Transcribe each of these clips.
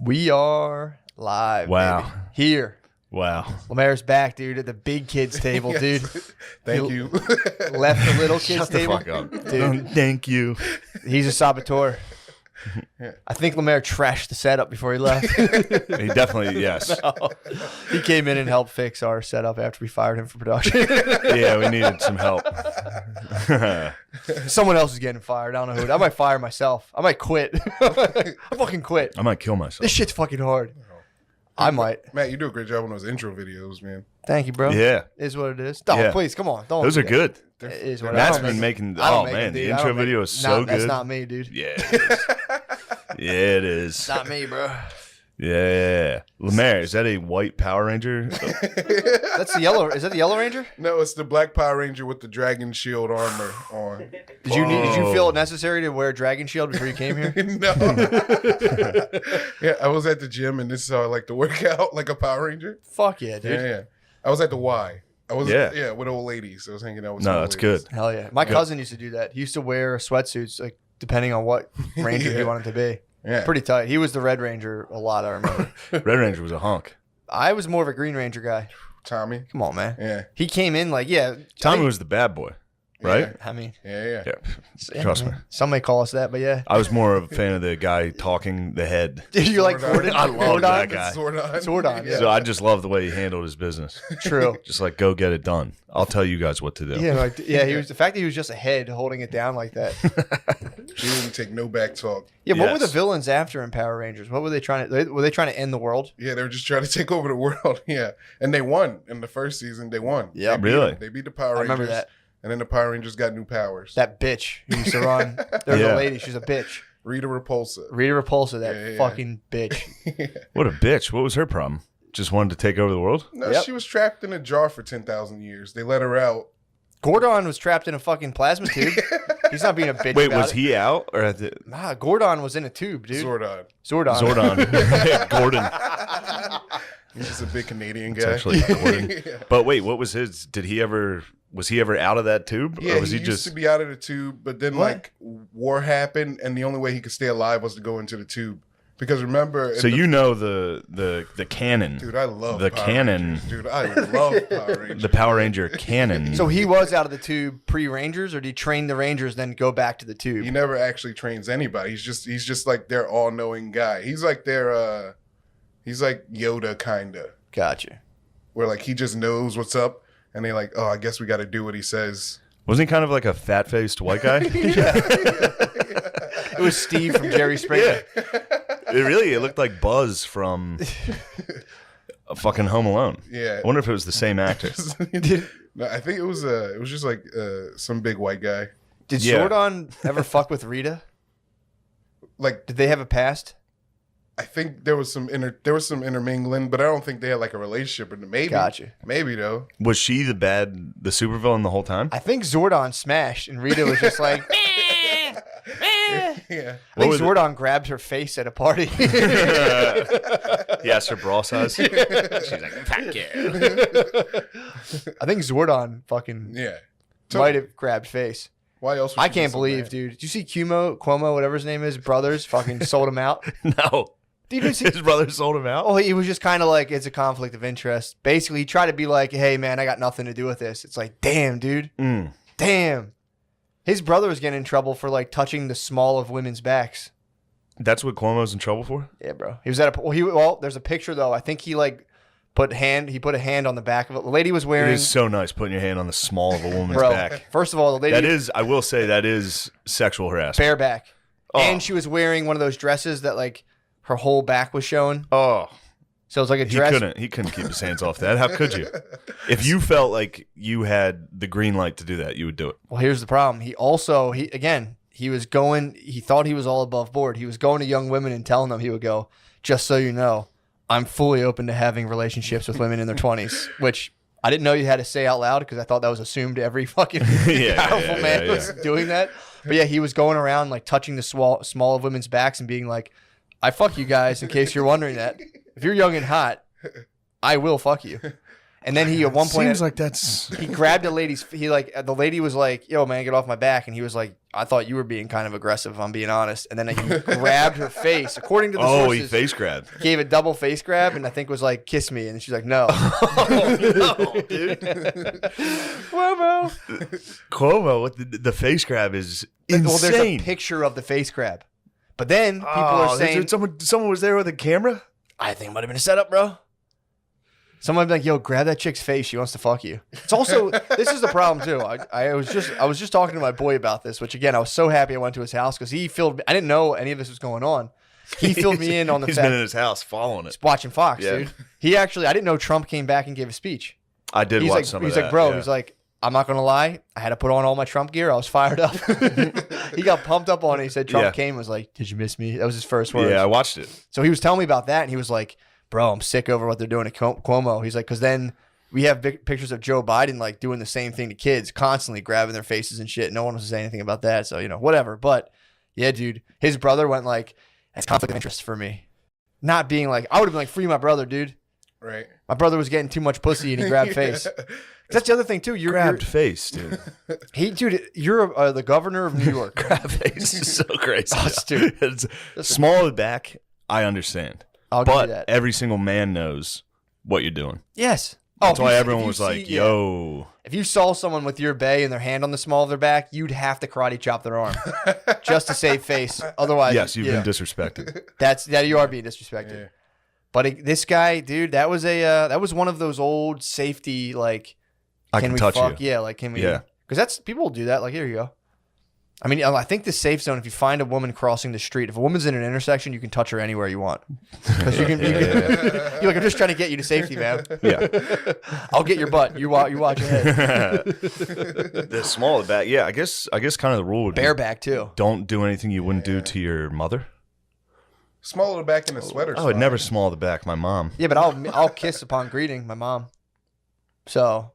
We are live. Wow. Baby. Here. Wow. Lemaire's back, dude, at the big kids table, Yes. dude. Thank you. Left the little kids Shut the table. fuck up. Dude. Thank you. He's a saboteur. I think Lemaire trashed the setup before he left. He definitely, yes. He came in and helped fix our setup after we fired him for production. Yeah, we needed some help. Someone else is getting fired. I don't know who. I might fire myself. I might quit. I fucking quit. I might kill myself. This shit's fucking hard. I might. Matt, you do a great job on those intro videos, man. Thank you, bro. Yeah. Is what it is. No, Yeah. please, come on. Don't Those do are that. good. It is what Matt's I don't been make- making, I don't oh make man, them, the dude. I intro don't make video them. is so good. That's not me, dude. Yeah, it is. Yeah, it is. Not me, bro. Yeah. Lemaire, is that a white Power Ranger? That's the yellow. Is that the Yellow Ranger? No, it's the Black Power Ranger with the Dragon Shield armor on. Did you Oh. feel it necessary to wear a Dragon Shield before you came here? No. Yeah, I was at the gym and this is how I like to work out, like a Power Ranger. Fuck yeah, dude. Yeah. I was at the Y. I was Yeah. with old ladies. I was hanging out with No, some that's old ladies. good. Hell yeah. My cousin used to do that. He used to wear sweatsuits, like depending on what Ranger he Yeah. wanted to be. Yeah. Pretty tight. He was the Red Ranger a lot, I remember. Red Ranger was a hunk. I was more of a Green Ranger guy. Tommy. Come on, man. Yeah. He came in like, yeah. Tommy was the bad boy, right? I mean, Yeah. Yeah. Trust me. some may call us that, but yeah. I was more of a fan of the guy talking the head. Did you like Zordon. Gordon? I love that guy. Zordon. Zordon, yeah. So I just love the way he handled his business. True. Just like, go get it done. I'll tell you guys what to do. Yeah, like he was the fact that he was just a head holding it down like that. He didn't take no back talk. Yeah, what were the Yes. villains after in Power Rangers? What were they trying to? Were they trying to end the world? Yeah, they were just trying to take over the world. Yeah. And they won in the first season. They won. Yeah. They beat Really? them. They beat the Power I Rangers. remember that. And then the Power Rangers got new powers. That bitch who used to run. There's Yeah. a lady. She's a bitch. Rita Repulsa. Rita Repulsa, that Yeah. fucking bitch. What a bitch. What was her problem? Just wanted to take over the world? No, Yep. she was trapped in a jar for 10,000 years. They let her out. Gordon was trapped in a fucking plasma tube. He's not being a bitch. Wait, about was it. he out? Or at the Nah, Gordon was in a tube, dude. Zordon. Zordon. Zordon? Gordon. He's just a big Canadian It's guy. actually Gordon. Yeah. But wait, what was his? Was he ever out of that tube? Yeah, or was he he used just. to be out of the tube, but then What? like war happened, and the only way he could stay alive was to go into the tube. Because remember, So you know the canon. dude, I love the Power canon. Rangers. Dude, I love Power Rangers. The Power Ranger canon. So he was out of the tube pre-Rangers, or did he train the Rangers then go back to the tube? He never actually trains anybody. He's just like their all-knowing guy. He's like their he's like Yoda kinda, Gotcha. where like he just knows what's up, and they like, oh, I guess we got to do what he says. Wasn't he kind of like a fat-faced white guy? It was Steve from Jerry Springer. It looked like Buzz from a fucking Home Alone. Yeah. I wonder if it was the same actor. No, I think it was just like some big white guy. Did Yeah. Zordon ever fuck with Rita? Like Did they have a past? I think there was some intermingling, but I don't think they had like a relationship. Or maybe, Gotcha. maybe though. Was she the supervillain the whole time? I think Zordon smashed, and Rita was just like, Yeah. I think was it? Zordon grabbed her face at a party. Yes, her bra size. She's like, fuck yeah. I think Zordon fucking Yeah. might have grabbed face. Why else? would I she can't be so believe, bad? dude. Did you see Cuomo, whatever his name is, brothers, fucking sold him out? No. Dude, His brother sold him out? oh, he was just kind of like, it's a conflict of interest. Basically, he tried to be like, hey, man, I got nothing to do with this. It's like, damn, dude. Mm. Damn. His brother was getting in trouble for like touching the small of women's backs. That's what Cuomo's in trouble for? Yeah, bro. He was at a well, there's a picture though. I think he like put a hand on the back of it. The lady was It wearing is so nice putting your hand on the small of a woman's bro. back. First of all, the lady That is, I will say, that is sexual harassment. bareback. Oh. And she was wearing one of those dresses that like her whole back was showing. Oh, So it was like a he dress. couldn't keep his hands off that. How could you? If you felt like you had the green light to do that, you would do it. Well, here's the problem. He thought he was all above board. He was going to young women and telling them, he would go, just so you know, I'm fully open to having relationships with women in their 20s, which I didn't know you had to say out loud because I thought that was assumed every fucking powerful man was doing that. But yeah, he was going around like touching the small of women's backs and being like, I fuck you guys in case you're wondering that. If you're young and hot, I will fuck you. And then he at one point Seems like that's he grabbed a lady's. The lady was like, "Yo, man, get off my back," and he was like, "I thought you were being kind of aggressive, if I'm being honest." And then he grabbed her face. According to the he sources, face grabbed. gave a double face grab, and I think was like, "Kiss me," and she's like, "No." No, dude. Cuomo. Cuomo with the face grab is insane. Well, there's a picture of the face grab, but then people are saying someone was there with a camera. I think it might have been a setup, bro. Someone be like, "Yo, grab that chick's face. She wants to fuck you." It's also this is the problem too. I was just talking to my boy about this, which again I was so happy I went to his house because he filled. I didn't know any of this was going on. He filled me in on the He's fact been in his house following it. he's watching Fox, Yeah. dude. He actually I didn't know Trump came back and gave a speech. I did He's watch like, some of he's that. like, bro. yeah. He's like, I'm not gonna lie. I had to put on all my Trump gear. I was fired up. He got pumped up on it. He said Trump Yeah. came and was like, "Did you miss me?" That was his first words. Yeah, I watched it. So he was telling me about that, and he was like, "Bro, I'm sick over what they're doing to Cuomo." He's like, "Because then we have big pictures of Joe Biden like doing the same thing to kids, constantly grabbing their faces and shit. No one was saying anything about that, so whatever." But yeah, dude, his brother went like, "That's conflict of interest for me." Not being like, I would have been like, "Free my brother, dude." Right. My brother was getting too much pussy, and he grabbed face. That's the other thing too. Grabbed face, dude. You're the governor of New York. Grab face is so crazy. Dude. It's small of the back, I understand. I'll give you But that. every single man knows what you're doing. Yes. That's if why you- everyone if you was see- like, yeah. yo. If you saw someone with your bay and their hand on the small of their back, you'd have to karate chop their arm just to save face. Otherwise, Yes, you've been disrespected. you are being disrespected. Yeah. But this guy, dude, that was one of those old safety like. I can we touch fuck? you. Yeah, like can we? Yeah. Because that's people will do that. Like here you go. I mean, I think the safe zone. If you find a woman crossing the street, if a woman's in an intersection, you can touch her anywhere you want. Because you can. You're like, I'm just trying to get you to safety, man. Yeah. I'll get your butt. You watch your head. The small of the back. Yeah, I guess kind of the rule would be Bareback too. don't do anything you wouldn't do to your mother. Small of the back in the sweater. I would never small of the back my mom. Yeah, but I'll kiss upon greeting my mom. So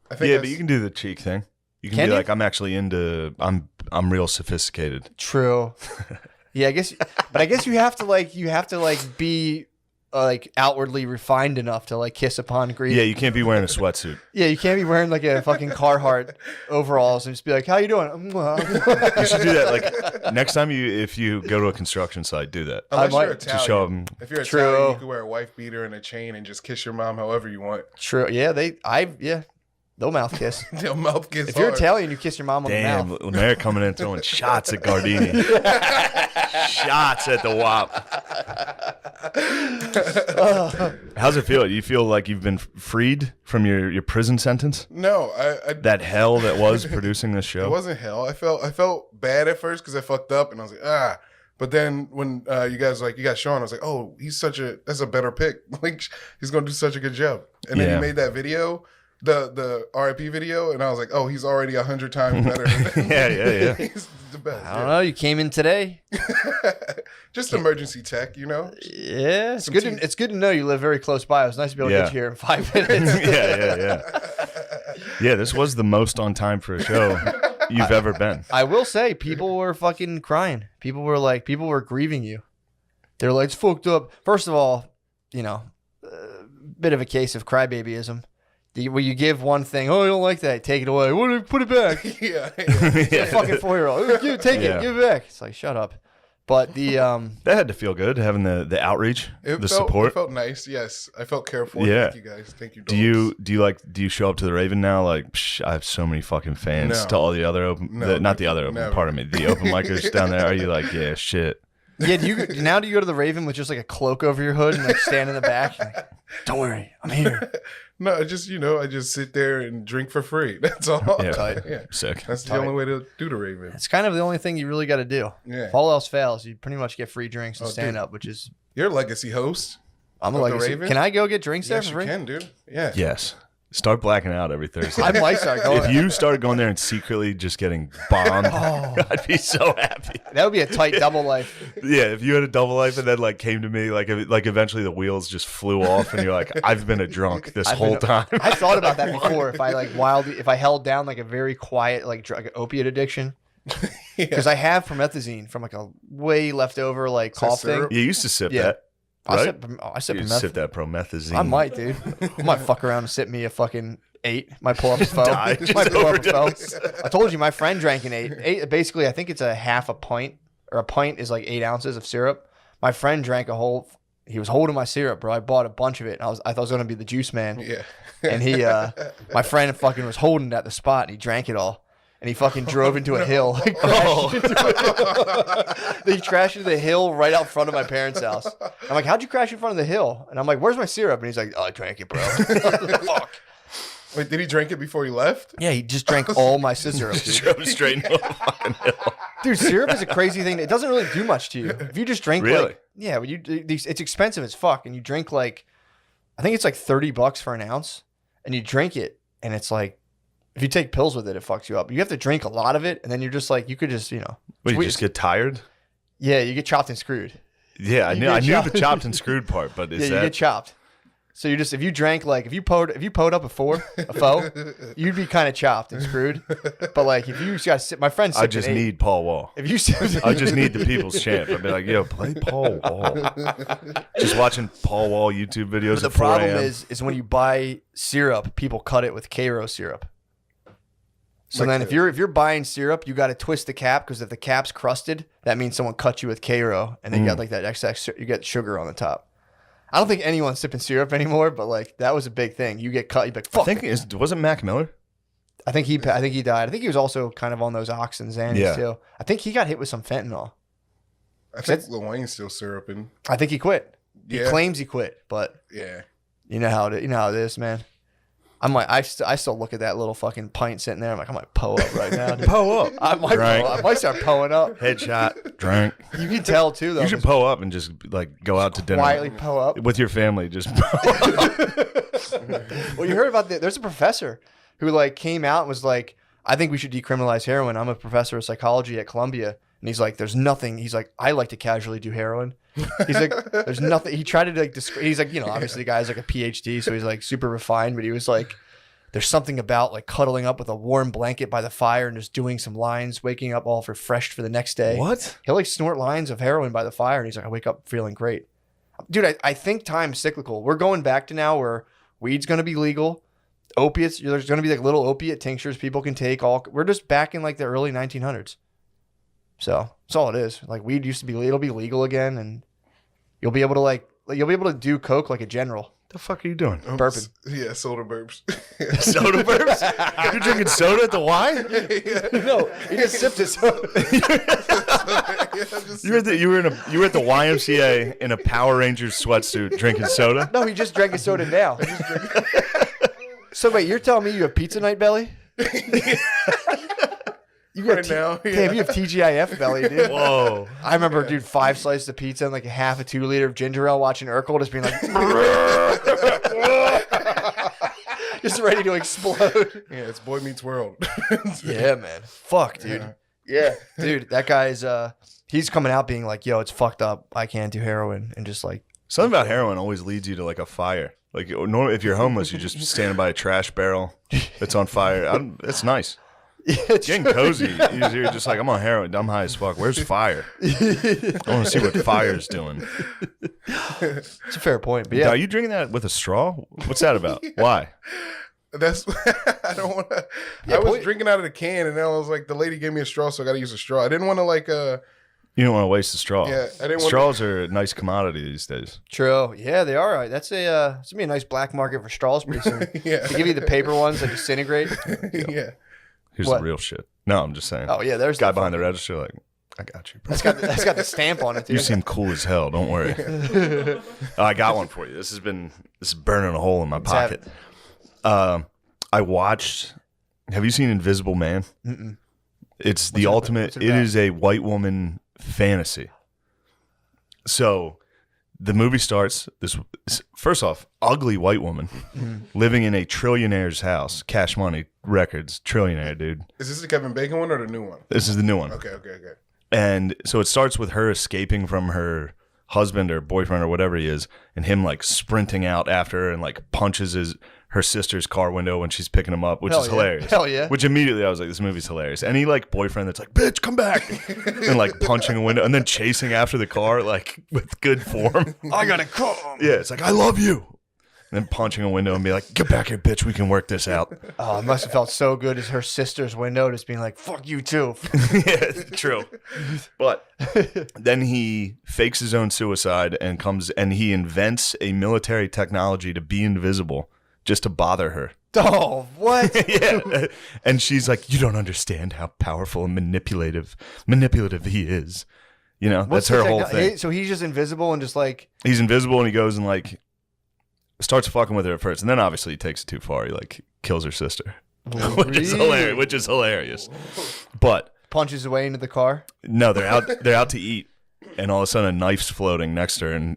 I think Yeah, that's- but you can do the cheek thing. You can Can be you? like, I'm actually into I'm real sophisticated. true. Yeah, I guess you have to be outwardly refined enough to like kiss upon greeting. Yeah, you can't be wearing a sweatsuit. Yeah, you can't be wearing like a fucking Carhartt overalls and just be like, "How you doing?" You should do that. Like next time if you go to a construction site, do that. Unless I you're might- To Italian. show them. If you're True. Italian, you can wear a wife beater and a chain and just kiss your mom however you want. True. Yeah, they'll mouth kiss. Your mouth gets If you're hard. Italian, you kiss your mom on the Damn, mouth. Lemaire coming in throwing shots at Gardini. Shots at the WAP. How's it feel? Do you feel like you've been freed from your prison sentence? No, I That hell that was producing this it show? wasn't hell. I felt bad at first because I fucked up and I was like, ah. But then when you got Sean, I was like, oh, that's a better pick. Like he's gonna do such a good job. And then Yeah. he made that video, the RIP video, and I was like, oh, he's already 100 times better. Yeah. He's the best. I don't know. You came in today. Just emergency tech, you know. Yeah, it's Some good. teeth. It's good to know you live very close by. It was nice to be able to Yeah. get you here in 5 minutes. Yeah. Yeah, this was the most on time for a show you've ever been. I will say, people were fucking crying. People were grieving you. They're like, it's fucked up. First of all, bit of a case of crybabyism. Where you give one thing, oh, I don't like that, take it away. Put it back. Yeah. A fucking 4-year-old. Take Yeah. it, give it back. It's like, shut up. But the That had to feel good having the outreach, the support. It felt nice. Yes, I felt careful. Yeah. Thank you guys. Thank you. Do you show up to the Raven now like I have so many fucking fans No. to all the other not the other open, never. pardon me, the open micers down there? Are you like, yeah, shit? yeah, do you go to the Raven with just like a cloak over your hood and like stand in the back? Like, don't worry, I'm here. No, I just sit there and drink for free. That's all. Yeah. Tight. Yeah. Sick. That's the Tight. only way to do the Raven. It's kind of the only thing you really got to do. Yeah. If all else fails, you pretty much get free drinks and Oh, stand dude. up, which is You're a legacy host. I'm a Of the legacy. Raven? Can I go get drinks there Yes, for you free? can, dude. Yeah. Yes. Start blacking out every Thursday. I might start going. If you started going there and secretly just getting bombed, Oh. I'd be so happy. That would be a tight double life. Yeah, if you had a double life and then like came to me, like eventually the wheels just flew off and you're like, I've been a drunk this whole time. I thought about that before. If I held down like a very quiet like drug opiate addiction, because I have promethazine from like a way leftover like Is that cough thing. syrup? You used to sip Yeah. that. Right? I sip You meth. sip that promethazine. I might, dude. I might fuck around and sip me a fucking 8. Might pull up a foe. Die, just Might pull up a foe. overdose. I told you my friend drank an 8. 8. Basically, I think it's a half a pint, or a pint is like 8 ounces of syrup. My friend drank a whole. He was holding my syrup, bro. I bought a bunch of it. And I thought I was gonna be the juice man. Yeah. And he, my friend, fucking was holding it at the spot, and he drank it all. And he fucking drove into a hill. He crashed into the hill right out front of my parents' house. I'm like, how'd you crash in front of the hill? And I'm like, where's my syrup? And he's like, oh, I drank it, bro. Fuck. Wait, did he drink it before he left? Yeah, he just drank all my syrup, dude. Drove straight into a fucking hill. Dude, syrup is a crazy thing. It doesn't really do much to you. If you just drink Really? like, yeah, when it's expensive as fuck, and you drink like, I think it's like $30 for an ounce, and you drink it, and it's like, if you take pills with it, it fucks you up. You have to drink a lot of it, and then you're just like, you could just, Wait, you just get tired? yeah, you get chopped and screwed. Yeah, I You knew get the chopped. chopped and screwed part, but Yeah, is you that get chopped. So you just, if you drank like, if you poed up a foe, you'd be kind of chopped and screwed. But like, if you just got to sit, my friend I sipped just an 8. need Paul Wall. If you I just need the people's champ. I'd be like, yo, play Paul Wall. Just watching Paul Wall YouTube videos But the at 4 problem a.m. is when you buy syrup, people cut it with Cairo syrup. So Like then if you're buying syrup, you got to twist the cap, because if the cap's crusted, that means someone cut you with Cairo, and then you got like that excess, you get sugar on the top. I don't think anyone's sipping syrup anymore, but like that was a big thing. You get cut, you be like, fuck. I think wasn't Mac Miller? I think he died. I think he was also kind of on those Ox and Xannies Yeah. too. I think he got hit with some fentanyl. I think Lil Wayne's still syruping. I think he quit. He Yeah. claims he quit, but Yeah. you know how it is, man. I'm like, I still look at that little fucking pint sitting there. I'm like, I might po up right now. dude. Poe up. I might, Drank. I might start poing up. Headshot. Drank. You can tell too, though. You should Poe up and just like go out to dinner quietly po up. with your family. Just Well, you heard about there's a professor who like came out and was like, I think we should decriminalize heroin. I'm a professor of psychology at Columbia. And he's like, there's nothing. He's like, I like to casually do heroin. He's like, there's nothing. He tried to like describe. He's like, obviously the guy's like a PhD, so he's like super refined. But he was like, there's something about like cuddling up with a warm blanket by the fire and just doing some lines, waking up all refreshed for the next day. what? He'll like snort lines of heroin by the fire, and he's like, I wake up feeling great. Dude, I think time's cyclical. We're going back to now where weed's going to be legal. Opiates, there's going to be like little opiate tinctures people can take. We're just back in like the early 1900s. So that's all it is. Like weed used to be, it'll be legal again, and you'll be able to do coke like a general. The fuck are you doing? Burping. Yeah, soda burps. Soda burps? You're drinking soda at the Y? No, he just sipped his soda. You were at the YMCA in a Power Rangers sweatsuit drinking soda? No, he just drank his soda now. So wait, you're telling me you have pizza night belly? You got Right now, yeah. Damn, you have TGIF belly, dude. Whoa. I remember, dude, 5 slices of pizza and like a half a 2 liter of ginger ale, watching Urkel just being like, just ready to explode. Yeah, it's Boy Meets World. Yeah, man. Fuck, dude. Yeah, dude, that guy's he's coming out being like, yo, it's fucked up. I can't do heroin, and just like, Something about heroin always leads you to like a fire. Like normally, if you're homeless, you're just standing by a trash barrel that's on fire. It's nice. yeah, it's Getting cozy. You're just like, I'm on heroin. I'm high as fuck. Where's fire? I want to see what fire's doing. It's a fair point, but Yeah. yeah, Are you drinking that with a straw? What's that about? Why? That's I don't want to. Yeah, I was boy- drinking out of the can, and then I was like, the lady gave me a straw, so I got to use a straw. I didn't want to like You don't want to waste the straw. Yeah, I didn't want Straws are a nice commodity these days. true. Yeah, they are. Right. That's it's gonna be a nice black market for straws pretty soon. Yeah. They give you the paper ones that disintegrate. Yeah. Here's What? the real shit. No, I'm just saying. Oh yeah, there's Guy the behind the register, like, I got you, bro. that's got the stamp on it, You dude. seem cool as hell. Don't worry. I got one for you. This is burning a hole in my have pocket. I watched. Have you seen Invisible Man? Mm-mm. It's the it about? ultimate. What's it It about? is a white woman fantasy. So, the movie starts. This first off, ugly white woman living in a trillionaire's house. Cash Money Records, trillionaire dude. Is this the Kevin Bacon one or the new one? This is the new one. Okay. And so it starts with her escaping from her husband or boyfriend or whatever he is, and him like sprinting out after her and like punches her sister's car window when she's picking him up, which Hell is yeah. hilarious. Hell yeah. Which immediately I was like, this movie's hilarious. Any like boyfriend that's like, bitch, come back, and like punching a window and then chasing after the car like with good form. I gotta come. Yeah, it's like, I love you. And then punching a window and be like, get back here, bitch, we can work this out. Oh, it must have felt so good as her sister's window just being like, fuck you too. Yeah, true. But then he fakes his own suicide and comes and he invents a military technology to be invisible just to bother her. Oh, what? Yeah. And she's like, you don't understand how powerful and manipulative he is. You know, What's that's her the whole techno- thing. So he's just invisible and just like, He's invisible and he goes and like starts fucking with her at first. And then obviously he takes it too far. He like kills her sister, which is hilarious. But punches his way into the car. no, they're out to eat. And all of a sudden a knife's floating next to her and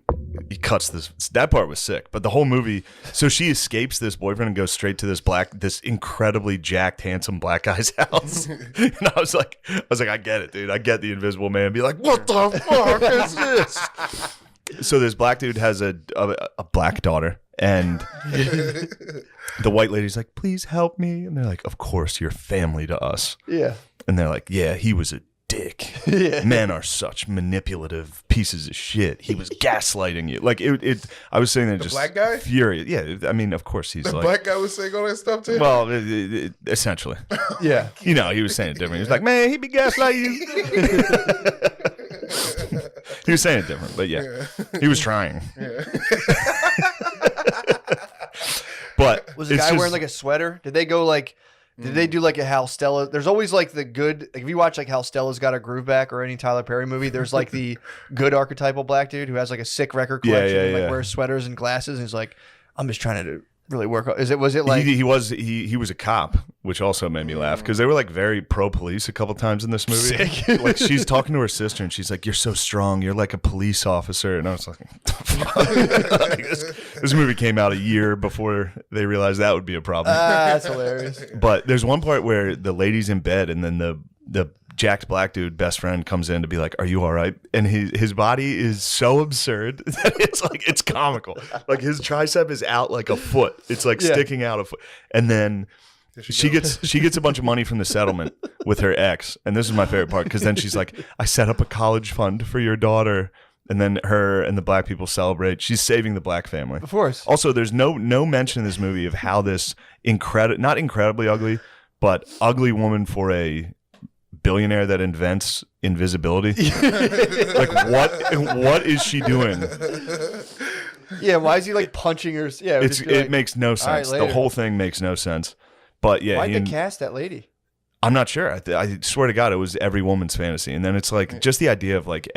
he cuts this. That part was sick. But the whole movie, so she escapes this boyfriend and goes straight to this incredibly jacked, handsome black guy's house. And I was like, I get it, dude. I get the Invisible Man. Be like, what the fuck is this? So this black dude has a black daughter, and the white lady's like, please help me. And they're like, of course, you're family to us. Yeah. And they're like, yeah, he was a dick. Yeah. Men are such manipulative pieces of shit. He was gaslighting you. Like it I was saying that just black guy? furious. Yeah, I mean, of course he's The like, black guy was saying all that stuff too. well, essentially, Yeah. you know, he was saying it different. He was like, man, he be gaslighting you. He was saying it different, but yeah, he was trying. But Was the it's guy just- wearing like a sweater? Did they go like, did they do like a Hal Stella? There's always like the good, like if you watch like Hal Stella's Got a Groove Back or any Tyler Perry movie, there's like the good archetypal black dude who has like a sick record Yeah, collection and like yeah. wears sweaters and glasses and he's like, I'm just trying to really work. Was it like, he was a cop, which also made me laugh because they were like very pro police a couple times in this movie. Sick. Like she's talking to her sister and she's like, "You're so strong. You're like a police officer." And I was like, like, this movie came out a year before they realized that would be a problem. that's hilarious. But there's one part where the lady's in bed and then the jacked black dude best friend comes in to be like, "Are you all right?" And his body is so absurd that it's comical. Like his tricep is out like a foot. It's like Yeah. sticking out a foot. And then she gets a bunch of money from the settlement with her ex. And this is my favorite part because then she's like, "I set up a college fund for your daughter." And then her and the black people celebrate. She's saving the black family. Of course. Also, there's no mention in this movie of how this not incredibly ugly, but ugly woman for a billionaire that invents invisibility. Like what is she doing? Yeah. Why is he like punching her? Yeah. It makes no sense. later. The whole thing makes no sense. But yeah, Why'd they cast that lady? I'm not sure. I swear to God, it was every woman's fantasy. And then it's like just the idea of like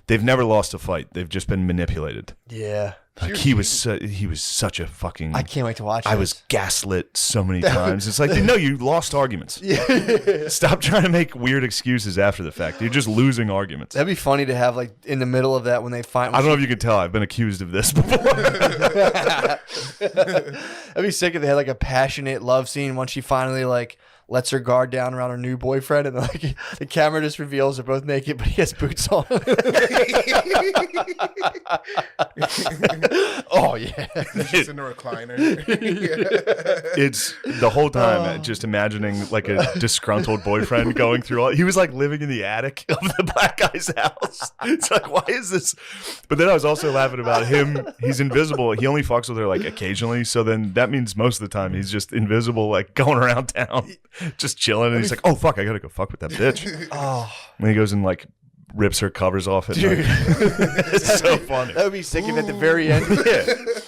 they've never lost a fight. They've just been manipulated. Yeah. Like he was such a fucking. I can't wait to watch I this. was gaslit so many times. It's like, no, you lost arguments. Yeah. Stop trying to make weird excuses after the fact. You're just losing arguments. That'd be funny to have like in the middle of that when they find. I don't know if you can tell. I've been accused of this before. That'd be sick if they had like a passionate love scene when she finally like lets her guard down around her new boyfriend and like the camera just reveals they're both naked but he has boots on. Oh yeah. Just in the recliner. It's the whole time just imagining like a disgruntled boyfriend going through all. He was like living in the attic of the black guy's house. It's like, why is this? But then I was also laughing about him. He's invisible. He only fucks with her like occasionally. So then that means most of the time he's just invisible, like going around town, just chilling. And he's like, oh fuck, I gotta go fuck with that bitch. Oh, And he goes and like rips her covers off at night. It's so funny. that would be sick if at the very end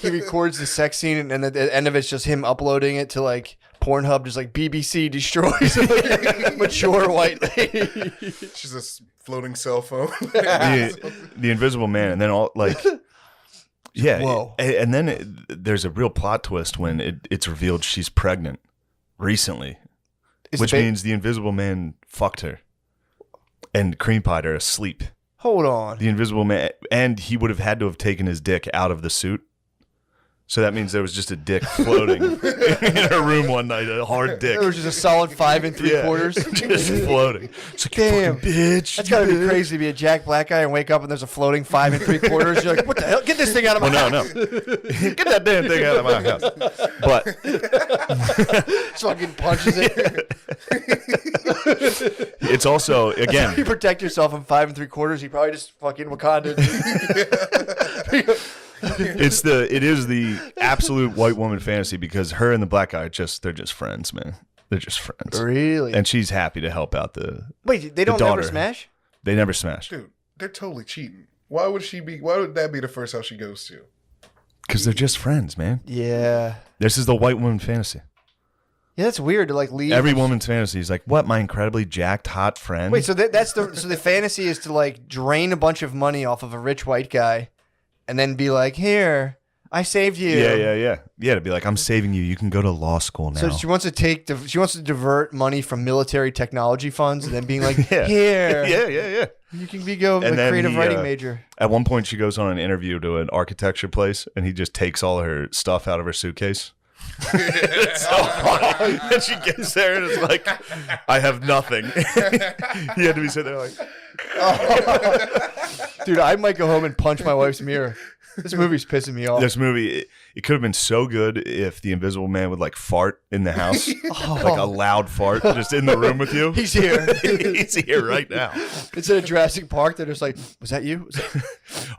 he records the sex scene and at the end of it's just him uploading it to like Pornhub, just like BBC destroys a mature white lady. She's a floating cell phone. The Invisible Man, and then all like, yeah, Whoa. and then there's a real plot twist when it's revealed she's pregnant recently, which means the Invisible Man fucked her and cream pied her asleep. Hold on. The Invisible Man, and he would have had to have taken his dick out of the suit. So that means there was just a dick floating in her room one night, a hard dick. It was just a solid 5 3/4. Just floating. It's like, Damn. you fucking bitch. That's gotta be bitch. crazy to be a Jack Black guy and wake up and there's a floating 5 3/4. You're like, what the hell? Get this thing out of my Well, house. no. Get that damn thing out of my house. But Just fucking punches it. it's also, again, You protect yourself in 5 3/4. You probably just fucking Wakanda. it is the absolute white woman fantasy because her and the black guy they're just friends, man. They're just friends. Really? And she's happy to help out the. Wait, they don't daughter. never smash? They never smash Dude, they're totally cheating. Why would that be the first house she goes to? because they're just friends, man. Yeah. This is the white woman fantasy. Yeah, that's weird to like leave. Every woman's fantasy is like, what? My incredibly jacked hot friend. Wait, so that's the fantasy is to like drain a bunch of money off of a rich white guy, and then be like, "Here, I saved you." Yeah. To be like, I'm saving you. You can go to law school now. So she wants to divert money from military technology funds, and then being like, Yeah. "Here, yeah. you can go a And then creative he, writing major." At one point, she goes on an interview to an architecture place, and he just takes all her stuff out of her suitcase. It's so funny. And she gets there, and it's like, I have nothing. He had to be sitting there like, Dude, I might go home and punch my wife's mirror. This movie's pissing me off. this movie, it could have been so good if the Invisible Man would like fart in the house, like a loud fart just in the room with you. He's here. He's here right now. Instead of Jurassic Park, they're just like, "Was that you?"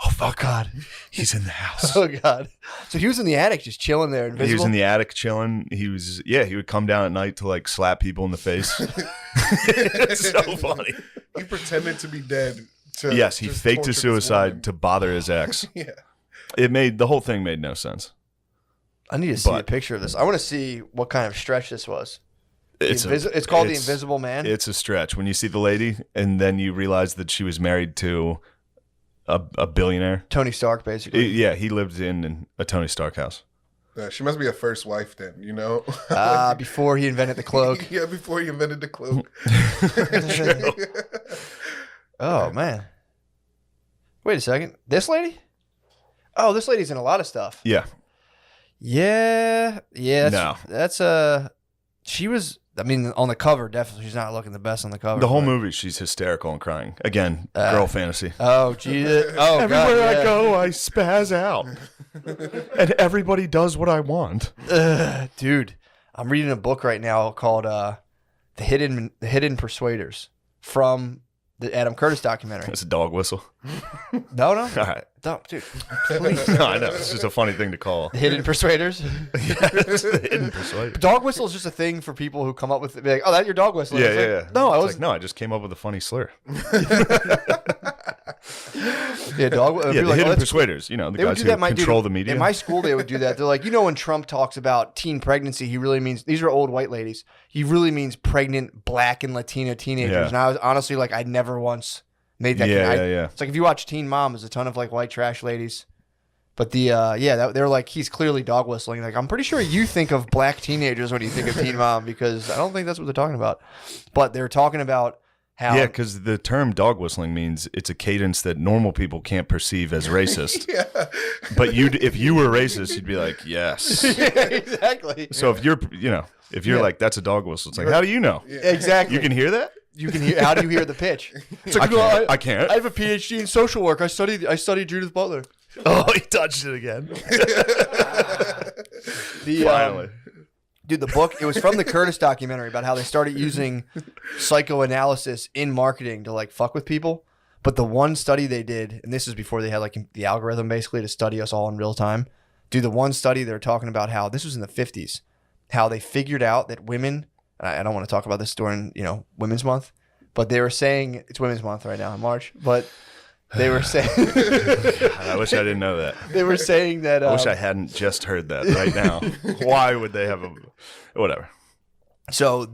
Oh, fuck God. He's in the house. Oh God! So he was in the attic, just chilling there. Invisible? He was in the attic chilling. He would come down at night to like slap people in the face. It's so funny. He pretended to be dead. Yes, he just faked torture his this suicide woman. to bother his ex. Yeah. The whole thing made no sense. I need to see a But- picture of this. I want to see what kind of stretch this was. It's It's called The Invisible Man. It's a stretch when you see the lady and then you realize that she was married to a billionaire. Tony Stark, basically. Yeah, he lived in a Tony Stark house. She must be a first wife then, you know? Before he invented the cloak. Yeah, before he invented the cloak. Oh man. Wait a second. This lady? Oh, this lady's in a lot of stuff. Yeah. Yeah. No. That's she was. I mean, on the cover, definitely, she's not looking the best on the cover. The whole but- movie, she's hysterical and crying. Again, girl fantasy. Oh, Jesus. Oh, Everywhere God, I yeah. go, I spaz out. And everybody does what I want. Dude, I'm reading a book right now called "The Hidden Persuaders" from the Adam Curtis documentary. That's a dog whistle. No, All right. don't, dude. Please. No, I know. It's just a funny thing to call. The Hidden Persuaders. It's the hidden persuader. Dog whistle is just a thing for people who come up with it. Be like, oh, that's your dog whistle. Yeah, It's yeah, like, yeah. No, I It's was like, no, I just came up with a funny slur. yeah, dog. Yeah, the like, hidden oh, that's- persuaders. You know, the They would guys do who that. control the media. In my school, they would do that. They're like, when Trump talks about teen pregnancy, he really means these are old white ladies. He really means pregnant Black and Latina teenagers. Yeah. And I was honestly like, I never once made that. Yeah. It's like if you watch Teen Mom, there's a ton of like white trash ladies. But they're like, he's clearly dog whistling. Like, I'm pretty sure you think of Black teenagers when you think of Teen Mom because I don't think that's what they're talking about. But they're talking about how. Yeah, because the term dog whistling means it's a cadence that normal people can't perceive as racist. Yeah. But if you were racist, you'd be like, yes. Yeah, exactly. So if you're like, that's a dog whistle, it's like, how do you know? Exactly. You can hear that? You can hear. How do you hear the pitch? It's like, I can't. I have a PhD in social work. I studied Judith Butler. Oh, he touched it again. Finally. Dude, the book, it was from the Curtis documentary about how they started using psychoanalysis in marketing to like fuck with people. But the one study they did, and this is before they had like the algorithm basically to study us all in real time. Dude, the one study they're talking about how this was in the 50s, how they figured out that women, and I don't want to talk about this during, Women's Month, but they were saying, it's Women's Month right now in March, but they were saying, I wish I didn't know that. they were saying that, I wish I hadn't just heard that right now. Why would they have whatever? So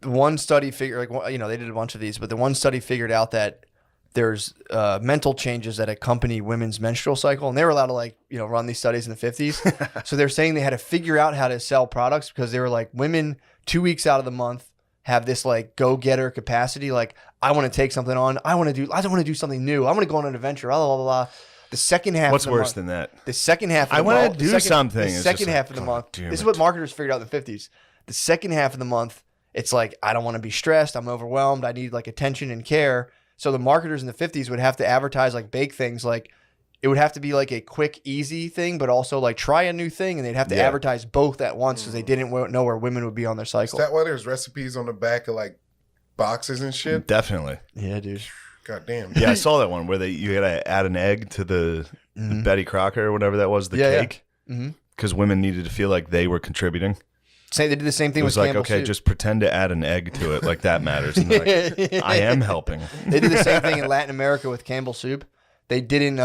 one study figured, they did a bunch of these, but the one study figured out that there's mental changes that accompany women's menstrual cycle, and they were allowed to run these studies in the 50s. So they're saying they had to figure out how to sell products because they were like, women 2 weeks out of the month have this like go-getter capacity. Like, I want to take something on. I want to do something new. I want to go on an adventure. Blah, blah, blah, blah. The second half. What's of the worse month, than that? the second half? Of I the wanna month, do the second, something. The It's second just half like, of the God month. damn This is it. what marketers figured out in the 50s. The second half of the month, it's like I don't want to be stressed. I'm overwhelmed. I need like attention and care. So the marketers in the 50s would have to advertise like bake things like. It would have to be like a quick, easy thing, but also like try a new thing, and they'd have to advertise both at once because they didn't know where women would be on their Is cycle. that why there's recipes on the back of like boxes and shit? Definitely. Yeah, dude. God damn. Yeah, I saw that one where you gotta add an egg to the Betty Crocker or whatever that was, the cake, because women needed to feel like they were contributing. Say they did the same thing It was with like, Campbell okay, soup. just pretend to add an egg to it, like that matters. And they're like, I am helping. They did the same thing in Latin America with Campbell soup. They didn't.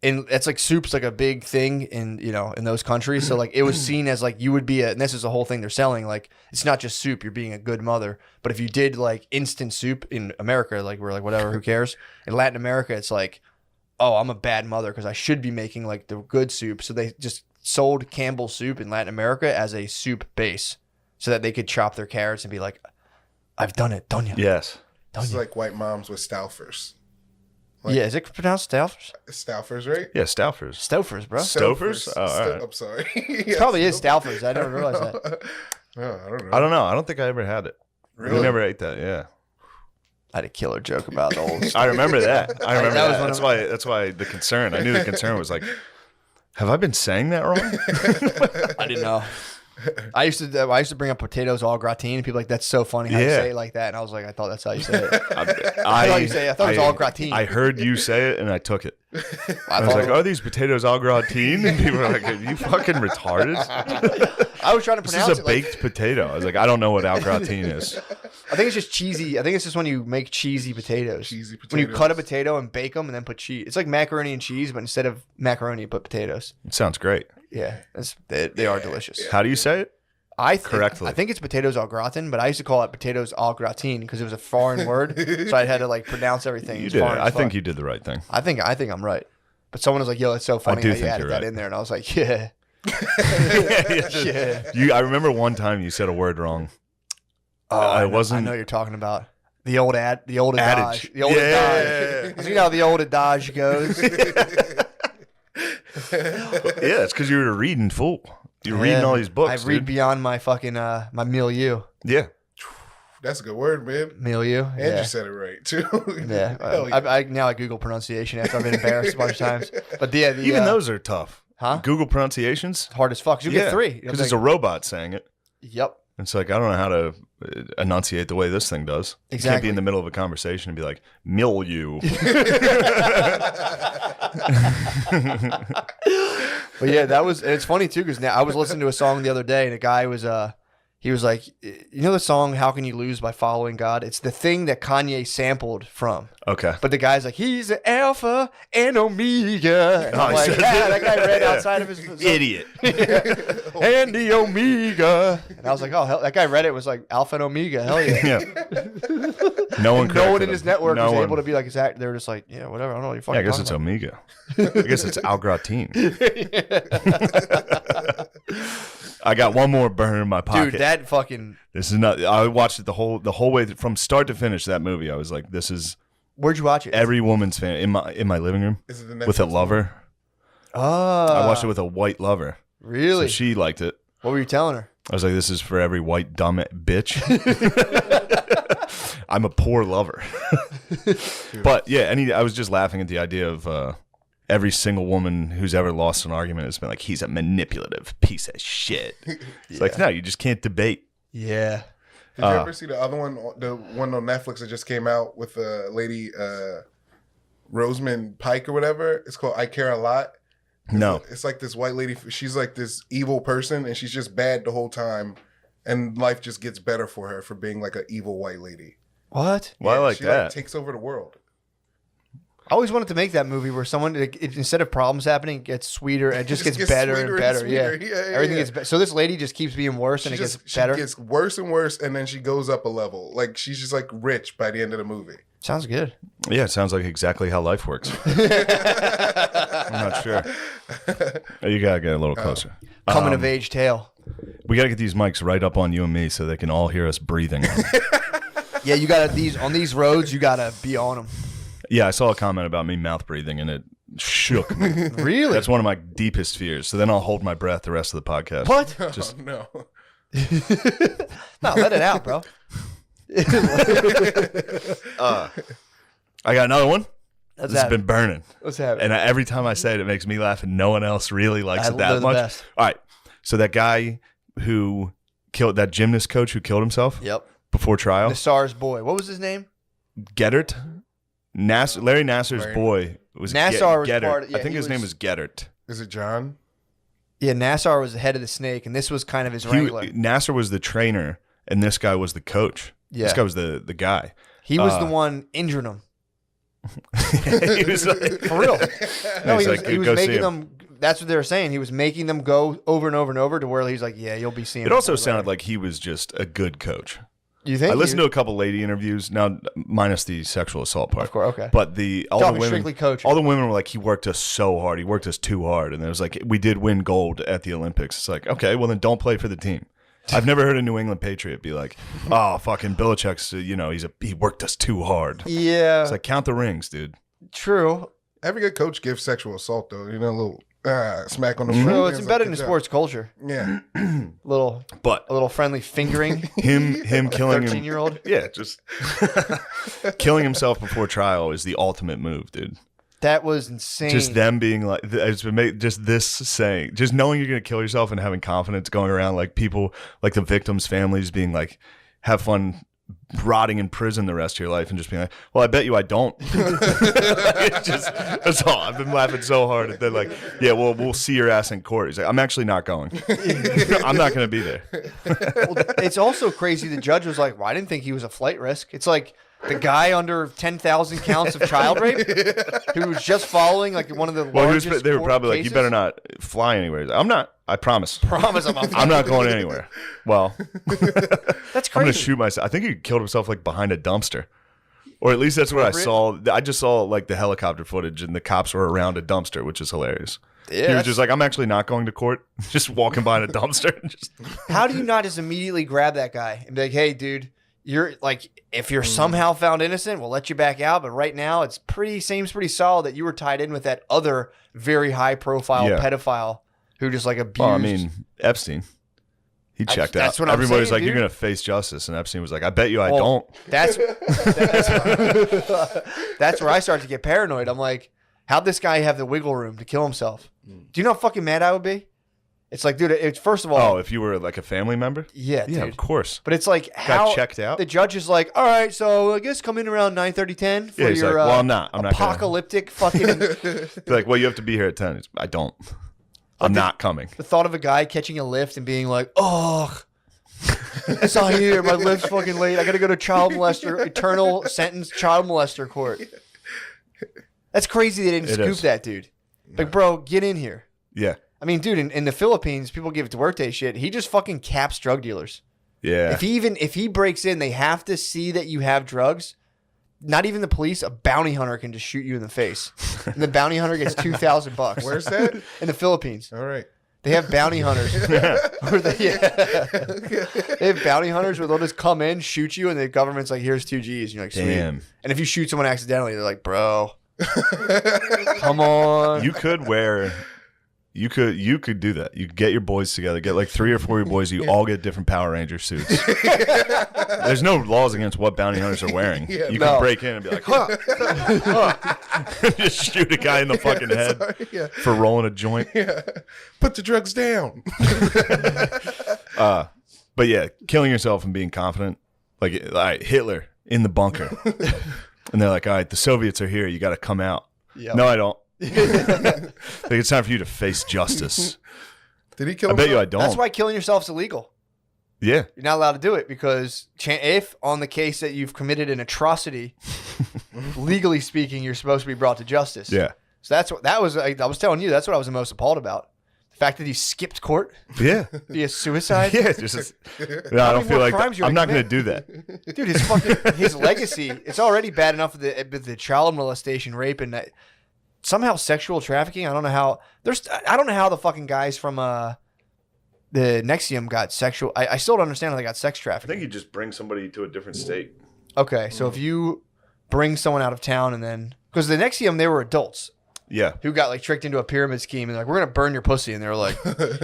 It's like soup's like a big thing in those countries. So like it was seen as like you would be and this is the whole thing they're selling. Like it's not just soup. You're being a good mother. But if you did like instant soup in America, like we're like whatever, who cares? In Latin America, it's like, oh, I'm a bad mother because I should be making like the good soup. So they just sold Campbell soup in Latin America as a soup base, so that they could chop their carrots and be like, I've done it, done you? Yes. It's like white moms with Stouffer's. Yeah, is it pronounced Stouffer's? Stouffer's, right? Yeah, Stouffer's. Stouffer's, bro. Stouffer's? Oh, all right. I'm sorry. It probably is Stouffer's. I never realized that. No, I don't know. I don't know. I don't think I ever had it. Really? We never ate that. Yeah. I had a killer joke about the old. I remember that. I remember That was that. one of That's why the concern. I knew the concern was like, have I been saying that wrong? I didn't know. I used to bring up potatoes au gratin, and people were like, that's so funny how you Yeah. say it like that. And I was like, I thought that's how you say it. I thought you say- I thought it was au gratin. I heard you say it and I took it. I was thought like, it- are these potatoes au gratin? And people were like, are you fucking retarded? I was trying to This pronounce is a it. Like, baked potato. I was like, I don't know what au gratin is. I think it's just cheesy. I think it's just when you make cheesy potatoes. Cheesy When you cut a potatoes. potato and bake them and then put cheese. It's like macaroni and cheese, but instead of macaroni, you put potatoes. It sounds great. Yeah, they are delicious. How do you say it? Correctly. I think it's potatoes au gratin, but I used to call it potatoes au gratin because it was a foreign word, so I had to like pronounce everything. You as did it. foreign as I think fuck. you did the right thing. I think I'm right. But someone was like, "Yo, it's so funny do how you think added you're that right. in there," and I was like, "Yeah, yeah." I remember one time you said a word wrong. Oh, I I wasn't- know what you're talking about the old adage, Adage. the old Yeah. adage. You know how the old adage goes. Yeah, it's because you were reading full. You're reading all these books. I read dude. beyond my fucking my milieu. Yeah. That's a good word, man. Milieu. And Yeah. you said it right too. Yeah. Hell yeah. I now I Google pronunciation after I've been embarrassed a bunch of times. But yeah, the, Even those are tough. Huh? Google pronunciations. hard as fuck. You get three Because it's a robot saying it. Yep. It's like, I don't know how to enunciate the way this thing does. You can't Exactly. be in the middle of a conversation and be like, milieu. But yeah, that was. And it's funny too because now I was listening to a song the other day, and a guy was he was like, you know the song "How Can You Lose by Following God"? It's the thing that Kanye sampled from. Okay. But the guy's like, he's an alpha and omega. And I'm he like, said yeah, that. that guy read Yeah. outside of his Idiot. and the omega. And I was like, oh, hell, that guy read it was like alpha and omega. Hell yeah. Yeah. No one. No one corrected in his him. network No was one. able to be like, exact. They were just like, yeah, whatever. I don't know what you're fucking Yeah, I guess it's talking Omega. I guess it's Al Gratin. I got one more burn in my about. pocket. Dude, that fucking. This is not. I watched it the whole way from start to finish. That movie, I was like, this is Where'd you watch it? every woman's fan in my living room Is it the with a Netflix lover. Oh. I watched it with a white lover. Really? So she liked it. What were you telling her? I was like, this is for every white dumb bitch. I'm a poor lover. But yeah, I was just laughing at the idea of every single woman who's ever lost an argument has been like, he's a manipulative piece of shit. It's like, no, you just can't debate. Yeah. Did you ever see the other one, the one on Netflix that just came out with a lady, Rosamund Pike or whatever? It's called I Care a Lot. No. It's like this white lady. She's like this evil person, and she's just bad the whole time, and life just gets better for her for being like an evil white lady. What? Well, I like she that. takes over the world. I always wanted to make that movie where someone, instead of problems happening, it gets sweeter and it just It gets better and sweeter better. sweeter. Yeah. Yeah, Everything yeah. gets better. So this lady just keeps being worse and it gets better. She gets worse and worse, and then she goes up a level. Like she's just like rich by the end of the movie. Sounds good. Yeah, it sounds like exactly how life works. I'm not sure. You gotta get a little closer. Coming of age tale. We gotta get these mics right up on you and me so they can all hear us breathing. Yeah, you gotta on these roads. You gotta be on them. Yeah, I saw a comment about me mouth breathing, and it shook me. Really? That's one of my deepest fears. So then I'll hold my breath the rest of the podcast. What? Just Oh, no. No, let it out, bro. I got another one. What's This has happening? been burning. What's happening? And every time I say it, it makes me laugh, and no one else really likes it They're that the much. best. All right. So that guy who killed that gymnast coach who killed himself Yep. before trial, Nassar's boy. What was his name? Gettert, Larry Nasser's Larry- boy was Nassar was Gettert. part of- yeah, I think he his name was- was Gettert. Is it John? Yeah, Nassar was the head of the snake, and this was kind of his He, wrangler. Nasser was the trainer, and this guy was the coach. Yeah. This guy was the guy. He was the one injuring him. He was like, For real. No, He's he was, like, he was "Go see making him." them. That's what they were saying. He was making them go over and over and over to where he's like, "Yeah, you'll be seeing." It also sounded like he was just a good coach. You think? I listened to a couple lady interviews, now minus the sexual assault part. Of course, okay. But all Talking the women, strictly coaching. all the women were like, he worked us so hard. He worked us too hard, and it was like, we did win gold at the Olympics. It's like, okay, well then don't play for the team. I've never heard a New England Patriot be like, oh, fucking Belichick's, he worked us too hard. Yeah, It's like, count the rings, dude. true. Every good coach gives sexual assault, though. You know, a little smack on the Mm-hmm. front. Well, it's embedded in sports culture. Yeah. But A little friendly fingering. him killing him, 13-year-old. yeah, just killing himself before trial is the ultimate move, dude. That was insane. Just them being like, it's been made, just this saying, just knowing you're gonna kill yourself and having confidence going around, like people, like the victims' families being like, have fun rotting in prison the rest of your life, and just being like, well, I bet you I don't. It's just, that's all. I've been laughing so hard at that. Like, yeah, well, we'll see your ass in court. He's like, I'm actually not going. I'm not gonna be there. Well, it's also crazy. The judge was like, "Well, I didn't think he was a flight risk." It's like the guy under 10,000 counts of child rape who was just following like one of the Well, largest. they were court probably like, you cases. better not fly anywhere. He's like, I'm not. I promise. Promise I'm not going anywhere. Well, That's I'm gonna crazy. shoot myself. I think he killed himself like behind a dumpster, or at least that's what I saw. I just saw like the helicopter footage, and the cops were around a dumpster, which is hilarious. Yeah, He was that's- just like, I'm actually not going to court. Just walking behind a dumpster. Just, How do you not just immediately grab that guy and be like, "Hey, dude, you're like, if you're somehow found innocent, we'll let you back out. But right now, it's seems pretty solid that you were tied in with that other very high profile Yeah. pedophile who just like abused." well, I mean, Epstein. He checked that's out. what I'm Everybody's saying, like, you're dude. gonna face justice, and Epstein was like, I bet you I Well, don't. That's that's where I start to get paranoid. I'm like, how'd this guy have the wiggle room to kill himself? Do you know how fucking mad I would be? It's like, dude, it's first of all, Oh, if you were like a family member, yeah, yeah, dude. of course. But it's like how checked out? the judge is like, all right, so I guess come in around 9:30, 10 for Yeah, he's your like, well, I'm not gonna- apocalyptic fucking. Be like, well, you have to be here at 10. I don't. I'm not coming. The thought of a guy catching a lift and being like, oh, it's not here. My lift's fucking late. I got to go to child molester, eternal sentence child molester court. That's crazy they didn't It scoop is. that, dude. Like, bro, get in here. Yeah, I mean, dude, in the Philippines, people give it to workday shit. He just fucking caps drug dealers. yeah. If he breaks in, they have to see that you have drugs. Not even the police, a bounty hunter can just shoot you in the face. And the bounty hunter gets $2,000. Where's that? In the Philippines. All right. They have bounty hunters. Where they have bounty hunters where they'll just come in, shoot you, and the government's like, here's 2 Gs. And you're like, sweet. Damn. And if you shoot someone accidentally, they're like, bro, come on. You could wear. You could do that. You could get your boys together, get like 3 or 4 of your boys. You all get different Power Ranger suits. There's no laws against what bounty hunters are wearing. Yeah, you no. can break in and be like, huh. Just shoot a guy in the fucking head Sorry, yeah. for rolling a joint. Yeah. Put the drugs down. But yeah, killing yourself and being confident. Like, all right, Hitler in the bunker. And they're like, all right, the Soviets are here. You got to come out. Yep. No, I don't. Like, it's time for you to face justice. Did he kill I bet you I himself? don't. That's why killing yourself is illegal. Yeah. You're not allowed to do it because if on the case that you've committed an atrocity, legally speaking, you're supposed to be brought to justice. Yeah. So I was telling you, that's what I was the most appalled about. The fact that he skipped court Yeah. via suicide. Yeah. Just, no, I many don't feel more like crimes you I'm gonna not going to do that. Dude, his legacy, it's already bad enough with the child molestation, rape, and somehow sexual trafficking. I don't know how the fucking guys from the Nexium got sexual. I still don't understand how they got sex I trafficking. think you just bring somebody to a different state. Okay, so if you bring someone out of town and then because the Nexium, they were adults. Yeah. who got like tricked into a pyramid scheme and like, we're gonna burn your pussy, and they were like,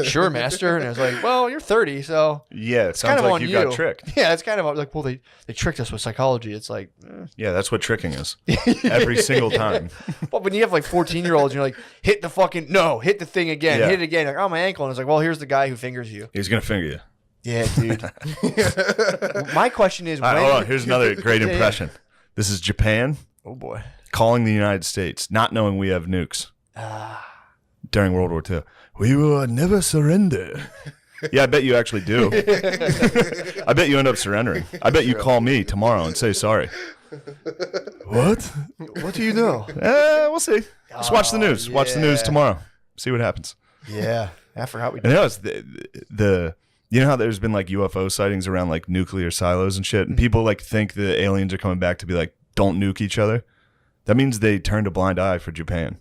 sure, master. And I was like, well, you're 30, so Yeah, it it's sounds kind of like on you you. got tricked. Yeah, it's kind of like, well, they tricked us with psychology. It's like, Yeah, that's what tricking is. Every single time. but when you have like 14-year-olds, you're like, hit the thing again, Yeah. hit it again. Like, oh, my ankle, and it's like, well, here's the guy who fingers you. He's going to finger you. Yeah, dude. My question is, All right, when- hold on. Here's another great Yeah, yeah. impression. This is Japan Oh boy. calling the United States, not knowing we have nukes Ah. during World War II. We will never surrender. Yeah, I bet you actually do. I bet you end up surrendering. I bet you call me tomorrow and say sorry. What? What do you know? We'll see. Just watch the news. Watch the news yeah. tomorrow. See what happens. Yeah, I forgot we And did. you know, it's the you know how there's been like UFO sightings around like nuclear silos and shit, and people like think the aliens are coming back to be like, don't nuke each other. That means they turned a blind eye for Japan.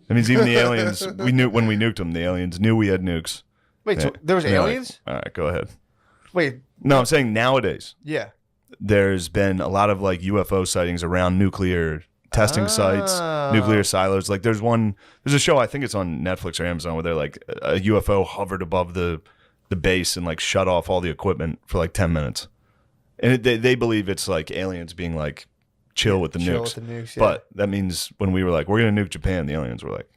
That means even the aliens, we knew when we nuked them, the aliens knew we had nukes. Wait, so Yeah. there was And they're like, aliens? all right, go ahead. Wait, No, I'm saying nowadays yeah. there's been a lot of like UFO sightings around nuclear testing sites, Oh. nuclear silos. Like there's a show, I think it's on Netflix or Amazon, where they're like a UFO hovered above the base and like shut off all the equipment for like 10 minutes. And they believe it's like aliens being like chill with the Chill nukes. with the nukes, yeah. But that means when we were like, we're going to nuke Japan, the aliens were like,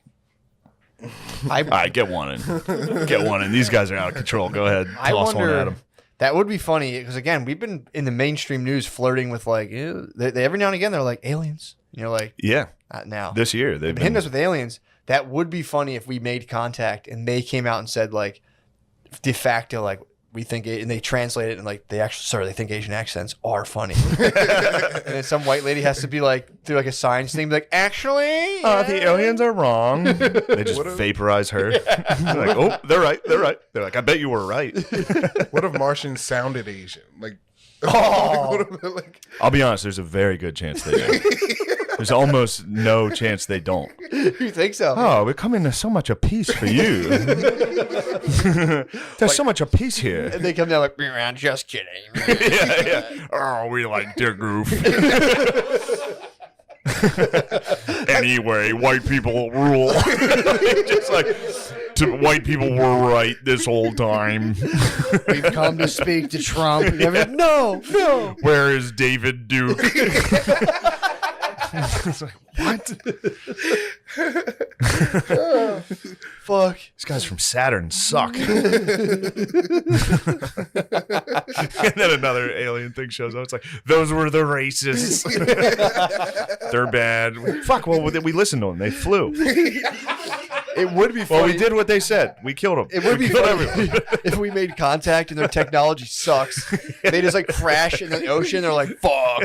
all right, get one in. Get one in. These guys are out of control. Go ahead. I Toss one at wonder. them. That would be funny because again, we've been in the mainstream news flirting with like they every now and again they're like aliens. And you're like, Yeah. not now. This year, they've They've hitting been. us with aliens. That would be funny if we made contact and they came out and said like de facto like we think it, and they translate it and like they think Asian accents are funny. And then some white lady has to be like do like a signs thing, be like actually The aliens are wrong. They just vaporize her. They're like, oh, they're right. They're right. They're like, I bet you were right. What if Martians sounded Asian? Like, Oh. like I'll be honest. There's a very good chance they do. There's almost no chance they don't. You think so? Oh, we're coming to so much apiece for you. There's so much apiece here. And they come down like, "Meow, just kidding." Yeah. Oh, we like their goof. Anyway, white people rule. Just like white people were right this whole time. We've come to speak to Trump. And everyone's like, no. Where is David Duke? It's like, what? Fuck. These guys from Saturn suck. And then another alien thing shows up. It's like, those were the racists. They're bad. Fuck, well, we listened to them. They flew. It would be funny. Well, we did what they said. We killed them. It would be killed funny if we made contact and their technology sucks. They just like crash in the ocean. They're like, fuck.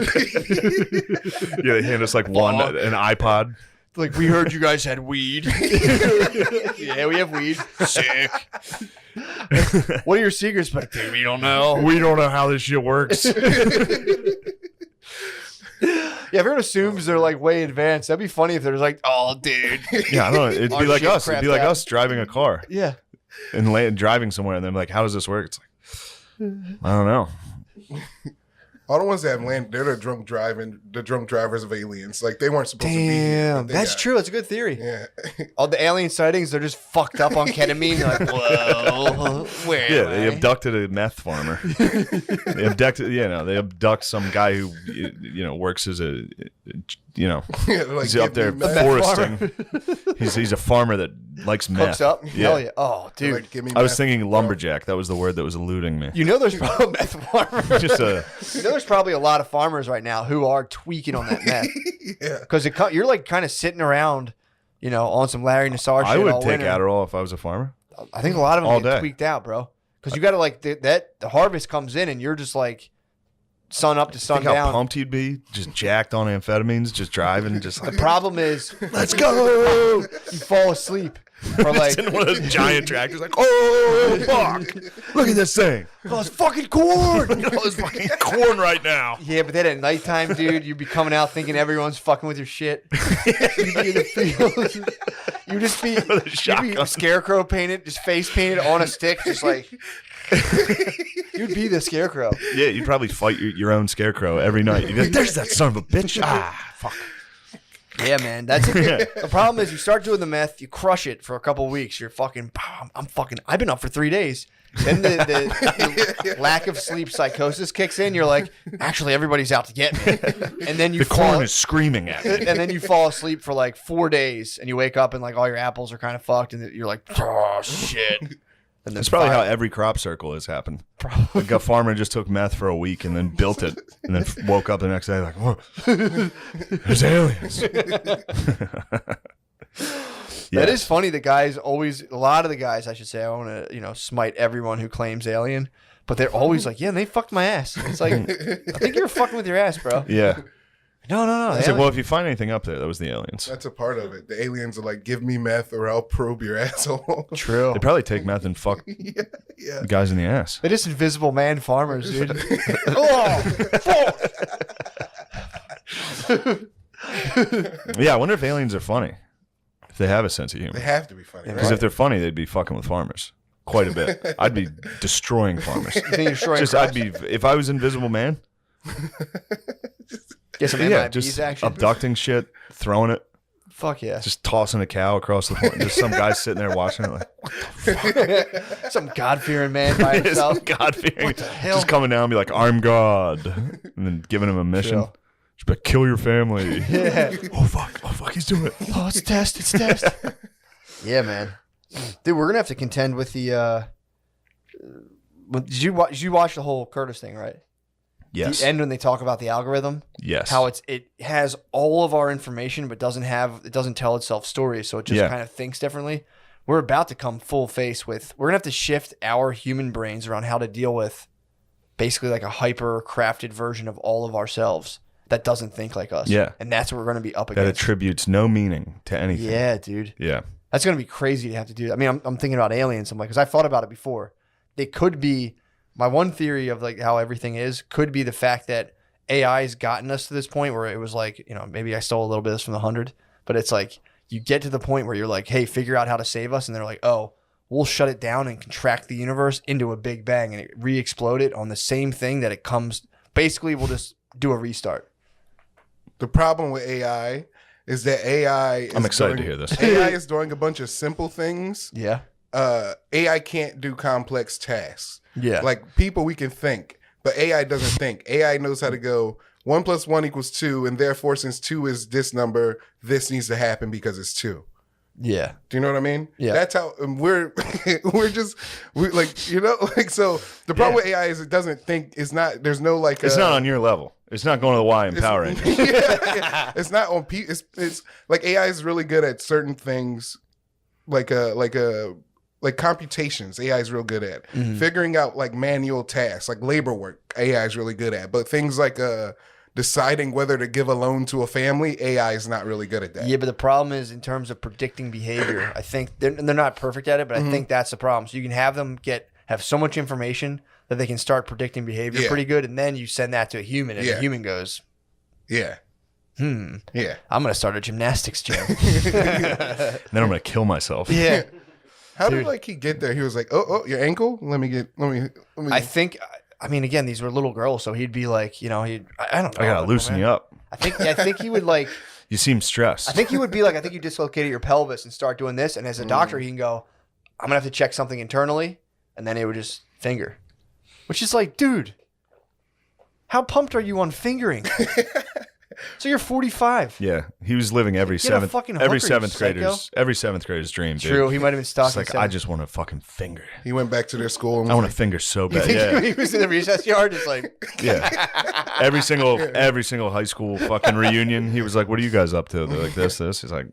Yeah, they hand us like an iPod. Like, we heard you guys had weed. Yeah, we have weed. Sick. What are your secrets? But dude, we don't know. We don't know how this shit works. Yeah, everyone assumes they're like way advanced. That'd be funny if they're like, oh, dude. Yeah, I don't know. It'd Our be like shit us. It'd be like crapped out. us driving a car Yeah. and driving somewhere, and then like, how does this work? It's like, I don't know. all the ones that have landed, they're the drunk drivers of aliens. Like they weren't supposed to be here. Damn, but they that's got- trure. That's a good theory. Yeah. All the alien sightings, they're just fucked up on ketamine. They're like, whoa, where? Yeah, am they I? abducted a meth farmer. They abduct some guy who works as a Yeah, they're like, he's up there give me meth. foresting. he's a farmer that likes meth. Hooks up. Yeah. Hell yeah. Oh, They're dude. like, give me I was meth. thinking lumberjack. That was the word that was eluding me. You know there's probably meth farmers. Just a You know there's probably a lot of farmers right now who are tweaking on that meth. Yeah. Because you're like kind of sitting around, on some Larry Nassar shit I would all take winter. Adderall if I was a farmer. I think a lot of them all get day. tweaked out, bro. Because you got to like the harvest comes in and you're just like sun up to sun Think how down. pumped you'd be, just jacked on amphetamines, just driving, just The like problem is, let's go. You fall asleep for like, in one of those giant tractors, like, oh fuck, look at this thing, oh, it's fucking corn. all this fucking corn right now. Yeah, but then at nighttime, dude, you'd be coming out thinking everyone's fucking with your shit. You'd be in the field. You'd just be, a you'd be shotgun. scarecrow painted, just face painted on a stick, just like, you'd be the scarecrow. Yeah, you'd probably fight your own scarecrow every night. You'd be like, there's that son of a bitch. Ah, fuck. Yeah, man. That's the problem is you start doing the meth, you crush it for a couple of weeks. You're fucking, I've been up for 3 days. Then the lack of sleep psychosis kicks in. You're like, actually, everybody's out to get me. And then you The corn is screaming at me. and then you fall asleep for like 4 days, and you wake up and like all your apples are kind of fucked, and you're like, oh shit. And That's probably how every crop circle has happened. Like a farmer just took meth for a week and then built it, and then woke up the next day like, whoa, there's aliens. That is funny. The guys always, a lot of the guys, I should say, I want to, smite everyone who claims alien, but they're always like, yeah, they fucked my ass. It's like, I think you're fucking with your ass, bro. Yeah. No. I said, well, if you find anything up there, that was the aliens. That's a part of it. The aliens are like, give me meth or I'll probe your asshole. True. They probably take meth and fuck Yeah. guys in the ass. They're just invisible man farmers, dude. Oh, fuck. Yeah, I wonder if aliens are funny. If they have a sense of They humor. have to be funny, Because right? if they're funny, they'd be fucking with farmers. Quite a bit. I'd be destroying farmers. You think you're destroying I'd crops? be, if I was Invisible Man, Get some yeah, MIBs just action. abducting shit, throwing it, Fuck yeah. just tossing a cow across the point. Just some guy sitting there watching it like, Some God-fearing man by himself. God fearing. hell? Just coming down and be like, I'm God. And then giving him a mission. Chill. Just be like, kill your family. Yeah. Oh, fuck, he's doing it. Oh, it's a test. Yeah, man. Dude, we're going to have to contend with the... did you watch the whole Curtis thing, right? Yes. The end when they talk about the algorithm, Yes. how it has all of our information but it doesn't tell itself stories, so it just kind of thinks differently. We're about to come full face with, we're gonna have to shift our human brains around how to deal with basically like a hyper crafted version of all of ourselves that doesn't think like us. Yeah. And that's what we're gonna be up that against. attributes no meaning to anything. Yeah, dude. Yeah. That's gonna be crazy to have to do that. I mean, I'm thinking about aliens. I'm like, because I thought about it before. They could be. My one theory of like how everything is could be the fact that AI has gotten us to this point where it was like, maybe I stole a little bit of this from the 100, but it's like you get to the point where you're like, hey, figure out how to save us, and they're like, oh, we'll shut it down and contract the universe into a big bang and re-explode it on the same thing that it comes. Basically, we'll just do a restart. The problem with AI is that I'm excited to hear this. AI is doing a bunch of simple things. Yeah. AI can't do complex tasks. Yeah. Like people, we can think, but AI doesn't think. AI knows how to go 1 + 1 = 2, and therefore, since 2 is this number, this needs to happen because it's 2. Yeah. Do you know what I mean? Yeah. That's how we're so the problem with AI is it doesn't think. It's not. There's no like. It's not on your level. It's not going to the Y in Power Rangers. It's not on. It's like AI is really good at certain things, like computations. AI is real good at figuring out like manual tasks, like labor work. AI is really good at, but things like deciding whether to give a loan to a family, AI is not really good at that. Yeah, but the problem is in terms of predicting behavior, I think they're not perfect at it, but I think that's the problem. So you can have them have so much information that they can start predicting behavior pretty good, and then you send that to a human, and the human goes, Yeah. Yeah. I'm going to start a gymnastics gym. Then I'm going to kill myself. Yeah. How did he get there? He was like, oh, your ankle? Let me. I think, I mean, again, these were little girls, so he'd be like, I don't know. I got to loosen you up. I think he would like, You seem stressed. I think he would be like, I think you dislocated your pelvis and start doing this. And as a doctor, he can go, I'm going to have to check something internally. And then it would just finger. Which is like, dude, how pumped are you on fingering? So you're 45. Yeah, he was living every Get a fucking hooker, you seventh grader's dream. Dude. True, he might have been It's stalking. like I just want to fucking finger. He went back to their school and I was want like, to finger so You bad. think Yeah, he was in the recess yard, just like, yeah. Every single high school fucking reunion, he was like, "What are you guys up to?" They're like, "This." He's like,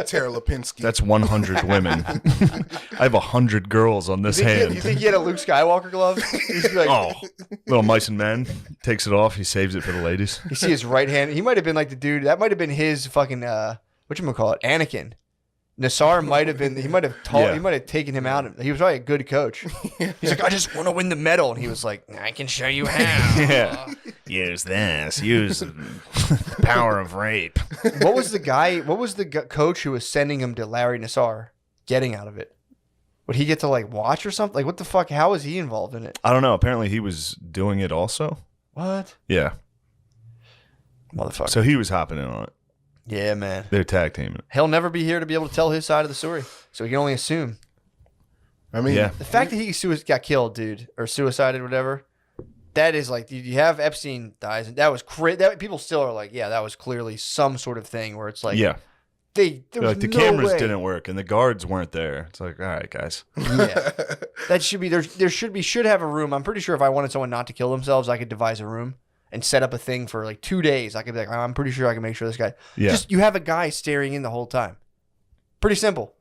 Tara Lipinski. "That's 100 women. I have 100 girls on this you hand." think he had a Luke Skywalker glove? He's like, Oh, little mice and men takes it off. He saves it for the ladies. You see his right hand. He might have been like the dude. That might have been his fucking whatchamacallit, Anakin. Nassar might have been. He might have taught. Yeah. He might have taken him out. He was probably a good coach. He's like, I just want to win the medal, and he was like, I can show you how. Yeah, use this. Use the power of rape. What was the guy? What was the coach who was sending him to Larry Nassar getting out of it? Would he get to like watch or something? Like, what the fuck? How was he involved in it? I don't know. Apparently, he was doing it also. What? Yeah. Motherfucker. So he was hopping in on it. Yeah, man. They're tag teaming. He'll never be here to be able to tell his side of the story, so we can only assume. I mean, Yeah. The fact that he got killed, dude, or suicided, whatever, that is like, you have Epstein dies, and that was crazy. People still are like, yeah, that was clearly some sort of thing where it's like, Yeah. there was Like the no cameras way. didn't work and the guards weren't there. It's like, all right, guys. Yeah, that should be there. Should have a room. I'm pretty sure if I wanted someone not to kill themselves, I could devise a room and set up a thing for like 2 days. I could be like, I'm pretty sure I can make sure this guy. Yeah. Just you have a guy staring in the whole time. Pretty simple.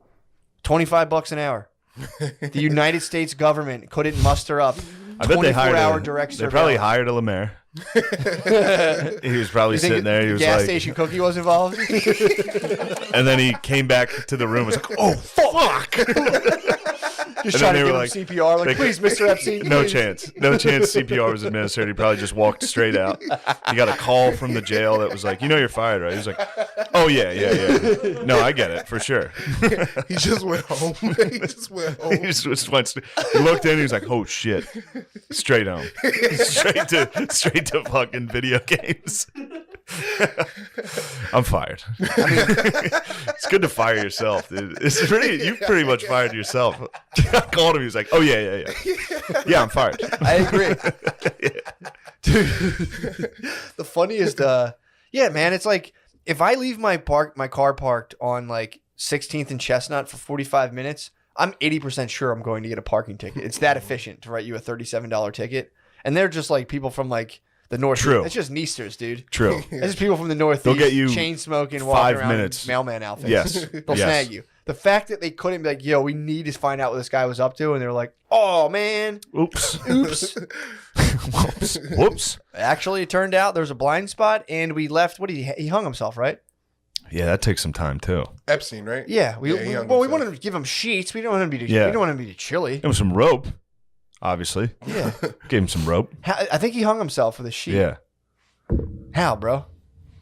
$25 an hour. The United States government couldn't muster up I bet they hired 24-hour a, direct they probably surveillance. hired a Lemaire. He was probably You think sitting there. He the was gas like, station cookie was involved. and then he came back to the room. and was like, oh fuck! Just And trying then to they give were him CPR. Like, they- please, Mr. Epstein. No please." chance. No chance CPR was administered. He probably just walked straight out. He got a call from the jail that was like, you're fired, right? He was like, oh, yeah. No, I get it, for sure. he just went home. He just went He home. just went, he looked in, he was like, oh, shit. Straight home. Straight to fucking video games. I'm fired. It's good to fire yourself, dude. You pretty much fired yourself. I called him. He was like, "Oh yeah. Yeah, I'm fired." I agree. Dude, the funniest, yeah, man, it's like if I leave my car parked on like 16th and Chestnut for 45 minutes, I'm 80% sure I'm going to get a parking ticket. It's that efficient to write you a $37 ticket. And they're just like people from like the Northeast. True. It's just Neasters, dude. True. It's just people from the Northeast. They'll get you chain smoking, 5 walking around minutes. in mailman outfits. Yes. They'll Yes. snag you. The fact that they couldn't be like, yo, we need to find out what this guy was up to. And they're like, oh, man. Oops. Oops. Whoops. Actually, it turned out there was a blind spot, and we left. What did he hung himself, right? Yeah, that takes some time too. Epstein, right? Yeah. he hung We himself. wanted to give him sheets. We don't want him to be. Yeah. We don't want him to be chilly. It was some rope, obviously. Yeah. Gave him some rope. I think he hung himself with a sheet. Yeah. How, bro?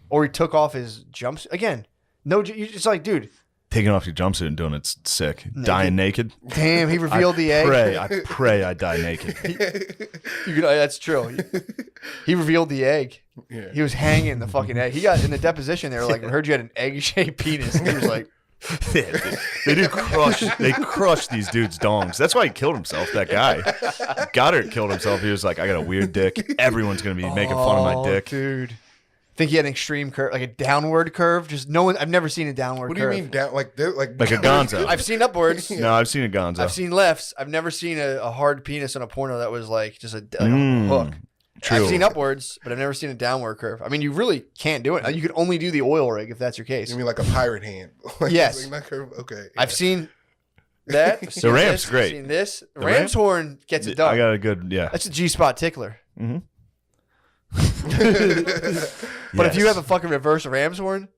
Or he took off his jumps again. No, it's like, dude. Taking off your jumpsuit and doing it's sick. Dying naked. Damn, he revealed the egg. I pray I die naked. That's true. He revealed the egg. Yeah. He was hanging the fucking egg. He got in the deposition. They were like, "We heard you had an egg-shaped penis." And he was like, They crush these dudes' dongs. That's why he killed himself, that guy. Goddard killed himself. He was like, I got a weird dick. Everyone's going to be making fun of my dick. dude. Think he had an extreme curve, like a downward curve. Just no one. I've never seen a downward What do you curve. mean down? Like Like a gonzo. I've seen upwards. No, I've seen a gonzo. I've seen lefts. I've never seen a hard penis on a porno that was like just a Mm, hook. true. I've seen upwards, but I've never seen a downward curve. I mean, you really can't do it. You could only do the oil rig if that's your case. You mean like a pirate hand? Like, Yes. like not curve- okay. I've seen that. I've seen The ramp's this, great. I've seen this. The Ram's ramp? horn gets it done. I got a good, yeah. That's a G-spot tickler. Mm-hmm. But if you have a fucking reverse ram's horn,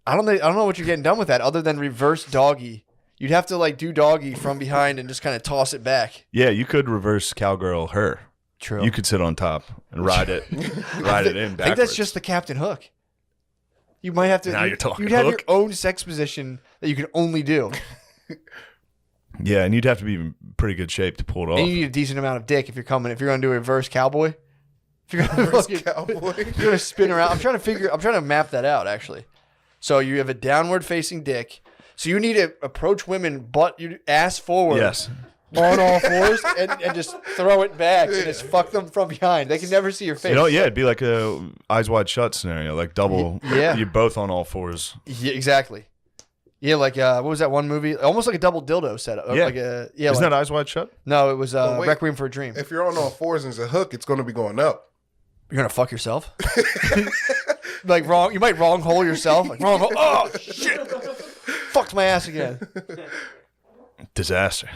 I don't know what you're getting done with that other than reverse doggy. You'd have to like do doggy from behind and just kind of toss it back. Yeah, you could reverse cowgirl her. True. You could sit on top and ride it in I backwards. think that's just the Captain Hook. You might have to. Now you're talking You'd have hook. your own sex position that you can only do, Yeah, and you'd have to be in pretty good shape to pull it and you off. need a decent amount of dick if you're coming. If you're gonna do a reverse cowboy, if you're gonna, Reverse fucking- cowboy. you're gonna spin around. I'm trying to map that out actually. So you have a downward facing dick. So you need to approach women, butt your ass forward. Yes. On all fours and just throw it back and just fuck them from behind. They can never see your face. Yeah, it'd be like a eyes wide shut scenario, like double. Yeah. You're both on all fours. Yeah, exactly. Yeah, like what was that one movie? Almost like a double dildo setup. Yeah. Like a, Isn't like, that eyes wide shut? no, it was wait. Requiem for a Dream. If you're on all fours and it's a hook, it's going to be going up. You're gonna fuck yourself. Like wrong. You might wrong hole yourself. Like wrong hole. Oh shit! Fucked my ass again. Disaster.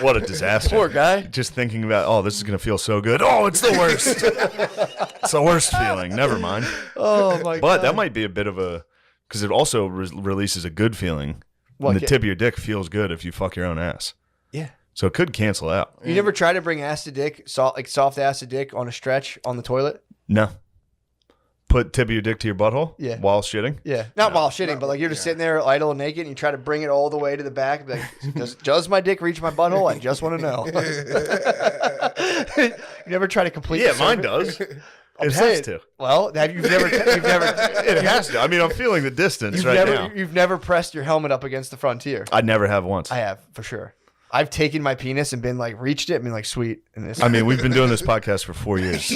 What a disaster. Poor guy. Just thinking about, oh, this is going to feel so good. Oh, it's the worst. It's the worst feeling. Never mind. Oh my god. But that might be a bit of a, because it also releases a good feeling. What, And the tip of your dick feels good if you fuck your own ass. Yeah. So it could cancel out. You never try to bring ass to dick, soft ass to dick on a stretch on the toilet? No. Put tip of your dick to your butthole Yeah. while shitting. Yeah. Not while shitting, but like you're just sitting there idle and naked and you try to bring it all the way to the back. And be like, does my dick reach my butthole? I just want to know. You never try to complete Yeah, the mine circuit? does. It saying- has to. Well, you've never It has to. I mean, I'm feeling the distance now. you've never pressed your helmet up against the frontier. I never have once. I have for sure. I've taken my penis and been like reached it and been like sweet. And this. I mean, we've been doing this podcast for 4 years.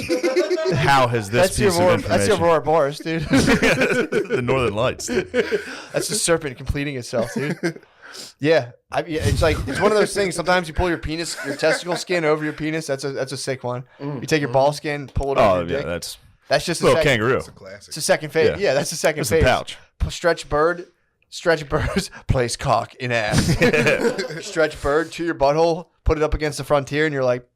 How has this that's your piece of Aurora, information? that's your Aurora Boreas, dude. The Northern Lights. That's the serpent completing itself, dude. Yeah, it's like it's one of those things. Sometimes you pull your testicle skin over your penis. That's a sick one. You take your ball skin, pull it over Oh your yeah, dick. that's Just a little second. kangaroo. It's a classic. It's a second phase. Yeah. Yeah, that's the second It's the phase. pouch. Stretch birds, place cock in ass. Stretch bird to your butthole, put it up against the frontier, and you're like,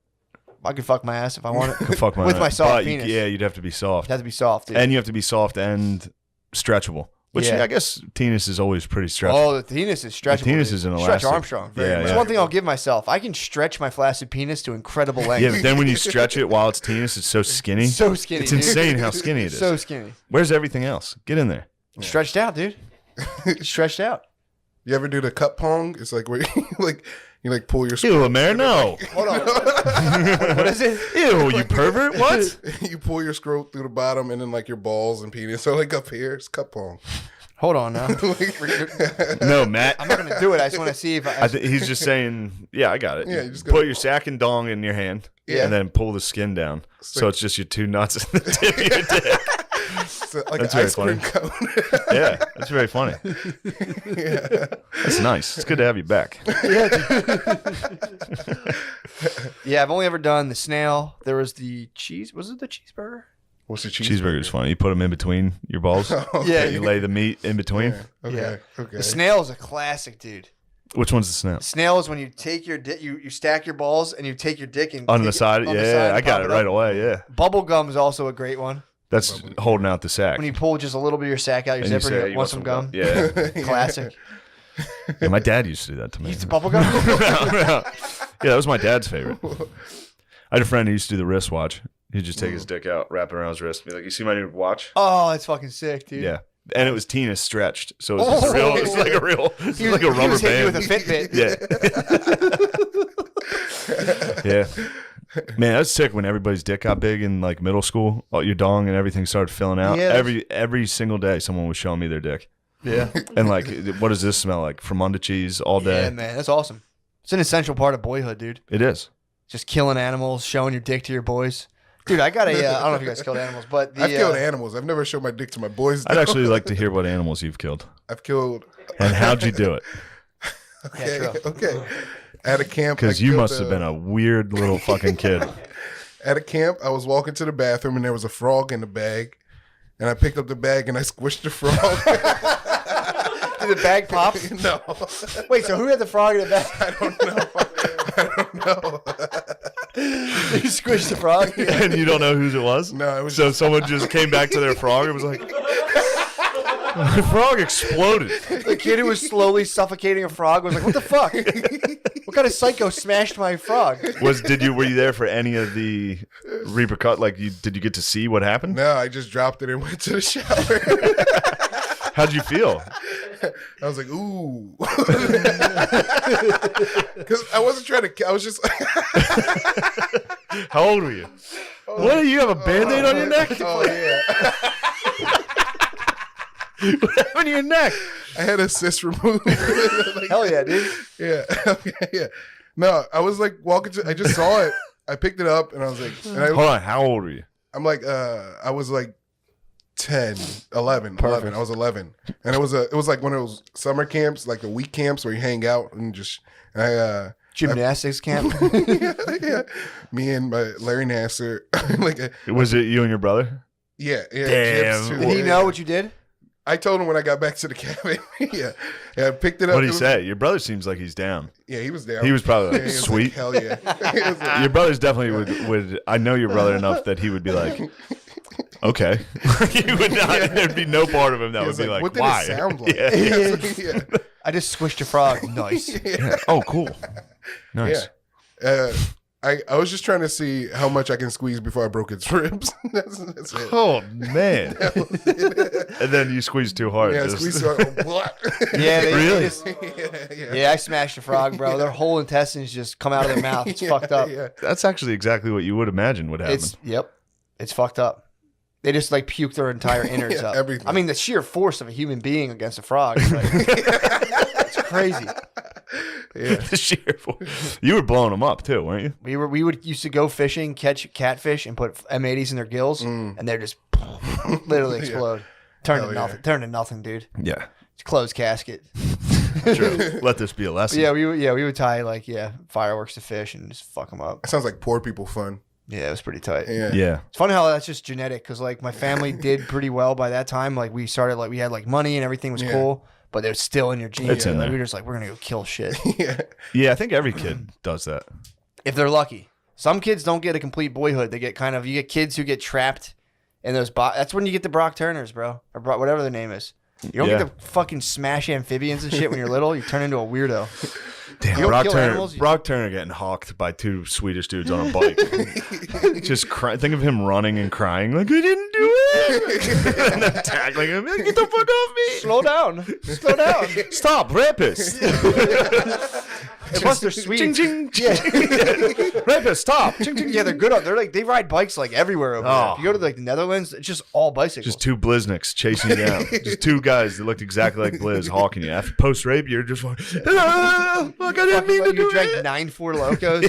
I can fuck my ass if I want it. Fuck my With my soft but penis. Yeah, you'd have to be soft, It has to be soft, dude. and you have to be soft and stretchable. Which Yeah. I guess penis is always pretty stretchable. Oh, the penis is stretchable. The penis dude. is an Stretch elastic. Armstrong. Yeah, That's yeah. one thing I'll give myself. I can stretch my flaccid penis to incredible lengths. Yeah, but then when you stretch it while it's penis, it's so skinny. So skinny. It's dude. insane how skinny it is. So skinny. Where's everything else? Get in there. Stretched out, dude. Stretched out. You ever do the cup pong? It's like where you like pull your Ew, Amer, no. Hold on. What is it? Ew, you pervert. What? you pull your scrote through the bottom and then like your balls and penis. So like up here, it's cup pong. Hold on now. No, Matt. I'm not gonna do it. I just want to see if I. He's just saying, yeah, I got it. Yeah, you just put go- your sack and dong in your hand, Yeah. and then pull the skin down, so it's just your two nuts and the tip of your dick. It's like That's an very ice cream cone. Yeah, that's very funny. That's nice. It's good to have you back. Yeah, I've only ever done the snail. There was the cheese. Was it the cheeseburger? What's the Cheeseburger's funny. You put them in between your balls. Yeah. You lay the meat in between. Okay. Yeah. Okay. The snail is a classic, dude. Which one's the snail? Snail is when you take your dick, you stack your balls and you take your dick and On kick the it side? on the Yeah, side and I got pop it right up. away. Yeah. Bubble gum is also a great one. That's holding out the sack. When you pull just a little bit of your sack out your And you zipper, say, and "You you want some gum. Yeah. Classic. Yeah, my dad used to do that to me. Use the bubble gum. Yeah, that was my dad's favorite. I had a friend who used to do the wristwatch. He'd just take his dick out, wrap it around his wrist, and be like, "You see my new watch?" Oh, that's fucking sick, dude. Yeah, and it was Tina stretched, so it was just real. It was like a real, it was like a He rubber was hitting you band. with a Fitbit. Yeah. Man, that's sick when everybody's dick got big in like middle school. All your dong and everything started filling out. Yeah, every single day, someone was showing me their dick. Yeah. And like, what does this smell like? Fremunda cheese all day. Yeah, man, that's awesome. It's an essential part of boyhood, dude. It is. Just killing animals, showing your dick to your boys. Dude, I got a. I don't know if you guys killed animals, but I've killed animals. I've never showed my dick to my boys. I'd though. actually like to hear what animals you've killed I've killed. and how'd you do it. Okay. Yeah, true. Okay. At a camp. Because I you killed, must have been a weird little fucking kid. At a camp, I was walking to the bathroom and there was a frog in the bag, and I picked up the bag and I squished the frog. Did the bag pop? No, Wait, so who had the frog in the bag? I don't know. I don't know. You squished the frog? And you don't know whose it was? No, it was So someone just came back to their frog and was like, the frog exploded. The kid who was slowly suffocating a frog was like, "What the fuck? What kind of psycho smashed my frog?" Were you there for any of the repercut? Like, did you get to see what happened? No, I just dropped it and went to the shower. How'd you feel? I was like, ooh. Because I wasn't trying to, I was just How old were you? What, you have a Band-Aid on your neck? oh, yeah. What happened to your neck? I had a cyst removed. Like, Hell yeah, dude. yeah. Okay, yeah. No, I was like walking to, I just saw it. I picked it up and I was like, and Hold on, how old were you? I'm like, I was like 10, 11. I was 11. And it was like one of those summer camps, like the week camps where you hang out and just, Gymnastics camp. yeah. Me and my Larry Nasser, like, Was it you and your brother? yeah. Damn. Gyps too. Did he know what you did? I told him when I got back to the cabin. yeah, I picked it up. What did It he was- say? Your brother seems like he's down. Yeah, he was down. He was probably like, he was sweet. hell yeah. He was like, Your brother's definitely would. I know your brother enough that he would be like, okay. He would not. There'd be no part of him that he would was be like, like, what did why? it sound like? Yeah. yeah. I just squished a frog. Nice. Yeah. Oh, cool. Nice. Yeah. I was just trying to see how much I can squeeze before I broke its ribs. that's it. Oh man. And then you squeeze too hard. Yeah, just- squeeze. Yeah, they Really? just- yeah. yeah, I smashed a frog, bro. Their whole intestines just come out of their mouth. It's fucked up. Yeah. That's actually exactly what you would imagine would happen. It's fucked up. They just like puke their entire innards Yeah, up. everything. I mean, the sheer force of a human being against a frog. Is like, it's crazy. Yeah. The sheer force. You were blowing them up too, weren't you? We would used to go fishing, catch catfish, and put M80s in their gills, and they're just literally explode. Turn Hell to yeah. nothing. Turn to nothing, dude. Yeah. It's closed casket. True. Let this be a lesson. We would tie like fireworks to fish and just fuck them up. It sounds like poor people fun. Yeah, it was pretty tight. Yeah. Yeah. It's funny how that's just genetic because like my family did pretty well by that time. Like we started like we had like money and everything was Yeah. cool, but it was still in your genes. It's in Like, there. we were just like we're gonna go kill shit Yeah. Yeah, I think every kid does that. if they're lucky. Some kids don't get a complete boyhood. They get you get kids who get trapped in those. That's when you get the Brock Turners, bro, or whatever their name is. You don't Yeah. get to fucking smash amphibians and shit when you're little. You turn into a weirdo. Damn, You don't Brock kill Turner, animals, you- Brock Turner getting hawked by two Swedish dudes on a bike. Just think of him running and crying like, I didn't do it. And then tackling him, get the fuck off me. Slow down. Slow down. Stop, rapist. Plus they're sweet. Ching, ching, Yeah. rapist, stop. Ching, ching. Yeah, they're good. They're like they ride bikes like everywhere over there. Oh. If you go to like the Netherlands, it's just all bicycles. Just two Blizniks chasing you down. Just two guys that looked exactly like Blizz hawking you. After post rape, you're just like, ah, fuck, I didn't mean to you do drank it. 9 Four Locos.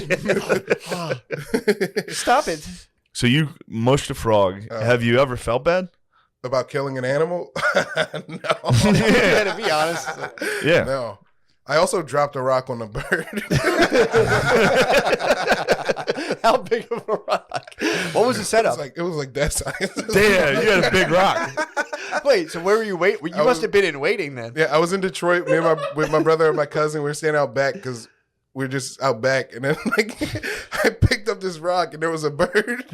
Stop it. So you mushed a frog. Have you ever felt bad? About killing an animal? No. Yeah, to be honest. Yeah. No. I also dropped a rock on a bird. How big of a rock? What was the setup? It was like that size. Damn, you had a big rock. Wait, so where were you waiting? You must have been in waiting then. Yeah, I was in Detroit with my brother and my cousin. We were standing out back because we were just out back, and then like I picked up this rock, and there was a bird,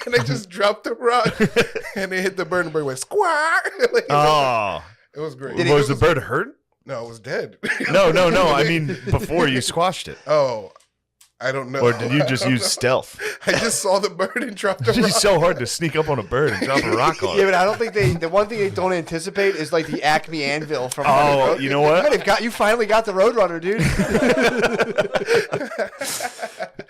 and I just dropped the rock, and it hit the bird, and the bird went squawk. Like, Oh. it was great. Was the bird hurt? No, it was dead. No. I mean, before you squashed it. Oh, I don't know. Or did you just I don't use know. stealth? I just saw the bird and dropped the It's rock. just so hard to sneak up on a bird and drop a rock on Yeah, it. but I don't think the one thing they don't anticipate is like the Acme anvil from. Oh, you know what? You finally got the Roadrunner, dude.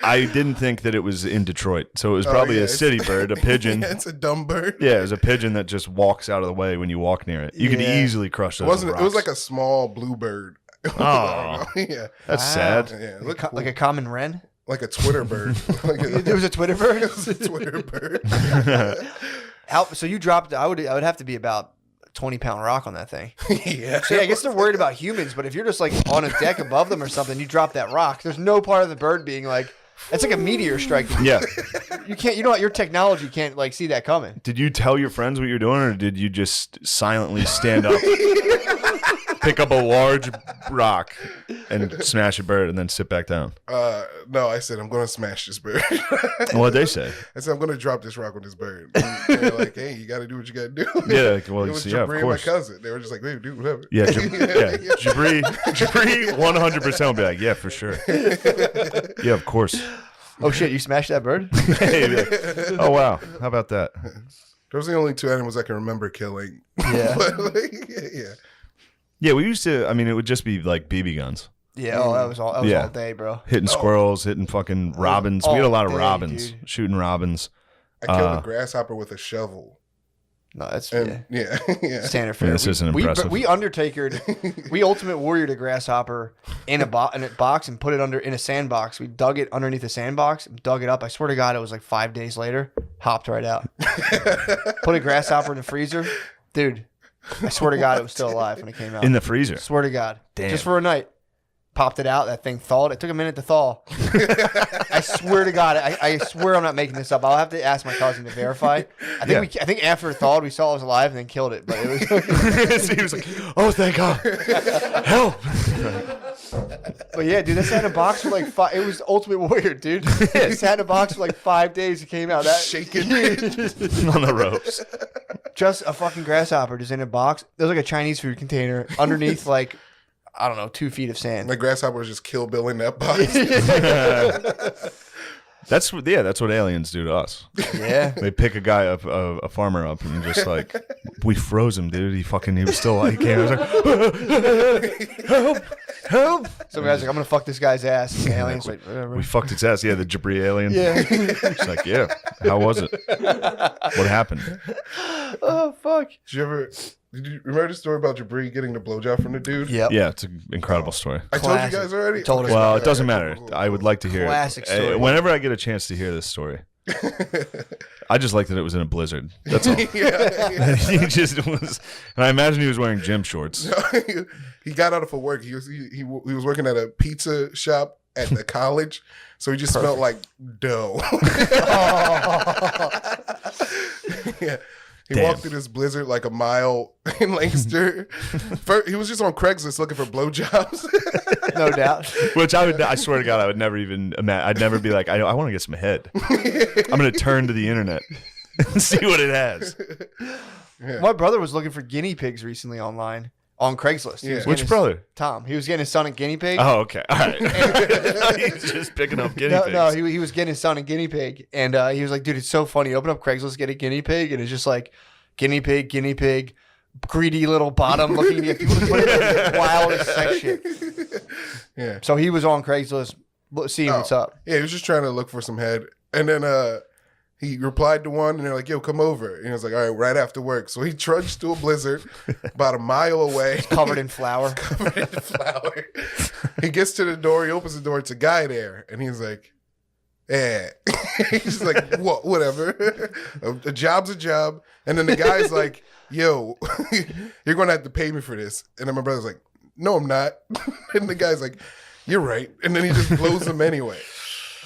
I didn't think that it was in Detroit. So it was probably yeah, a city bird, a pigeon. Yeah, it's a dumb bird. Yeah, it was a pigeon that just walks out of the way when you walk near it. You could Yeah. easily crush those It wasn't. rocks. It was like a small blue bird. Oh. Yeah, That's Wow. sad. yeah. It Like, looked a, cool. like a common wren. Like a Twitter bird. Like There was a Twitter bird. it was a Twitter bird. So you dropped. I would have to be about 20-pound rock on that thing. Yeah. So yeah, I guess they're worried about humans, but if you're just like on a deck above them or something, you drop that rock. There's no part of the bird being like, it's like a meteor striking. Yeah. You can't. You know what? Your technology can't like see that coming. Did you tell your friends what you're doing, or did you just silently stand up, pick up a large rock, and smash a bird, and then sit back down? No, I said I'm gonna smash this bird. What'd they say? I said I'm gonna drop this rock on this bird. And they're like, hey, you got to do what you got to do. Yeah, like, well, it was yeah, of Jabri and my course. cousin. They were just like, hey, dude, whatever. Yeah, Jabri 100% will be like, yeah, for sure. Yeah, of course. Oh shit! You smashed that bird. Hey, be like, oh wow, how about that? Those are the only two animals I can remember killing. Yeah. But, like, yeah. Yeah, we used to. I mean, it would just be like BB guns, Yeah. Oh, that was all. That was Yeah. all day, bro. hitting squirrels, hitting fucking robins. We had a lot of all day, robins, dude. shooting robins. I killed a grasshopper with a shovel. No, that's And yeah, yeah. standard fare. this isn't impressive. We Undertakered, we Ultimate Warrior a grasshopper in a box and put it in a sandbox. We dug it underneath a sandbox, dug it up. I swear to God, it was like 5 days later. Hopped right out. Put a grasshopper in the freezer, dude. I swear to God, it was still alive when it came out. In the freezer. Swear to God, Damn. just for a night. Popped it out. That thing thawed. It took a minute to thaw. I swear to God. I swear I'm not making this up. I'll have to ask my cousin to verify. I think after it thawed, we saw it was alive and then killed it. But it was. So he was like, oh, thank God. Help. But yeah, dude, that sat in a box for like 5. It was Ultimate Warrior, dude. It sat in a box for like 5 days. It came out. That Shaking. On the ropes. just a fucking grasshopper just in a box. There's like a Chinese food container underneath like, I don't know, 2 feet of sand. The grasshopper was just Kill Bill in that box. That's what aliens do to us. Yeah. They pick a guy up, a farmer up, and just like, we froze him, dude. He was still like, he was like, help. Help! Some guy's like, I'm gonna fuck this guy's ass. And the alien's like, whatever. We fucked its ass. Yeah, the Jabri alien. Yeah. It's like, yeah. How was it? What happened? Oh fuck. Did you remember the story about Jabri getting the blowjob from the dude? Yep. Yeah, it's an incredible story. I told you Classic. guys already. You told us. Well, Okay. it doesn't matter. Cool. I would like to hear Classic it. story. Whenever I get a chance to hear this story, I just like that it was in a blizzard. That's all. Yeah. He just was, and I imagine he was wearing gym shorts. He got out of work. He was working at a pizza shop at the college, so he just smelled like dough. Yeah. He Damn. walked through this blizzard like a mile in Lancaster. First, he was just on Craigslist looking for blowjobs. No doubt. Which I swear to God, I would never even imagine. I'd never be like, I want to get some head. I'm going to turn to the internet and see what it has. My brother was looking for guinea pigs recently online on Craigslist. He Yeah. was getting Which his- brother? Tom. He was getting his son a guinea pig. Oh, okay. All right. He's just picking up guinea pigs. No, he was getting his son a guiney pig, and he was like, "Dude, it's so funny. Open up Craigslist, get a guinea pig, and it's just like guinea pig, greedy little bottom looking. People just put in the wildest sex shit." Yeah. So he was on Craigslist seeing what's up. Yeah, he was just trying to look for some head. And then he replied to one, and they're like, yo, come over. And he was like, all right, right after work. So he trudged to a blizzard about a mile away. Covered in flour. Covered in flour. He gets to the door. He opens the door. It's a guy there. And he's like, eh. He's like, what? Whatever. A job's a job. And then the guy's like, yo, you're going to have to pay me for this. And then my brother's like, no, I'm not. And the guy's like, you're right. And then he just blows him anyway.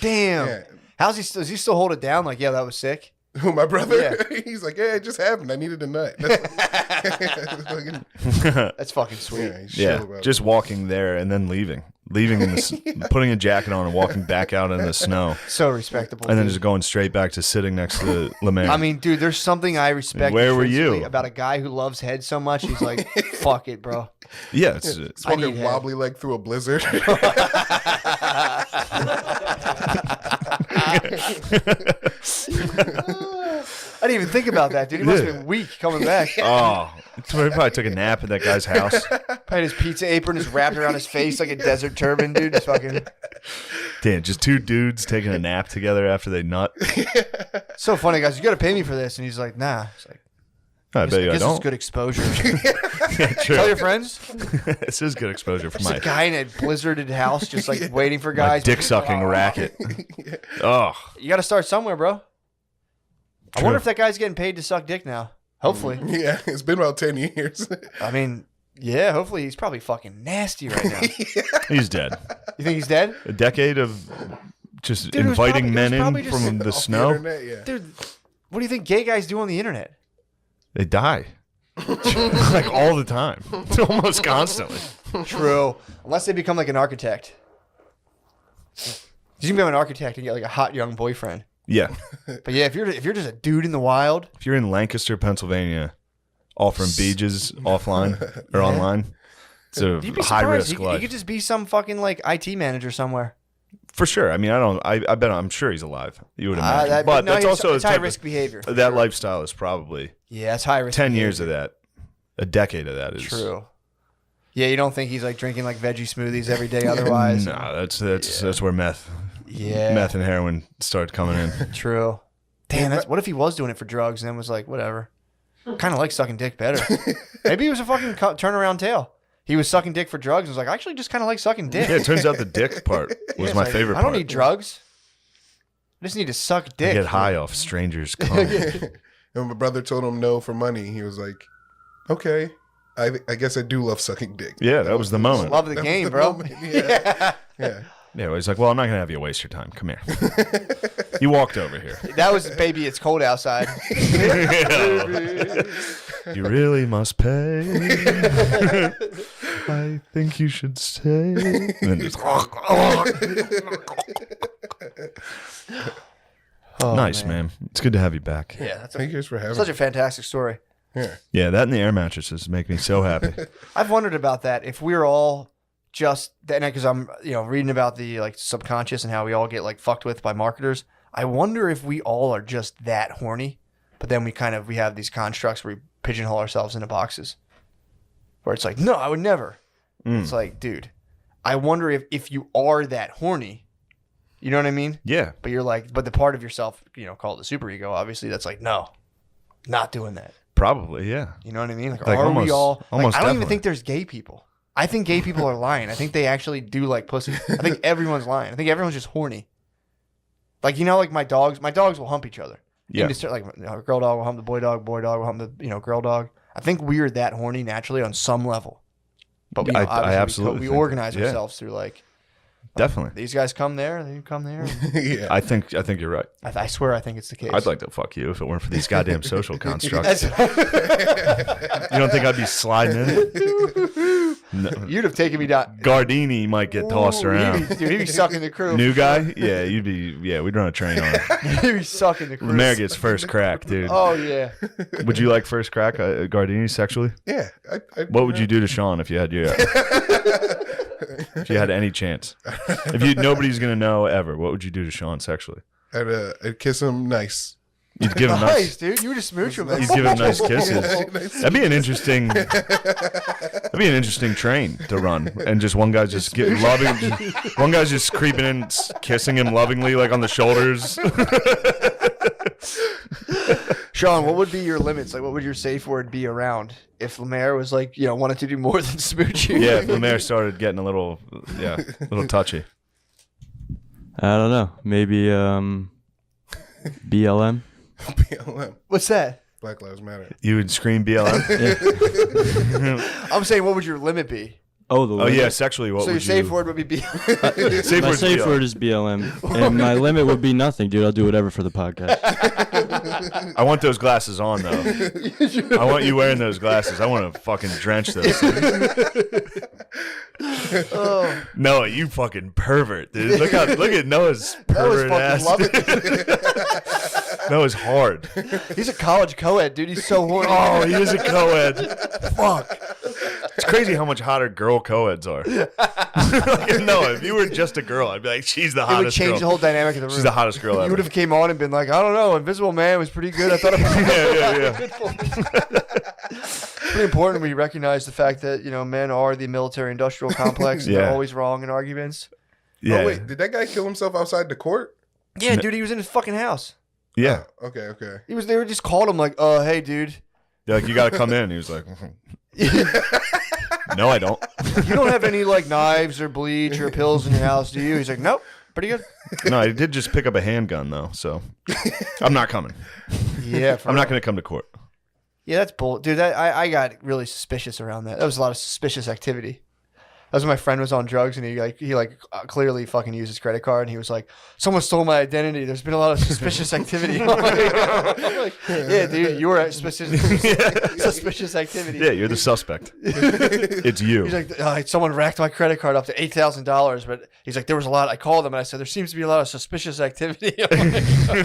Damn. Yeah. Does he still hold it down? Like, yeah, that was sick. Who, my brother? Yeah. He's like, yeah, it just happened. I needed a nut. Fucking- That's fucking sweet. yeah, he's Yeah, chill about just walking there and then leaving in the putting a jacket on and walking back out in the snow, So respectable. and then dude. just going straight back to sitting next to LeMay. I mean, dude, there's something I respect. Where were you? intrinsically about a guy who loves head so much? He's like, fuck it, bro. yeah, it's it. I need Smoking head. wobbly leg through a blizzard. I didn't even think about that, dude. He must have been weak coming back. oh, he probably took a nap at that guy's house. Had his pizza apron just wrapped around his face like a desert turban, dude. Just fucking Damn, just two dudes taking a nap together after they nut. so funny, guys. You got to pay me for this, and he's like, nah. It's like, I bet you I guess it's don't. good exposure. Yeah, true. Tell your friends. This is good exposure for There's my a guy in a blizzarded house, just like waiting for my guys. dick sucking racket. Oh, You got to start somewhere, bro. I True. wonder if that guy's getting paid to suck dick now. Hopefully. Yeah, it's been about 10 years. I mean, yeah. Hopefully, he's probably fucking nasty right now. he's dead. You think he's dead? A decade of just Dude, it was inviting probably- men it was in probably just from the Off snow. internet, yeah. Dude, what do you think gay guys do on the internet? They die. Like all the time. Almost constantly. True. Unless they become like an architect. You can become an architect and get like a hot young boyfriend. Yeah. But yeah, if you're just a dude in the wild, If you're in Lancaster, Pennsylvania, offering beaches offline or online, it's a you'd be high surprised. risk He life. could just be some fucking like IT manager somewhere. For sure. I mean, I bet I'm sure he's alive. You would imagine. That- but no, that's also it's a high type of- risk behavior. that lifestyle is probably Yeah, it's high risk. 10 behavior. years of that. A decade of that is True. Yeah, you don't think he's like drinking like veggie smoothies every day otherwise? No, that's where meth Yeah. and heroin start coming in. True. Damn, what if he was doing it for drugs and then was like, whatever. Kind of like sucking dick better. Maybe he was a fucking turnaround tail. He was sucking dick for drugs and was like, I actually just kind of like sucking dick. Yeah, it turns out the dick part was It's my like, favorite I part. don't need drugs. I just need to suck dick. Get high off strangers' cum. And my brother told him no for money. He was like, okay, I guess I do love sucking dick. Yeah, that was the moment. Love the That was game, the bro. moment, yeah. Yeah. Yeah, he's like, well, I'm not gonna have you waste your time. Come here. You walked over here. That was baby. It's cold outside. You really must pay. I think you should stay. And then just, Oh, nice, man. It's good to have you back. Yeah, that's Thank you for having such me. a fantastic story. Yeah. Yeah, that and the air mattresses make me so happy. I've wondered about that. If we're all just then, because I'm reading about the like subconscious and how we all get like fucked with by marketers. I wonder if we all are just that horny, but then we have these constructs where we pigeonhole ourselves into boxes, where it's like, no, I would never. It's like, dude, I wonder if you are that horny, you know what I mean? Yeah. But you're like, but the part of yourself, call it the super ego, obviously, that's like, no, not doing that. Probably, yeah. You know what I mean? Like Like, are we almost- all? almost I don't even definitely. think there's gay people. I think gay people are lying. I think they actually do like pussy. I think everyone's lying. I think everyone's just horny. Like like my dogs will hump each other. Yeah. Like a girl dog will hump the boy dog will hump the girl dog. I think we're that horny naturally on some level. But I obviously absolutely we think organize that, yeah. ourselves through like Definitely. these guys come there, they come there. Yeah. I think you're right. I swear I think it's the case. I'd like to fuck you if it weren't for these goddamn social constructs. That's- You don't think I'd be sliding in? No. You'd have taken me down. Gardini might get tossed around. Dude, he'd be sucking the crew. New guy? Yeah, we'd run a train on him. He'd be sucking the crew. Lemaire gets first crack, dude. Oh yeah. Would you like first crack, Gardini, sexually? Yeah. What would you do to Sean if you had if you had any chance? If nobody's gonna know ever, what would you do to Sean sexually? I'd kiss him nice. You'd give him Nice, nice. dude. You would just smooch him. You'd give him nice kisses. That'd be an interesting. That'd be an interesting train to run, and just one guy's just getting loving. One guy's just creeping in, kissing him lovingly, like on the shoulders. Sean, what would be your limits? Like, what would your safe word be around if Lemaire was like, wanted to do more than smooch you? Yeah, if Lemaire started getting a little touchy. I don't know. Maybe BLM. BLM. What's that? Black Lives Matter. You would scream BLM. I'm saying, what would your limit be? Oh, the Oh limit. yeah, sexually. What So your would safe you? word would be Safe My word's safe BLM. word is BLM, and my limit would be nothing, dude. I'll do whatever for the podcast. I want those glasses on though. I want you wearing those glasses. I want to fucking drench those things. Oh, Noah, you fucking pervert, dude. Look at Noah's that was pervert fucking ass. love it. Noah's hard. He's a college co-ed, dude. He's so horny. Oh, he is a co-ed. Fuck. It's crazy how much hotter girl co-eds are. Noah, if you were just a girl, I'd be like, she's the It would hottest change girl. the whole dynamic of the room. She's the hottest girl You ever. would have came on and been like, I don't know, Invisible Man was pretty good. I thought it was yeah. pretty important. We recognize the fact that men are the military-industrial complex. And Yeah. They're always wrong in arguments. Yeah. Oh wait, did that guy kill himself outside the court? Yeah, dude, he was in his fucking house. Yeah. Okay. They were just called him like, hey, dude, They're like, you got to come in. He was like, no, I don't. you don't have any like knives or bleach or pills in your house, do you? He's like, nope, pretty good. No, I did just pick up a handgun though, so I'm not coming. Yeah, I'm not going to come to court. Yeah, that's bull, dude. I got really suspicious around that. That was a lot of suspicious activity. That was when my friend was on drugs and he clearly fucking used his credit card and he was like, someone stole my identity. There's been a lot of suspicious activity. I'm like, yeah, dude, you were at suspicious activity. Yeah, you're the suspect. It's you. He's like, someone racked my credit card up to $8,000, but he's like, there was a lot. I called them and I said, there seems to be a lot of suspicious activity. I'm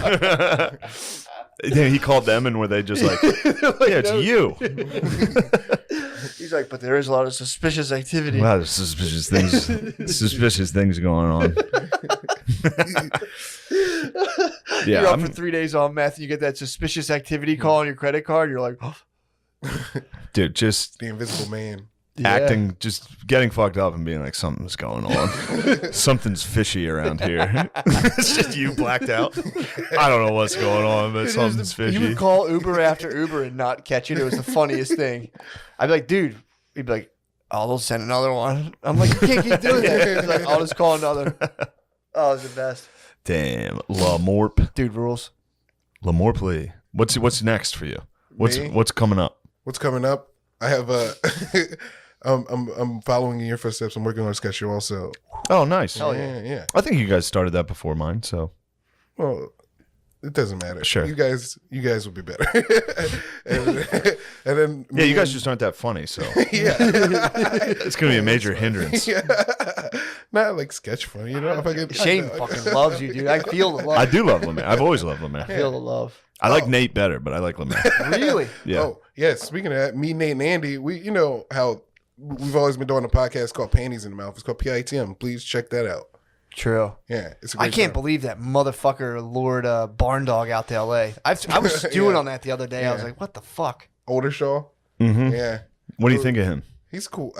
like, Yeah, he called them and were they just like, yeah, it's no. you. He's like, but there is a lot of suspicious activity. Wow, there's suspicious things going on. Yeah, You're up for 3 days on meth, and you get that suspicious activity call on your credit card. You're like, oh, dude, just The Invisible Man. yeah. acting, just getting fucked up and being like, something's going on. Something's fishy around here. It's just you blacked out. I don't know what's going on, but Dude, something's He fishy. would call Uber after Uber and not catch it. It was the funniest thing. I'd be like, dude, he'd be like, oh, they'll send another one. I'm like, you can't keep doing that. He's like, I'll just call another. Oh, it's the best. Damn, Lamorp. Dude rules. Lamorp. What's next for you? Me? What's coming up? What's coming up? I have I'm following in your footsteps. I'm working on a sketch show also. Oh, nice. Hell yeah. Yeah. I think you guys started that before mine, so Well, it doesn't matter. Sure. You guys will be better. and then yeah, you guys just aren't that funny, so yeah. it's gonna be a major hindrance. Yeah. Not like sketch funny, you know. If I get Shane fucking loves you, dude. I feel the love. I do love Lemaire. I've always loved Lemaire. feel the love. I like Nate better, but I like Lemaire. Really? Yeah. Oh, yeah. Speaking of that, me, Nate, and Andy, you know how we've always been doing a podcast called Panties in the Mouth. It's called PITM. Please check that out. True. Yeah, it's a I great can't show. believe that motherfucker lured Barn Dog out to L.A. I was stewing Yeah. on that the other day. I was Yeah. like, what the fuck? Older Shaw. Mm-hmm. Yeah, What do you think of him? he's cool.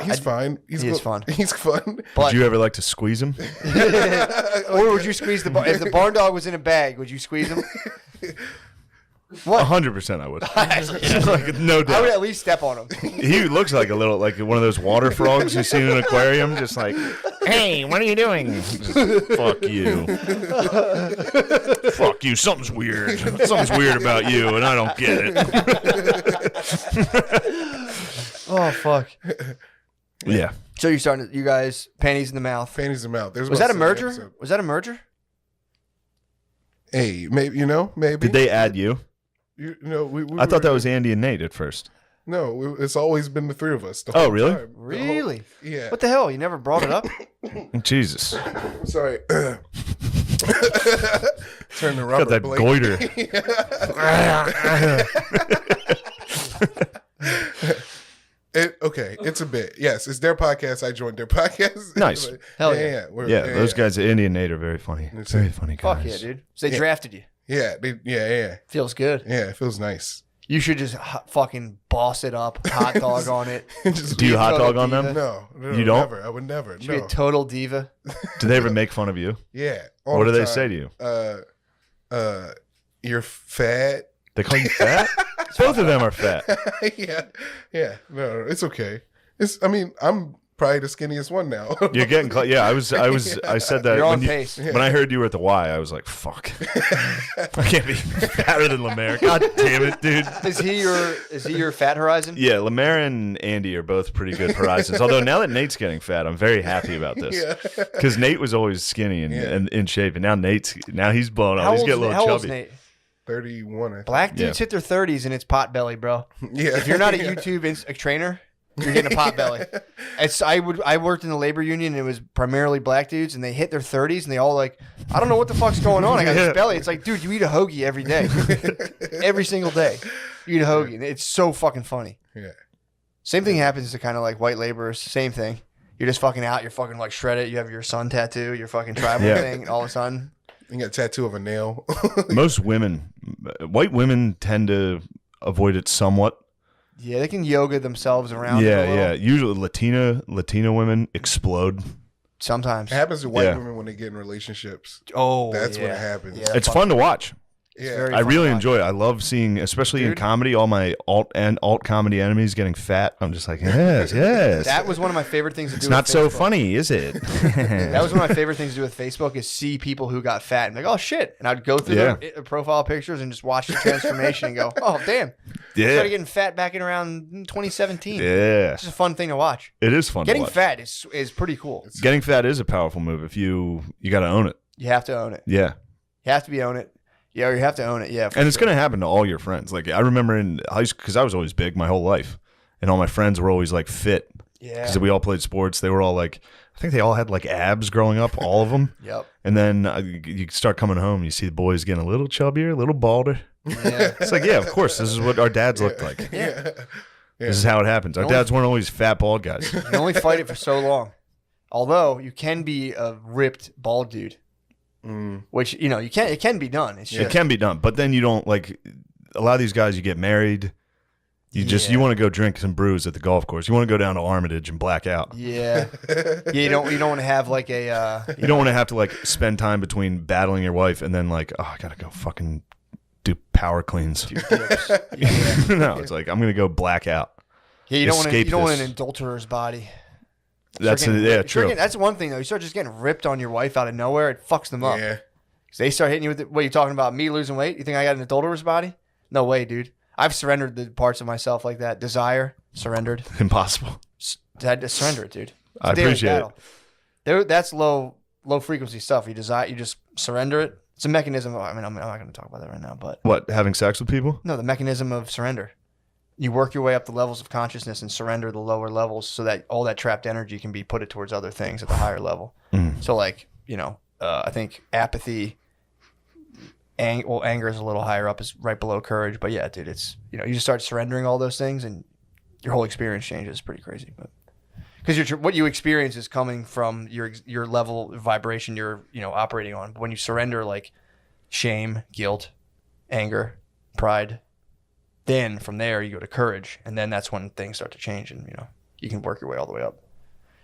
He's fine. He is fun. He's fun. But Would you ever like to squeeze him? or would you squeeze if the barn dog was in a bag? Would you squeeze him? What? 100% I would. Like, no I would doubt. at least step on him. He looks like a little, like one of those water frogs you see in an aquarium, just like, hey, what are you doing? Just, fuck you. Fuck you. Something's weird. Something's weird about you, and I don't get it. Oh fuck. Yeah. So you're starting. You guys, panties in the mouth. Panties in the mouth. There's Was about that a 7 merger? episodes. Was that a merger? Hey, maybe maybe. Did they add you? You know, we I thought that was Andy and Nate at first. No, it's always been the 3 of us. the Oh, whole really? time. The whole- Really? Yeah. What the hell? You never brought it up? Jesus. Sorry. Turn to Got Robert that Blake. goiter. Okay, it's a bit. Yes, it's their podcast. I joined their podcast. Nice. Hell yeah. We're- Yeah, those guys, Andy and Nate, are very funny. It's Very it. funny guys. Fuck yeah, dude. So they Yeah. drafted you. Yeah, Feels good. yeah. It feels nice. You should just fucking boss it up, hot dog on it. Just Do you Be a hot total dog on them? diva. no, You don't? Never. I would never. Should be No. a total diva. Do they ever make fun of you? Yeah. all What do the they time. say to you? You're fat. They call you fat? Both of them are fat. yeah. No, it's okay. I mean, I'm probably the skinniest one now. You're getting close. Yeah, I said that You're on when, you, pace. when I heard you were at the Y, I was like, fuck. I can't be fatter than Lemaire. God damn it, dude. Is he your fat horizon? Yeah, Lemaire and Andy are both pretty good horizons. Although now that Nate's getting fat, I'm very happy about this. Yeah. Because Nate was always skinny and in shape, and now he's blown up. How He's old's, getting a how little old's chubby. Nate? 31. I think. Black dudes hit their 30s and it's pot belly, bro. Yeah. If you're not a YouTube trainer, you're getting a pot belly. I worked in the labor union and it was primarily black dudes and they hit their 30s and they all like, I don't know what the fuck's going on. I got Yeah. this belly. It's like, dude, you eat a hoagie every day. Every single day. You eat a hoagie. And it's so fucking funny. Yeah. Same thing happens to kind of like white laborers. Same thing. You're just fucking out. You're fucking like shredded. You have your sun tattoo, your fucking tribal Yeah. thing. And all of a sudden, You got a tattoo of a nail. Most white women tend to avoid it somewhat. yeah, they can yoga themselves around. it a Yeah, little. yeah. Usually Latina women explode. Sometimes. It happens to white Yeah. women when they get in relationships. Oh, That's when yeah. it happens. Yeah, It's fun to watch. Yeah. very I fun really to watch. enjoy it. I love seeing, especially in Dude. comedy, all my alt comedy enemies getting fat. I'm just like, yes, yes. That was one of my favorite things to do. It's not with so Facebook. funny, is it? That was one of my favorite things to do with Facebook is see people who got fat and like, oh shit, and I'd go through Yeah. their profile pictures and just watch the transformation and go, oh damn, Yeah. started getting fat back in around 2017. Yeah. It's just a fun thing to watch. It is fun Getting to watch. fat is pretty cool. Getting fat is a powerful move. If you got to own it. You have to own it. Yeah. You have to own it. Yeah, or you have to own it. Yeah, for And it's sure. going to happen to all your friends. Like I remember in high school, because I was always big my whole life, and all my friends were always like fit Yeah. because we all played sports. They were all like, I think they all had like abs growing up, all of them. Yep. And then you start coming home, you see the boys getting a little chubbier, a little balder. Yeah. It's like, yeah, of course, this is what our dads looked like. Yeah. This is how it happens. Our dads weren't always fat, bald guys. You can only fight it for so long. Although you can be a ripped bald dude, which it can be done. It's It just can be done, but then you don't like a lot of these guys. You get married, you want to go drink some brews at the golf course. You want to go down to Armitage and black out. yeah. You don't want to have like a You don't want to have to like spend time between battling your wife and then like, oh, I gotta go fucking do power cleans. dips. Yeah. No, it's like I'm gonna go black out. Yeah, you don't Escape want this. an adulterer's body. That's Start getting yeah, ripped- start true. getting- that's one thing though. You start just getting ripped on your wife out of nowhere. It fucks them up. Yeah. 'Cause they start hitting you with what are you talking about? Me losing weight? You think I got an adulterer's body? No way, dude. I've surrendered the parts of myself like that. Desire surrendered. Impossible. Had to surrender it, dude. It's I a daily appreciate battle. That's low frequency stuff. You just surrender it. It's a mechanism. I'm not going to talk about that right now, but What, having sex with people? no, the mechanism of surrender. You work your way up the levels of consciousness and surrender the lower levels so that all that trapped energy can be put it towards other things at the higher level. So like, I think apathy, anger is a little higher up, is right below courage. But yeah, dude, it's, you just start surrendering all those things and your whole experience changes. It's pretty crazy. But because what you experience is coming from your level of vibration you're, operating on. But when you surrender like shame, guilt, anger, pride, then from there you go to courage, and then that's when things start to change, and you can work your way all the way up.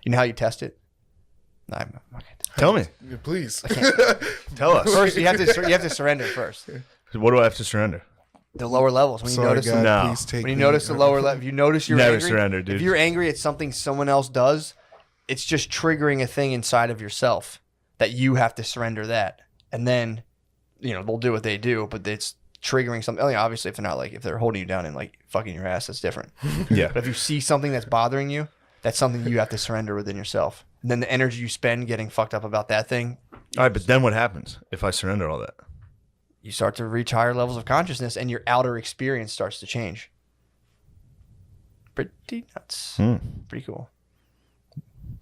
You know how you test it? No, I'm not gonna Tell me. Yeah, please. Tell us. First, you have to surrender first. What do I have to surrender? The lower levels. When you Sorry, notice God, No. please take when you me. notice the lower level, if you notice you're Never angry, surrender, dude. If you're angry at something someone else does, it's just triggering a thing inside of yourself that you have to surrender that, and then, they'll do what they do, but it's triggering something. Obviously, if they're not if they're holding you down and fucking your ass, that's different. Yeah. But if you see something that's bothering you, that's something you have to surrender within yourself. And then the energy you spend getting fucked up about that thing, All right, but then what happens if I surrender all that? you start to reach higher levels of consciousness, and your outer experience starts to change. Pretty nuts. Pretty cool.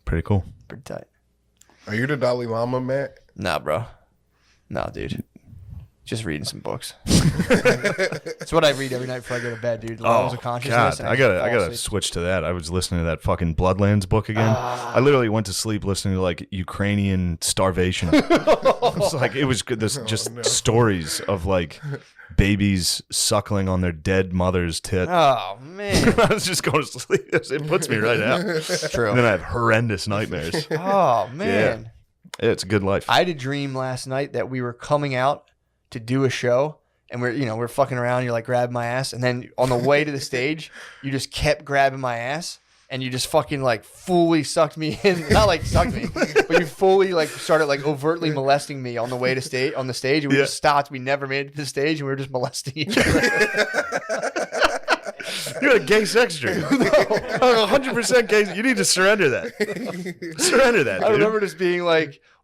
Pretty cool. Pretty tight. Are you the Dalai Lama, Matt? Nah, bro. Nah, dude. Just reading some books. It's what I read every night before I go to bed, dude. Levels of consciousness. God, and I gotta fall asleep. switch to that. I was listening to that fucking Bloodlands book again. I literally went to sleep listening to Ukrainian starvation. It was good. This just stories of babies suckling on their dead mother's tit. Oh, man. I was just going to sleep. It puts me right out. True. And then I have horrendous nightmares. Oh, man. It's a good life. I had a dream last night that we were coming out to do a show, and we're fucking around. You're grabbing my ass, and then on the way to the stage, you just kept grabbing my ass, and you just fucking fully sucked me in. Not sucked me, but you fully started overtly molesting me on the way to on the stage, and we just stopped. We never made it to the stage, and we were just molesting each other. You had a gay sex dream. 100% gay. You need to surrender that. Surrender that, dude. I remember just being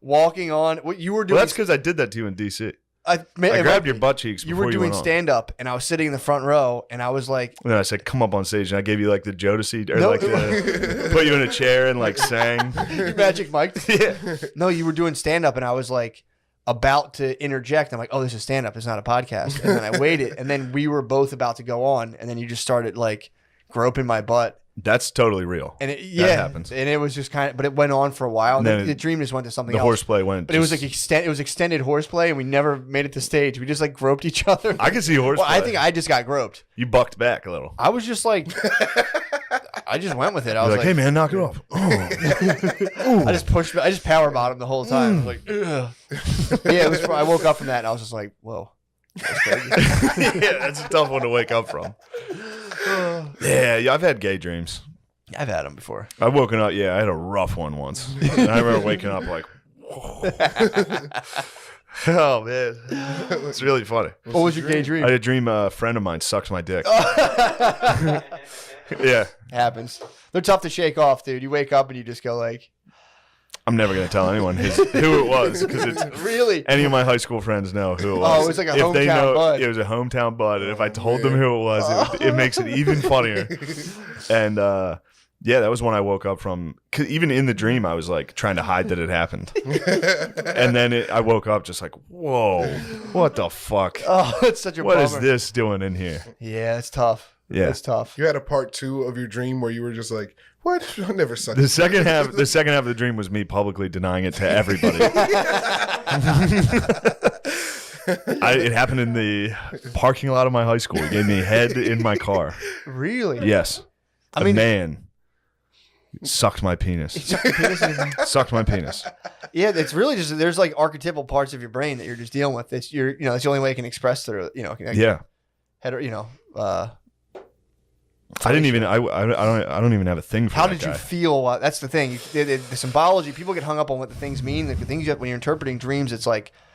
walking on what you were doing. Well, that's because I did that to you in D.C. I I grabbed your butt cheeks You before were doing went on. stand up, and I was sitting in the front row, and I was like, And then I said, come up on stage, and I gave you the Jodeci, or No. put you in a chair and sang. "You Magic Mike." Yeah. No, you were doing stand up, and I was about to interject. I'm like, oh, this is stand up. It's not a podcast. And then I waited, and then we were both about to go on, and then you just started groping my butt. That's totally real. And That happens. And it was just but it went on for a while. And then the dream just went to something The else. horseplay went. But it was it was extended horseplay, and we never made it to stage. We just groped each other. I can see horseplay. Well, I think I just got groped. You bucked back a little. I was just I just went with it. I You're was like, hey man, knock it off. I just pushed. I just power bottomed the whole time. I was ugh. Yeah, it was. I woke up from that, and I was just like, whoa. That's crazy. Yeah, that's a tough one to wake up from. Yeah, I've had gay dreams. I've had them before. I've woken up. Yeah, I had a rough one once. And I remember waking up whoa. Oh man, it's really funny. What was your gay dream? I had a dream a friend of mine sucks my dick. Yeah. Happens. They're tough to shake off, dude. You wake up and you just go I'm never gonna tell anyone who it was because it's really? any of my high school friends know who it was. Oh, it was like a hometown bud. It was a hometown bud, and if I told them who it was, it makes it even funnier. And yeah, that was when I woke up from. 'Cause even in the dream, I was trying to hide that it happened, and then I woke up just whoa, what the fuck? Oh, it's such a What bummer. is this doing in here? Yeah, it's tough. Yeah. It's tough. You had a part 2 of your dream where you were just what? I never sucked. The second half of the dream was me publicly denying it to everybody. It happened in the parking lot of my high school. He gave me head in my car. Really? Yes. I mean- a man sucked my penis. Sucked my penis. Yeah, it's really just there's archetypal parts of your brain that you're just dealing with. It's it's the only way it can express through Yeah. I didn't even. I don't even have a thing for How that did you guy. feel? That's the thing. The symbology. People get hung up on what the things mean. The things when you're interpreting dreams, it's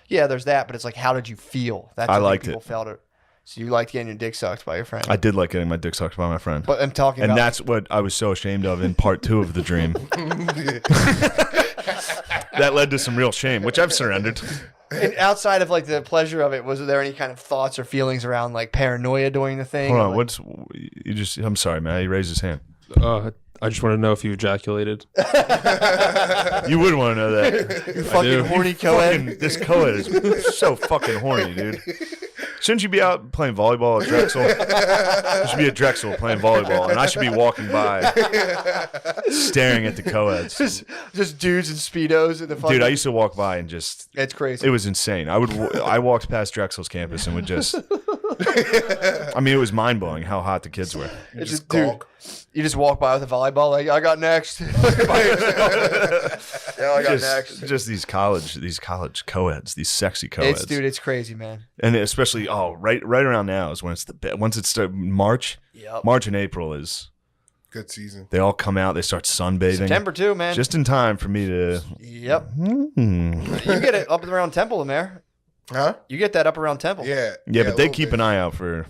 yeah, there's that, but it's how did you feel? That's I what liked people it. felt it. So you liked getting your dick sucked by your friend. I did like getting my dick sucked by my friend. But I'm talking And about. that's what I was so ashamed of in part 2 of the dream. That led to some real shame, which I've surrendered. And outside of the pleasure of it, was there any kind of thoughts or feelings around paranoia during the thing? Hold Or, on, what's you just? I'm sorry, man. He raised his hand. I just want to know if you ejaculated. You would want to know that. you fucking horny co-ed? This co-ed is so fucking horny, dude. Shouldn't you be out playing volleyball at Drexel? You should be at Drexel playing volleyball, and I should be walking by, staring at the co-eds. Just dudes in speedos in the fucking. Dude, I used to walk by and just. It's crazy. It was insane. I walked past Drexel's campus and would just I mean, it was mind blowing how hot the kids were. You It's just just- dude. gawk. You just walk by with a volleyball, like I got next. Yeah, I got next. Just these college co-eds, these sexy co-eds. It's crazy, man. And especially right around now is when it's once it's March. Yep. March and April is Good season. they all come out, they start sunbathing. September too, man. Just in time for me to Yep. Hmm. You get it up around Temple, Mayor. Huh? You get that up around Temple. Yeah. Yeah, but they a keep little an eye out for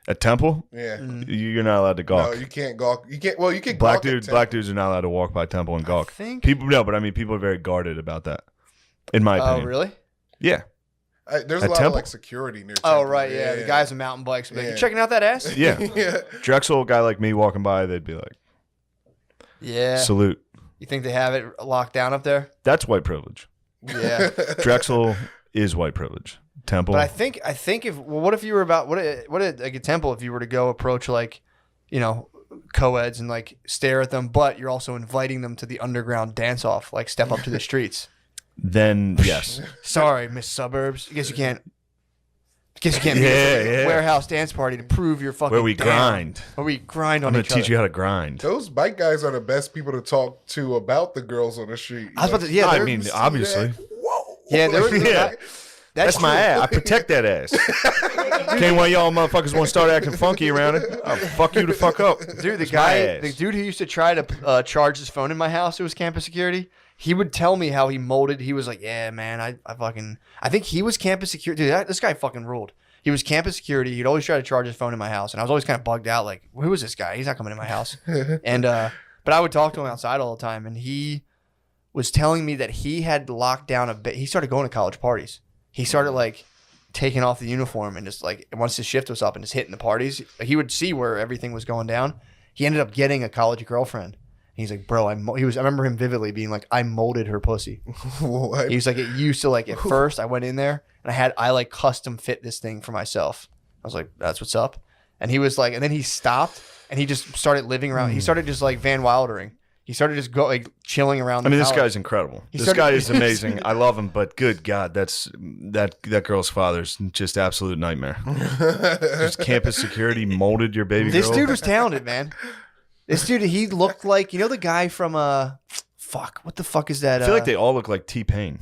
at Temple. bit. Yeah. You're not allowed to No, gawk. you can't gawk. You can't. Well, you can. Black gawk at dudes, 10. black dudes are not allowed to walk by Temple and gawk. think- People but I mean people are very guarded about that. In my Oh, opinion. really? Yeah. There's At a lot Temple? of like security near. Oh, Temple. right. Yeah. The guys with mountain bikes. Like, Yeah. You checking out that ass? Yeah. yeah. Drexel, a guy like me walking by, they'd be like, Yeah. salute. You think they have it locked down up there? That's white privilege. Yeah. Drexel is white privilege. Temple. But I think if what if you were about what like a Temple if you were to go approach like, co-eds and like stare at them, but you're also inviting them to the underground dance off, like step up to the streets. then yes. Sorry, Miss Suburbs. I guess you can't. Meet us Yeah, at the yeah. warehouse dance party to prove your fucking. Where we down. grind. Where we grind I'm on gonna each teach other. you how to grind. Those bike guys are the best people to talk to about the girls on the street. I was about to. Yeah, I there- mean, See obviously. that? Whoa. Yeah, there was- Yeah. That's my true. ass. I protect that ass. Can't why y'all motherfuckers want to start acting funky around it. I'll fuck you to fuck up. Dude, It's my ass. the dude who used to try to charge his phone in my house, who was campus security, he would tell me how he molded. He was like, yeah, man, I think he was campus security. Dude, this guy fucking ruled. He was campus security. He'd always try to charge his phone in my house. And I was always kind of bugged out, like, who is this guy? He's not coming in my house. And, but I would talk to him outside all the time. And he was telling me that he had locked down he started going to college parties. He started like taking off the uniform and just like once his shift was up and just hitting the parties, he would see where everything was going down. He ended up getting a college girlfriend. And he's like, bro, I remember him vividly being like, I molded her pussy. What? He was like, it used to like at first I went in there and I like custom fit this thing for myself. I was like, that's what's up. And he was like, and then he stopped and he just started living around. He started just like Van Wildering. He started just chilling around. I mean, the this college. guy's incredible. This started- guy is amazing. I love him, but good God, that girl's father's just absolute nightmare. Just campus security molded your baby This girl. dude was talented, man. This dude, he looked like the guy from fuck. What the fuck is that? I feel like they all look like T-Pain.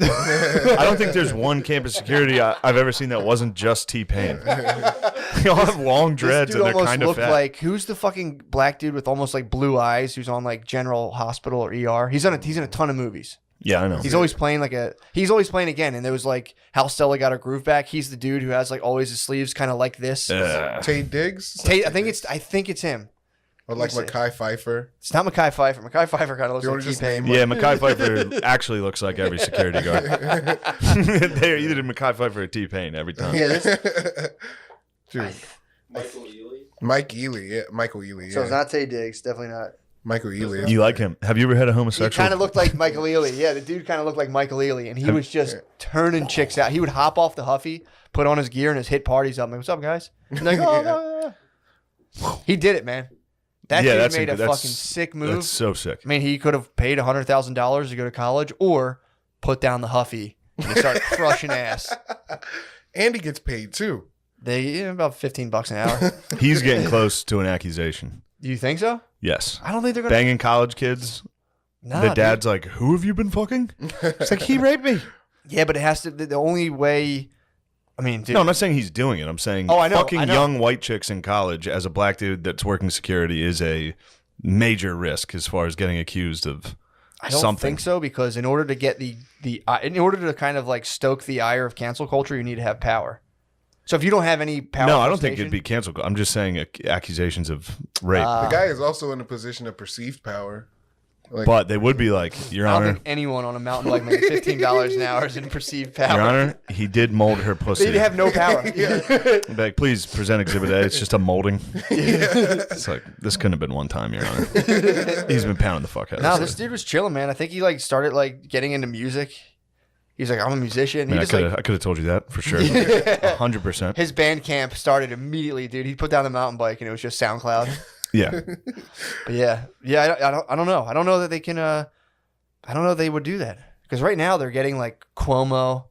I don't think there's one campus security I've ever seen that wasn't just T-Pain. They all have long dreads This dude and they're almost kind of looked fat. like who's the fucking black dude with almost like blue eyes who's on like General Hospital or ER. He's in a ton of movies. Yeah, I know. He's always playing again. And there was like how Stella got her groove back. He's the dude who has like always his sleeves kind of like this. Tate Diggs? I think it's him. Or like Let me see. Mekhi Pfeiffer? It's not Mekhi Pfeiffer. Mekhi Pfeiffer kind of looks You like wanna just T-Pain. name Yeah, Mekhi Pfeiffer actually looks like every security guard. They're either Mekhi Pfeiffer or T-Pain every time. Yeah, this, Dude. Michael Ealy. Mike Ely. Yeah. Michael Ely. so it's Yeah. not Tay Diggs. Definitely not. Michael Ely. You like him? Have you ever had a He homosexual? kind of looked like Michael Ealy. Yeah, the dude kind of looked like Michael Ealy, and he was just turning chicks out. He would hop off the Huffy, put on his gear, and just hit parties up. I'm like, what's up, guys? And they're like, oh, no, no. He did it, man. That Yeah, dude that's made a that's- fucking sick move. That's so sick. I mean, he could have paid $100,000 to go to college, or put down the Huffy and start crushing ass. And he gets paid too. They about $15 an hour. He's getting close to an accusation. Do you think so? Yes. I don't think they're gonna. Banging college kids. Nah, The dude. dad's like, "Who have you been fucking?" It's like he raped me. Yeah, but it has to. The only way. I mean, dude, No, I'm not saying he's doing it. I'm saying Oh, I know, fucking I know. young white chicks in college as a black dude that's working security is a major risk as far as getting accused of I don't something. think so, because in order to get in order to kind of like stoke the ire of cancel culture, you need to have power. So if you don't have any power, No, I don't think it'd be canceled. I'm just saying accusations of rape. The guy is also in a position of perceived power. Like, but they would be like, Your I don't Honor, think anyone on a mountain bike making $15 an hour is in perceived power. Your Honor, he did mold her pussy. They have no power. Be like, please present Exhibit A. It's just a molding. It's like, this couldn't have been one time, Your Honor. He's been pounding the fuck out of No, us. this dude was chilling, man. I think he like started like getting into music. He's like, I'm a musician. I He mean, I just could like have told you that for sure. 100%. his band camp started immediately, dude. He put down the mountain bike and it was just SoundCloud. Yeah. But yeah. I don't know. I don't know that they can. I don't know they would do that, because right now they're getting like Cuomo.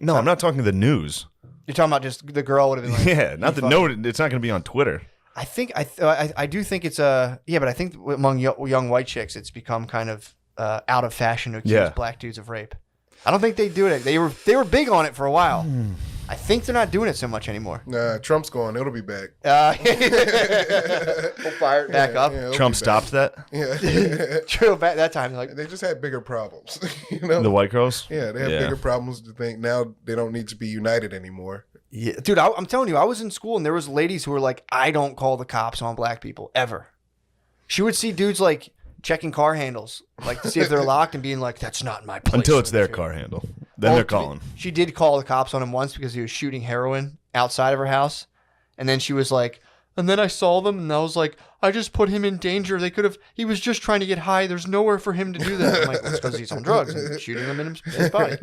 No, I'm not talking the news. You're talking about just the girl would have been like, Yeah, not that no, it's not going to be on Twitter. I think I do think it's but I think among young white chicks, it's become kind of out of fashion to accuse black dudes of rape. I don't think they do it. They were big on it for a while. I think they're not doing it so much anymore. Nah, Trump's gone. It'll be back. We'll fire it back up. Yeah, Trump stopped that. Yeah. True. Back that time, like They just had bigger problems. You know? The white girls. Yeah, they have bigger problems to think. Now they don't need to be united anymore. yeah, dude. I'm telling you, I was in school and there was ladies who were like, I don't call the cops on black people ever. She would see dudes like checking car handles, like to see if they're locked, and being like, "That's not my place." Until it's their car handle, then they're calling. She did call the cops on him once because he was shooting heroin outside of her house, and then she was like, "And then I saw them, and I was like, I just put him in danger. They could have. He was just trying to get high. There's nowhere for him to do that." I'm like, "That's because he's on drugs and shooting them in his body."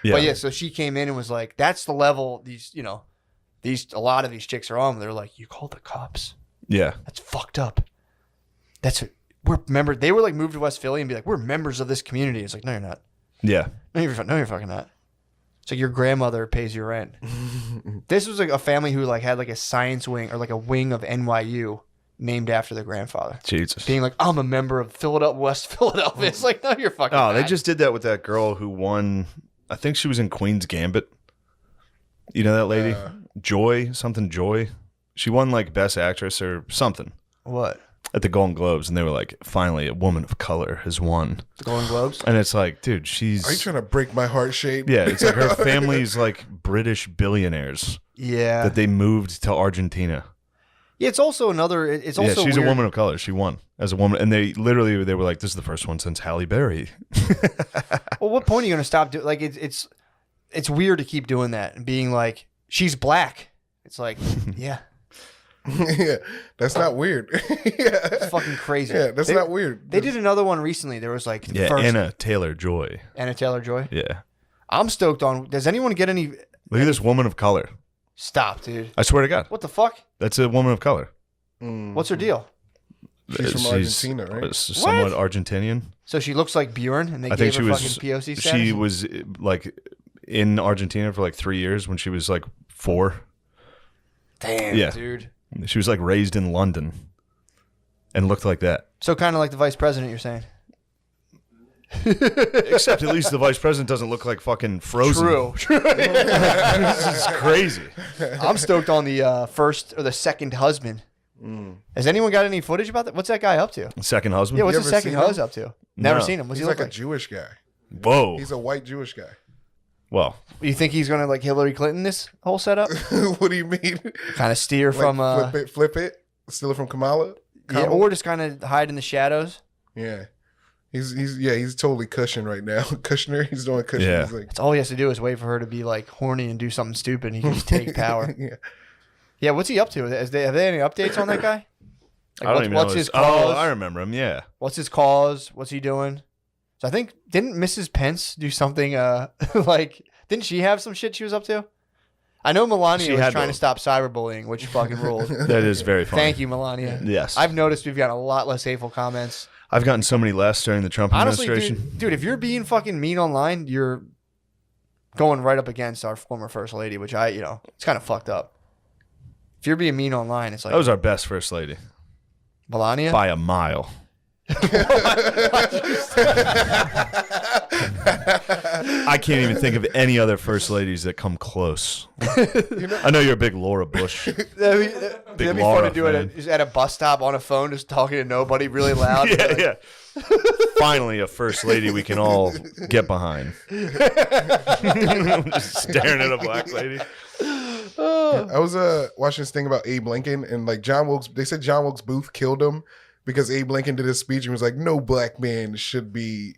Yeah. But yeah, so she came in and was like, "That's the level a lot of these chicks are on." They're like, "You called the cops? Yeah. That's fucked up. They were like moved to West Philly and be like, we're members of this community." It's like, no, you're not. Yeah. No, you're fucking not. It's like your grandmother pays your rent. This was like a family who like had like a science wing or like a wing of NYU named after their grandfather. Jesus. Being like, I'm a member of West Philadelphia. It's like, no, you're fucking Oh, they not. just did that with that girl who won. I think she was in Queen's Gambit. You know that lady? Joy. She won like Best Actress or something What? at the Golden Globes, and they were like, finally, a woman of color has won. The Golden Globes? And it's like, dude, Are you she's. trying to break my heart, Shade? Yeah, it's like her family's like British billionaires Yeah. that they moved to Argentina. Yeah, it's also another. It's also Yeah, she's weird. a woman of color. She won as a woman, and they were like, "This is the first one since Halle Berry." Well, what point are you going to stop doing? Like, it's weird to keep doing that and being like, she's black. It's like, yeah, Yeah, that's not weird. Yeah, it's fucking crazy. yeah, that's not weird. They did another one recently. There was like Yeah, first, Anna Taylor-Joy. Anna Taylor-Joy. Yeah, I'm stoked on. Does anyone get any? look at this woman of color. Stop, dude. I swear to God, What the fuck? that's a woman of color. What's her deal? She's from Argentina, right? Somewhat Argentinian. So she looks like Bjorn, and they I gave think her she was. fucking POC status. She was like in Argentina for like 3 years when she was like 4. Damn, Yeah. dude. She was like raised in London, and looked like that. So kind of like the vice president, you're saying? Except at least the vice president doesn't look like fucking Frozen. True. This is crazy. I'm stoked on the first or the second husband. Has anyone got any footage about that? What's that guy up to? Second husband. Yeah, what's You the ever second seen hus him? up to? Never No. seen him. What's He's he like look a like? Jewish guy. Whoa. He's a white Jewish guy. Well, You think he's gonna like Hillary Clinton this whole setup? What do you mean? Kind of steer Like, from flip it, steal it from Kamala. yeah, or just kind of hide in the shadows. Yeah. He's totally Cushing right now. Kushner, he's doing Kushner. Yeah. He's like, It's all he has to do is wait for her to be like horny and do something stupid. And he can just take power. yeah. Yeah, what's he up to? Have they any updates on that guy? Like, I don't even what's know. his cause? I remember him. Yeah. What's his cause? What's he doing? So I think didn't Mrs. Pence do something like didn't she have some shit she was up to? I know Melania She was had trying to. to stop cyberbullying, which fucking ruled. That is very funny. Thank you, Melania. Yes. I've noticed we've got a lot less hateful comments. I've gotten so many less during the Trump Honestly, administration. dude, if you're being fucking mean online, you're going right up against our former first lady, which it's kind of fucked up. If you're being mean online, it's like That was our best first lady Melania. by a mile. I can't even think of any other first ladies that come close. I know you're a big Laura Bush. That'd be fun Laura to do it fan. just at a bus stop on a phone, just talking to nobody really loud. Yeah, Like, yeah. Finally, a first lady we can all get behind. Just staring at a black lady. I was watching this thing about Abe Lincoln and like John Wilkes. They said John Wilkes Booth killed him because Abe Lincoln did his speech and was like, "No black man should be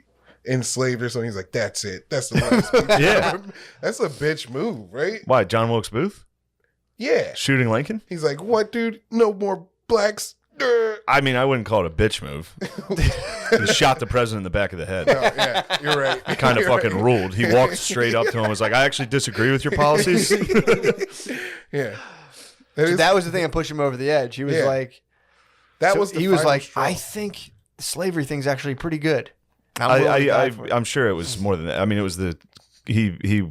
enslaved" or something. He's like, "That's it. That's the last speech." Yeah. That's a bitch move, right? Why, John Wilkes Booth? Yeah. Shooting Lincoln? He's like, "What, dude? No more blacks." I mean, I wouldn't call it a bitch move. He shot the president in the back of the head. No, yeah, you're right. Kind of You're fucking right. ruled. He walked straight up to him and was like, I actually disagree with your policies. Yeah. So that was the thing that pushed him over the edge. He was Yeah. like, that so was the he was final like, straw. I think the slavery thing's actually pretty good. I'm willing to die for it." I'm sure it was more than that. I mean, it was he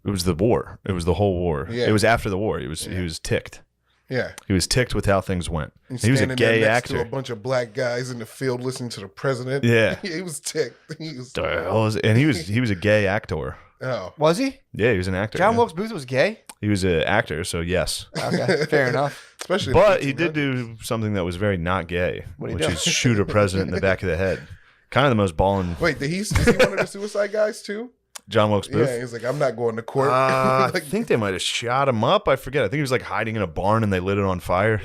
It was the war. It was the whole war. Yeah. It was after the war. He was ticked. Yeah. He was ticked with how things went. He's He was a standing there gay next to actor. a bunch of black guys in the field listening to the president. Yeah. He was ticked. He was, And he was a gay actor. oh. Was he? Yeah, he was an actor. John yeah. Wilkes Booth was gay? He was an actor, so yes. Okay, fair enough. Especially in But the he did 1800s. do something that was very not gay, What'd he which do? is shoot a president in the back of the head. Kind of the most ballin' Wait, is he one of the suicide guys too? John Wilkes Booth. Yeah, he's like, I'm not going to court. I Like, think they might have shot him up. I forget. I think he was like hiding in a barn and they lit it on fire.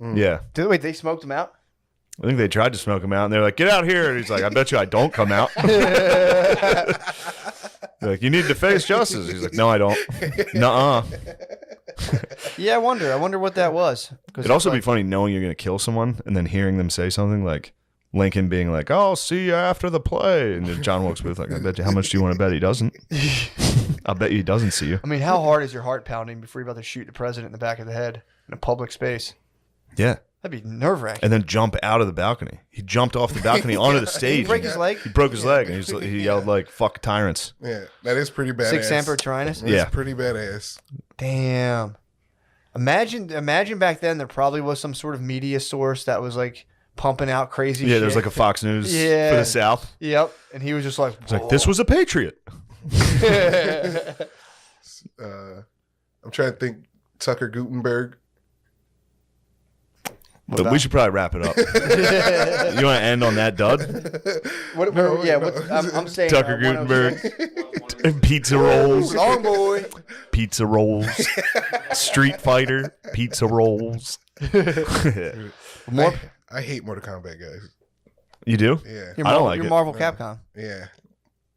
Yeah. Wait, they smoked him out? I think they tried to smoke him out and they're like, get out here. And he's like, I bet you I don't come out. They're like, you need to face justice. He's like, no, I don't. Nuh-uh. Yeah, I wonder what that was. It'd also be funny knowing you're going to kill someone and then hearing them say something like Lincoln being like, oh, I'll see you after the play. And then John Wilkes Booth like, I bet you, how much do you want to bet he doesn't? I'll bet you he doesn't see you. I mean, how hard is your heart pounding before you're about to shoot the president in the back of the head in a public space? Yeah. That'd be nerve-wracking. And then jump out of the balcany. He jumped off the balcony onto the Did he stage. break his leg? He broke his leg and he yelled like, fuck tyrants. yeah, that is pretty badass. Six Semper Tyrannis? That's Yeah. pretty badass. Damn. Imagine back then there probably was some sort of media source that was like pumping out crazy Yeah, shit. there's like a Fox News Yeah. for the South. Yep. And he was just like, It's like, this was a patriot. I'm trying to think. Tucker Gutenberg. But we should probably wrap it up. You want to end on that dud? I'm saying Tucker 106. Gutenberg, pizza rolls, Long boy. pizza rolls, Street Fighter, pizza rolls. More, I hate Mortal Kombat, guys. You do? Yeah. you're I don't like you're it. Marvel Capcom. Yeah.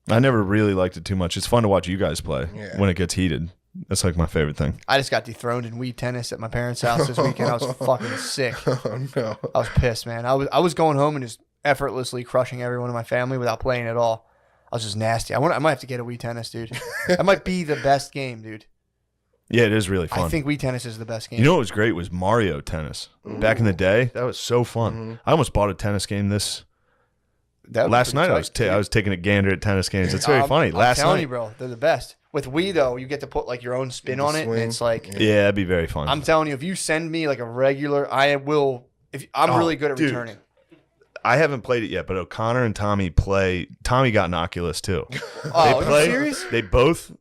I never really liked it too much. It's fun to watch you guys play Yeah. when it gets heated. That's like my favorite thing. I just got dethroned in Wii tennis at my parents' house this weekend. I was fucking sick. Oh no. I was pissed, man. I was going home and just effortlessly crushing everyone in my family without playing at all. I was just nasty. I might have to get a Wii tennis, dude. That might be the best game, dude. Yeah, it is really fun. I think Wii tennis is the best game. You know what was great was Mario Tennis. Back in the day, that was so fun. I almost bought a tennis game That was last pretty night. I tight. was taking a gander at tennis games. It's very I'm- funny. I'm Last telling night, you, bro, they're the best. With Wii though, you get to put like your own spin The on it, and swing. it's like yeah, it'd be very fun. I'm telling you, if you send me like a regular, I will. If I'm Oh, really good at dude. returning. I haven't played it yet, but O'Connor and Tommy play. Tommy got an Oculus too. Oh, They are play. you serious? They both.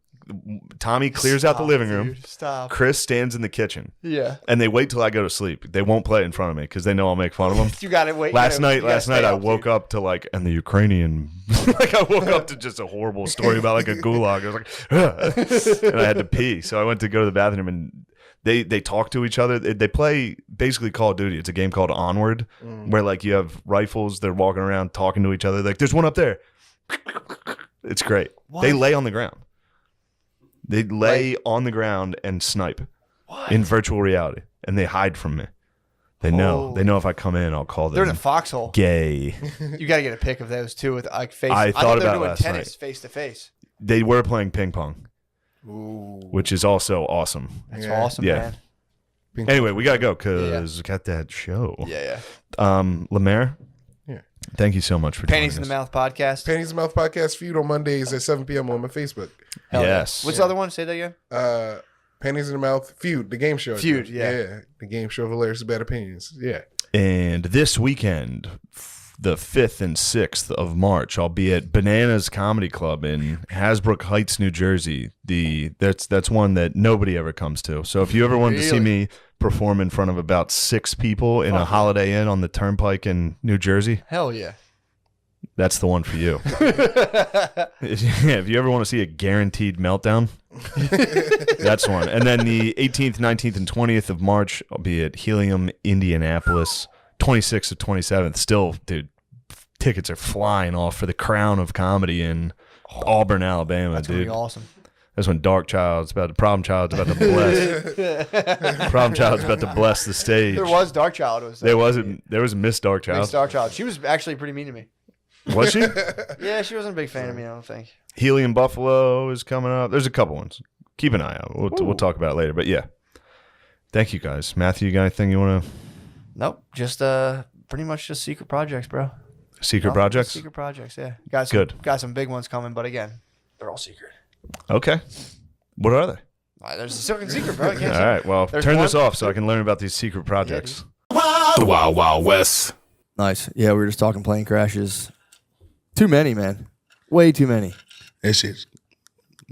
Tommy clears out the Stop, living room. dude, stop. Chris stands in the kitchen, Yeah. and they wait till I go to sleep. They won't play it in front of me because they know I'll make fun of them. You got to wait. Last night, I woke up to like, and the Ukrainian, like I woke up to just a horrible story about like a gulag. I was like, "Ugh," and I had to pee, so I went to go to the bathroom, and they talk to each other. They play basically Call of Duty. It's a game called Onward, where like you have rifles. They're walking around talking to each other. Like, there's one up there. It's great. They lay on the ground. They lay on the ground and snipe in virtual reality, and they hide from me. They know. They know if I come in, I'll call They're in a them foxhole. gay. You got to get a pic of those too with like face. I thought thought they were about it doing last tennis night. face to face. They were playing ping pong, Ooh. which is also awesome. That's Yeah. awesome, Yeah. man. Anyway, we gotta go because we got that show. Yeah, yeah. Lemaire. Yeah. Thank you so much for Panties in joining the us. Mouth podcast. Panties in the Mouth podcast feud on Mondays at 7 p.m. on my Facebook. Hell yeah. Yes. What's the other one? Say that again. Panties in the Mouth feud, the game show. Feud, yeah. Yeah, the game show of hilarious bad opinions. Yeah. And this weekend, the 5th and 6th of March, I'll be at Bananas Comedy Club in Hasbrook Heights, New Jersey. That's one that nobody ever comes to. So if you ever wanted to see Really? me perform in front of about 6 people in a Holiday Inn on the Turnpike in New Jersey, Hell yeah. that's the one for you. If you ever want to see a guaranteed meltdown, that's one. And then the 18th, 19th, and 20th of March, I'll be at Helium, Indianapolis. 26th to 27th. Still, dude, tickets are flying off for the Crown of Comedy in Auburn, Alabama, That's gonna dude. be awesome. That's when Problem Child's about to bless the stage. There was Dark Child. There was a Miss Dark Child. Miss Dark Child. She was actually pretty mean to me. Was she? Yeah, she wasn't a big fan of me, I don't think. Helium Buffalo is coming up. There's a couple ones. Keep an eye out. We'll talk about it later. But yeah, thank you guys. Matthew, you got anything you want to? Nope. Just pretty much just secret projects, bro. Secret No, projects? Secret projects, yeah. Got Good. Got some big ones coming, but again, they're all secret. Okay. What are they? There's a certain secret, bro. I can't All right. Well, There's turn this one- off so I can learn about these secret projects. The Wild Wild West. Nice. Yeah, we were just talking plane crashes. Too many, man. Way too many. That shit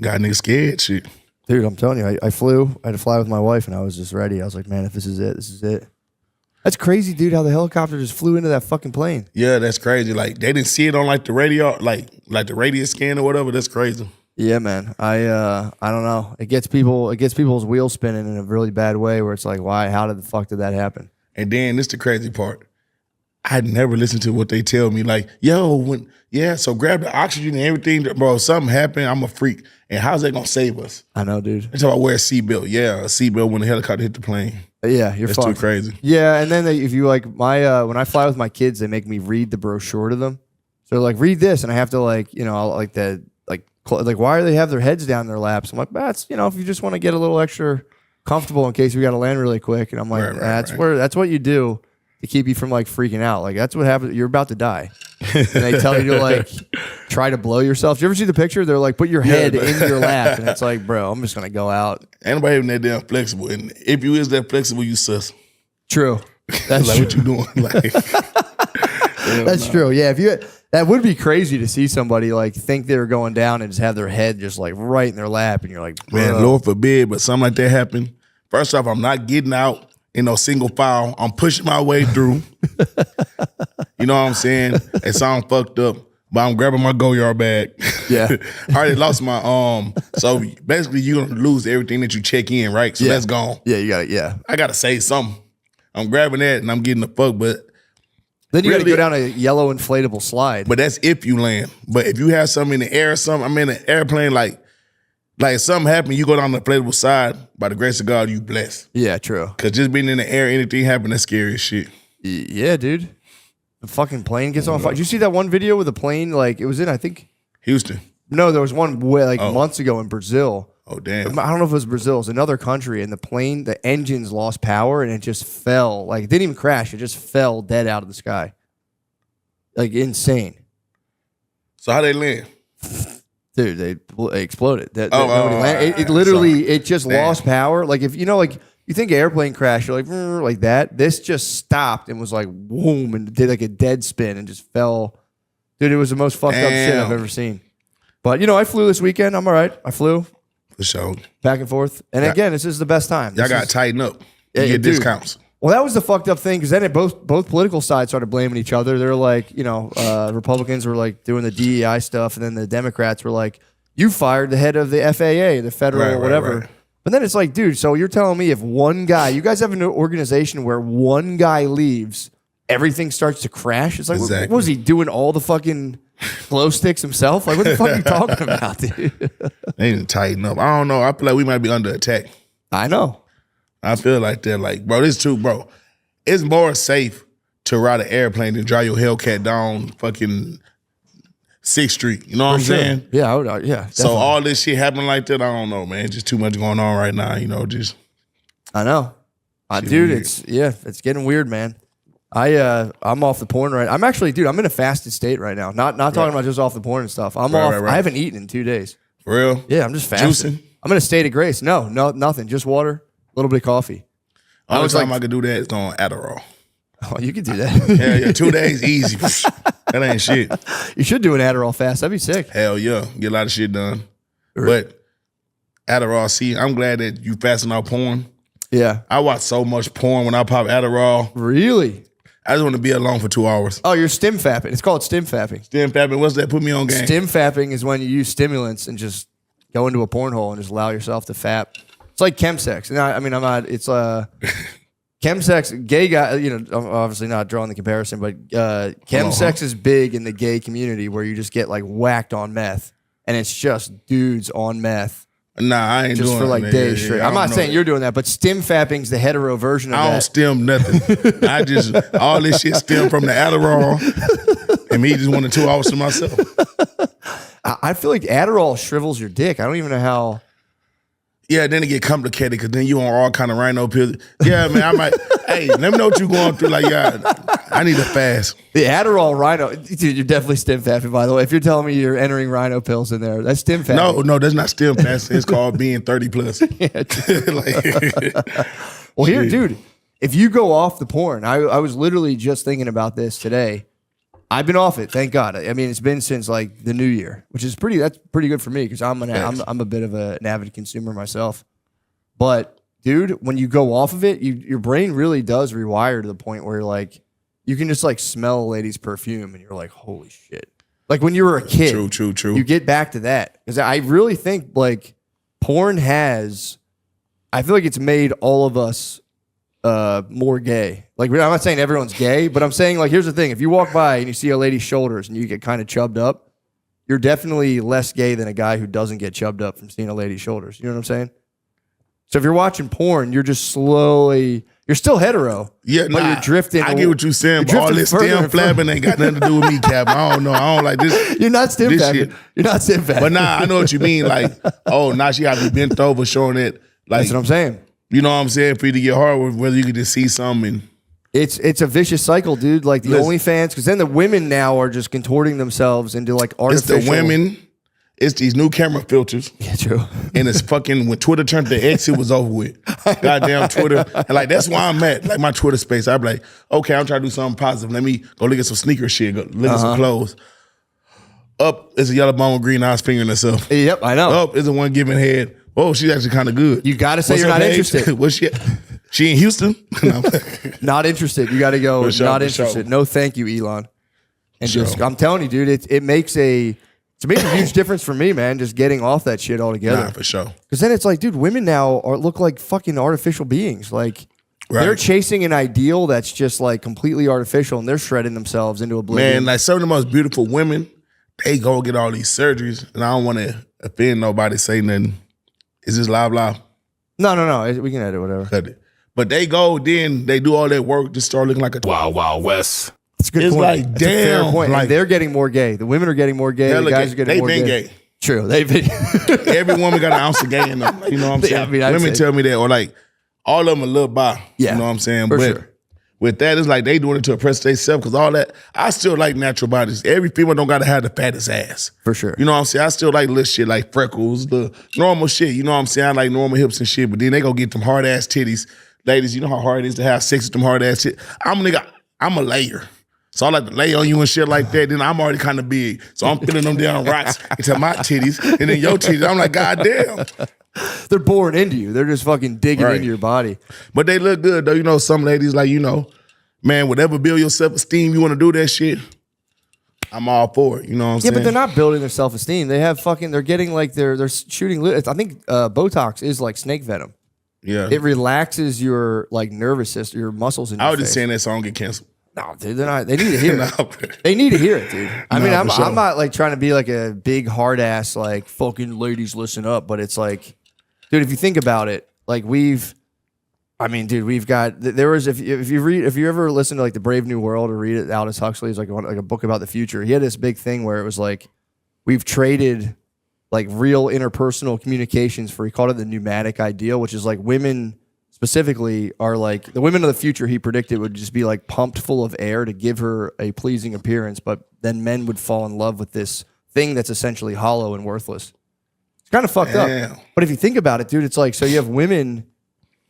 got niggas scared. Shit. Dude, I'm telling you, I flew. I had to fly with my wife, and I was just ready. I was like, man, if this is it, this is it. That's crazy, dude, how the helicopter just flew into that fucking plane. Yeah, that's crazy. Like they didn't see it on like the radio, like the radius scan or whatever. That's crazy. Yeah, man. I don't know. It gets people's wheels spinning in a really bad way where it's like, why? How did the fuck did that happen? And then this the crazy part. I never listen to what they tell me. Like, yo, so grab the oxygen and everything. Bro, if something happened, I'm a freak. And how's that gonna save us? I know, dude. They talk about wear a seatbelt. Yeah, a seatbelt when the helicopter hit the plane. Yeah, you're That's too fucked. crazy. Yeah, and then if you like my when I fly with my kids, they make me read the brochure to them. So like, read this, and I have to like, I'll like the like why do they have their heads down in their laps? I'm like, that's if you just want to get a little extra comfortable in case we got to land really quick. And I'm like, Right, that's what you do to keep you from like freaking out. Like that's what happens. You're about to die, and they tell you to like try to blow yourself. Do you ever see the picture? They're like, put your head in your lap, and it's like, bro, I'm just gonna go out. Ain't nobody even that damn flexible. And if you is that flexible, you sus. True. That's Like true. what you doing? Like That's true. Yeah, that would be crazy to see somebody like think they were going down and just have their head just like right in their lap, and you're like, man, bro. Lord forbid, but something like that happen. First off, I'm not getting out in no single file. I'm pushing my way through. You know what I'm saying? It sounds fucked up, but I'm grabbing my Go-Yard bag. Yeah. I already lost my So basically, you're gonna lose everything that you check in, right? So Yeah. that's gone. Yeah, you got it. Yeah. I gotta say something. I'm grabbing that and I'm getting the fuck, but Then you got to Really? go down a yellow inflatable slide. that's if you land. But if you have something in the air or something, I'm in an airplane, like if something happened, you go down the inflatable side, by the grace of God, you blessed. Yeah, true. Cause just being in the air, anything happen, that's scary as shit. Yeah, dude. The fucking plane gets on fire. Did you see that one video with the plane? Like it was in, I think. Houston. No, there was one way months ago in Brazil. Oh damn. I don't know if it was Brazil. It was another country, and the engines lost power, and it just fell. Like it didn't even crash. It just fell dead out of the sky. Like insane. So how they land? Dude, they exploded. Oh, It literally, sorry. it just Damn. lost power. Like if like you think an airplane crash, you're like "Brr," like that. This just stopped and was like boom and did like a dead spin and just fell. Dude, it was the most fucked up shit I've Damn. ever seen. But I flew this weekend. I'm all right. I flew For sure. back and forth. And again, this is the best time. Y'all This got to is- tighten up. You Yeah, get dude. discounts. Well, that was the fucked up thing because then both political sides started blaming each other. They're like, Republicans were like doing the DEI stuff, and then the Democrats were like, "You fired the head of the FAA, the federal Right, whatever." right. But then it's like, dude, so you're telling me if one guy, you guys have an organization where one guy leaves, everything starts to crash? It's like, Exactly. what was he doing all the fucking glow sticks himself? Like, what the fuck are you talking about, dude? They need to tighten up. I don't know. I feel like we might be under attack. I know. I feel like they're like, bro, this too, bro. It's more safe to ride an airplane than drive your Hellcat down fucking 6th Street. You know what I'm saying? Yeah, yeah. So definitely. all this shit happening like that, I don't know, man. Just too much going on right now. Just I know. Dude, weird. it's getting weird, man. I'm off the porn right. I'm actually, dude, I'm in a fasted state right now. Not talking about just off the porn and stuff. I'm off. right. I haven't eaten in 2 days. for real. Yeah, I'm just fasting. Juicing? I'm in a state of grace. No, nothing. Just water, a little bit of coffee. Only was time like- I could do that is on Adderall. Oh, you could do that. Yeah, 2 days easy. That ain't shit. You should do an Adderall fast. That'd be sick. Hell yeah, get a lot of shit done. But Adderall, see, I'm glad that you fasting off porn. Yeah. I watch so much porn when I pop Adderall. Really? I just want to be alone for 2 hours. Oh, you're stim fapping. It's called stim fapping. Stim fapping, what's that? Put me on game. Stim fapping is when you use stimulants and just go into a porn hole and just allow yourself to fap. It's like chemsex. And I'm not. It's chemsex. Gay guy. I'm obviously not drawing the comparison, but chemsex is big in the gay community where you just get like whacked on meth, and it's just dudes on meth Nah, I ain't just doing for like it, man. days Yeah, straight. I I'm don't not know saying that. you're doing that, but stim fapping's the hetero version of I don't that. stem nothing. I just all this shit stem from the Adderall, and me just wanting 2 hours to myself. I feel like Adderall shrivels your dick. I don't even know how. Yeah, then it get complicated because then you on all kind of rhino pills. Yeah, man, I might. Hey, let me know what you going through. Like, yeah, I need a fast. The Adderall Rhino, dude, you're definitely stim fapping, by the way. If you're telling me you're entering Rhino pills in there, that's stim fapping. No, that's not stim fasting. It's called being 30 plus. Well, here, dude, if you go off the porn, I was literally just thinking about this today. I've been off it, thank God. I mean, it's been since like the new year, which is that's pretty good for me because I'm a bit of an avid consumer myself. But dude, when you go off of it, your brain really does rewire to the point where like you can just like smell a lady's perfume and you're like, holy shit. Like when you were a kid, true. You get back to that because I really think like porn I feel like it's made all of us more gay. Like I'm not saying everyone's gay, but I'm saying like here's the thing: if you walk by and you see a lady's shoulders and you get kind of chubbed up, you're definitely less gay than a guy who doesn't get chubbed up from seeing a lady's shoulders. You know what I'm saying? So if you're watching porn, you're just slowly, you're still hetero. Yeah, but you're drifting. I get what you're saying, but all this stem flabbing ain't got nothing to do with me, Cap. I don't know. I don't like this. You're not stem fapping. You're not stem fapping. But nah, I know what you mean. Like, oh, now she got to be bent over showing it. Like, that's what I'm saying. You know what I'm saying? For you to get hard, whether you could just see something. It's a vicious cycle, dude. Like the OnlyFans, because then the women now are just contorting themselves into like artificial. It's the women. It's these new camera filters. Yeah, true. And it's fucking, when Twitter turned to X, it was over with. Goddamn Twitter. And like, that's why I'm at. Like my Twitter space. I'm like, okay, I'm trying to do something positive. Let me go look at some sneaker shit. Go look at some clothes. Up is a yellow bone with green eyes fingering herself. Yep, I know. Up is the one giving head. Oh, she's actually kind of good. You got to say What's you're her not page? interested. What's she in Houston? No. Not interested. You got to go. For sure, not for interested. sure. No, thank you, Elon. And Sure. just, I'm telling you, dude, it makes a huge difference for me, man. Just getting off that shit altogether. Nah, for sure. Because then it's like, dude, women now look like fucking artificial beings. Like they're Right. chasing an ideal that's just like completely artificial, and they're shredding themselves into oblivion. Man, like some of the most beautiful women, they go get all these surgeries, and I don't want to offend nobody, say nothing. It's just live. No. We can edit whatever. Cut it. But they go, then they do all that work, just start looking like a Wild Wild West. It's a good It's point. like, It's a fair damn, point. like- And they're getting more gay. The women are getting more gay. The guys are getting they more been gay. gay. True. They've been. Every woman got an ounce of gay in them. You know what I'm saying? Yeah, I mean, I'd Women say- tell me that, or like all of them a little bi. Yeah, You know what I'm saying? for But sure. with that, it's like they doing it to oppress themselves because all that, I still like natural bodies. Every female don't got to have the fattest ass. For sure. You know what I'm saying? I still like little shit like freckles, the normal shit. You know what I'm saying? I like normal hips and shit, but then they go get them hard ass titties. Ladies, you know how hard it is to have sex with them hard ass shit. I'm a layer. So I like to lay on you and shit like that. Then I'm already kind of big. So I'm filling them down rocks into my titties and then your titties. I'm like, God damn. They're boring into you. They're just fucking digging Right. into your body. But they look good though. You know, some ladies like, you know, man, whatever build your self-esteem, you want to do that shit, I'm all for it. You know what I'm Yeah, saying? but they're not building their self-esteem. They have fucking. They're getting like they're shooting. I think Botox is like snake venom. Yeah. It relaxes your like nervous system, your muscles in your I was just face. saying that song get canceled. No, dude, they're not. They need to hear it. No. They need to hear it, dude. I mean, No, I'm for sure. not like trying to be like a big hard ass like fucking ladies listen up, but it's like, dude, if you think about it, like we've got there was if you ever listen to like the Brave New World or read it, Aldous Huxley's like a book about the future. He had this big thing where it was like we've traded like real interpersonal communications for, he called it the pneumatic ideal, which is like women specifically are like the women of the future he predicted would just be like pumped full of air to give her a pleasing appearance, but then men would fall in love with this thing that's essentially hollow and worthless. It's kind of fucked Damn. up. But if you think about it, dude, it's like, so you have women.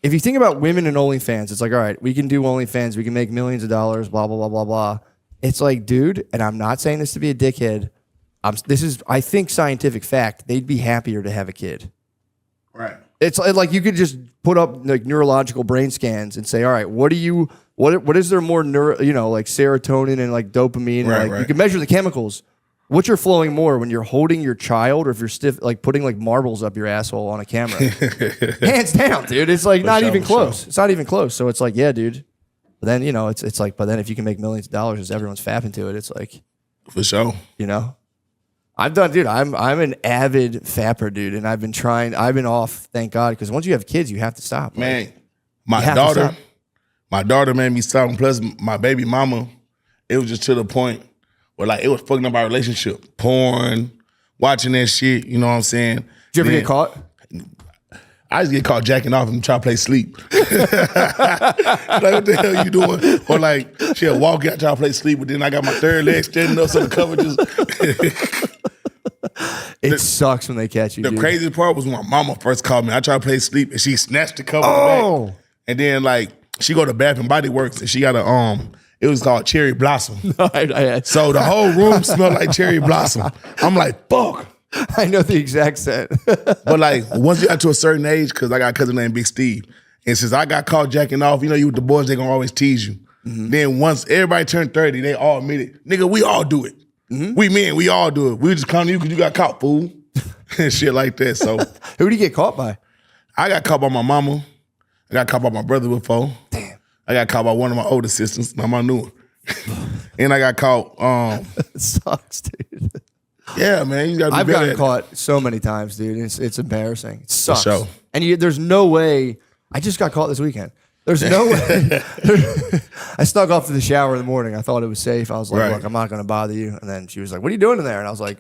If you think about women and OnlyFans, it's like, all right, we can do OnlyFans, we can make millions of dollars, blah, blah, blah, blah, blah. It's like, dude, and I'm not saying this to be a dickhead. This is, I think, scientific fact. They'd be happier to have a kid. Right. It's like you could just put up like neurological brain scans and say, all right, what is there more like serotonin and like dopamine? And, Right, like right. you can measure the chemicals. Which are flowing more when you're holding your child, or if you're stiff, like putting like marbles up your asshole on a camera? Hands down, dude. It's like not sure, even for close. sure. It's not even close. So it's like, yeah, dude. But then it's like, but then if you can make millions of dollars as everyone's fapping to it, it's like, For sure. I'm an avid fapper, dude, and I've been off, thank God, because once you have kids, you have to stop. Man, You my have to stop. daughter made me stop. And plus, my baby mama, it was just to the point where like it was fucking up our relationship. Porn, watching that shit, you know what I'm saying? Did you ever Then get caught? I just get caught jacking off and try to play sleep. Like, what the hell you doing? Or like, she'll walk out, try to play sleep, but then I got my third leg standing up so the cover just... It sucks when they catch you, The dude. craziest part was when my mama first called me. I tried to play sleep, and she snatched the cover Oh. back. And then, like, she go to Bath and Body Works, and she got a, it was called Cherry Blossom. So the whole room smelled like cherry blossom. I'm like, fuck. I know the exact scent. But like, once you got to a certain age, because I got a cousin named Big Steve, and since I got caught jacking off, you know, you with the boys, they gonna always tease you. Then once everybody turned 30, they all admitted, nigga, we all do it. We men, we all do it. We just come to you because you got caught, fool. And shit like that. So Who did you get caught by? I got caught by my mama. I got caught by my brother before. Damn. I got caught by one of my older sisters, not my new one. And I got caught, It sucks, dude. yeah, man, you gotta be I've better gotten at it. caught so many times, dude. It's embarrassing. It sucks. sure. And there's no way. I just got caught this weekend. There's no way. I snuck off to the shower in the morning. I thought it was safe. I was like, Right. look, I'm not going to bother you. And then she was like, what are you doing in there? And I was like,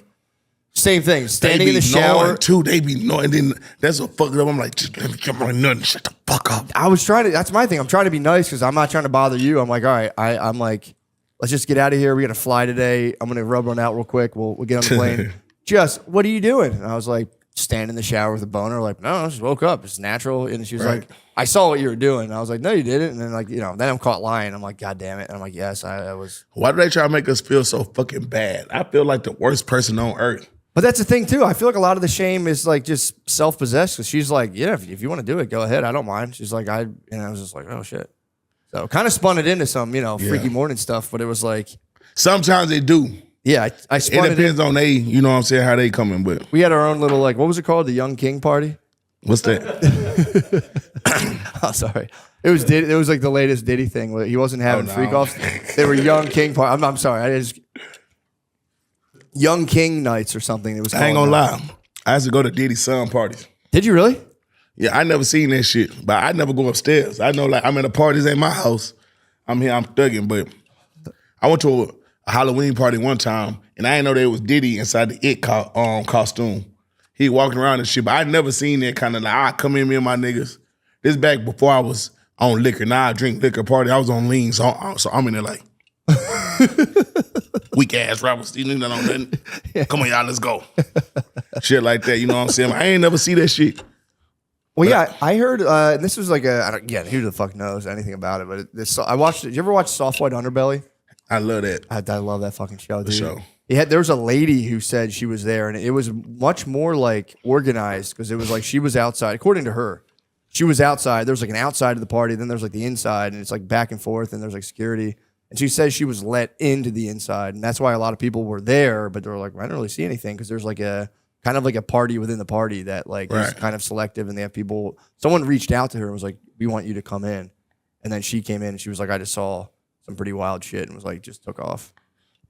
same thing. They Standing be in the shower. knowing, too. They be knowing. Then that's what fucked up. I'm like, just let me get my nut and shut the fuck up. I was trying to, that's my thing. I'm trying to be nice because I'm not trying to bother you. I'm like, all right, I'm like, let's just get out of here. We got to fly today. I'm going to rub one out real quick. We'll get on the plane. Just, what are you doing? And I was like, stand in the shower with a boner. Like, no, I just woke up. It's natural. And she was Right. like, I saw what you were doing. And I was like, no, you didn't. And then like, then I'm caught lying. I'm like, God damn it. And I'm like, yes, I was. Why do they try to make us feel so fucking bad? I feel like the worst person on earth. But that's the thing too. I feel like a lot of the shame is like just self-possessed. Cause she's like, yeah, if you want to do it, go ahead. I don't mind. She's like, I was just like, oh shit. So kind of spun it into some, freaky morning stuff. But it was like, Sometimes they do. yeah, I It spun it. depends on they, you know what I'm saying, how they coming. But We had our own little like, what was it called? The Young King party. what's that? Oh, sorry. It was Diddy, it was like the latest Diddy thing. Where he wasn't having no. freak offs. They were Young King party. I'm sorry. Young King nights or something. It was. I ain't called gonna now. lie. I used to go to Diddy's son parties. Did you really? Yeah, I never seen that shit, but I never go upstairs. I know, like, I'm at a party, this ain't my house. I'm here, I'm thugging, but I went to a Halloween party one time, and I didn't know there was Diddy inside the It costume. He walking around and shit, but I never seen that kind of like, I come in, me and my niggas. This back before I was on liquor. Now I drink liquor party. I was on lean, so I'm in there like, weak ass rappers, you know nothing. Come on, y'all, let's go. Shit like that, you know what I'm saying? I ain't never see that shit. Well, yeah, I heard. And this was like who the fuck knows anything about it? But I watched it. Did you ever watch Soft White Underbelly? I love that. I love that fucking show, dude. sure. There was a lady who said she was there, and it was much more like organized because it was like she was outside. According to her, she was outside. There's like an outside of the party, then there's like the inside, and it's like back and forth, and there's like security. And she says she was let into the inside, and that's why a lot of people were there, but they were like, I don't really see anything because there's like a kind of like a party within the party that like is Right. kind of selective, and they have people. Someone reached out to her and was like, "We want you to come in," and then she came in, and she was like, "I just saw some pretty wild shit," and was like, just took off.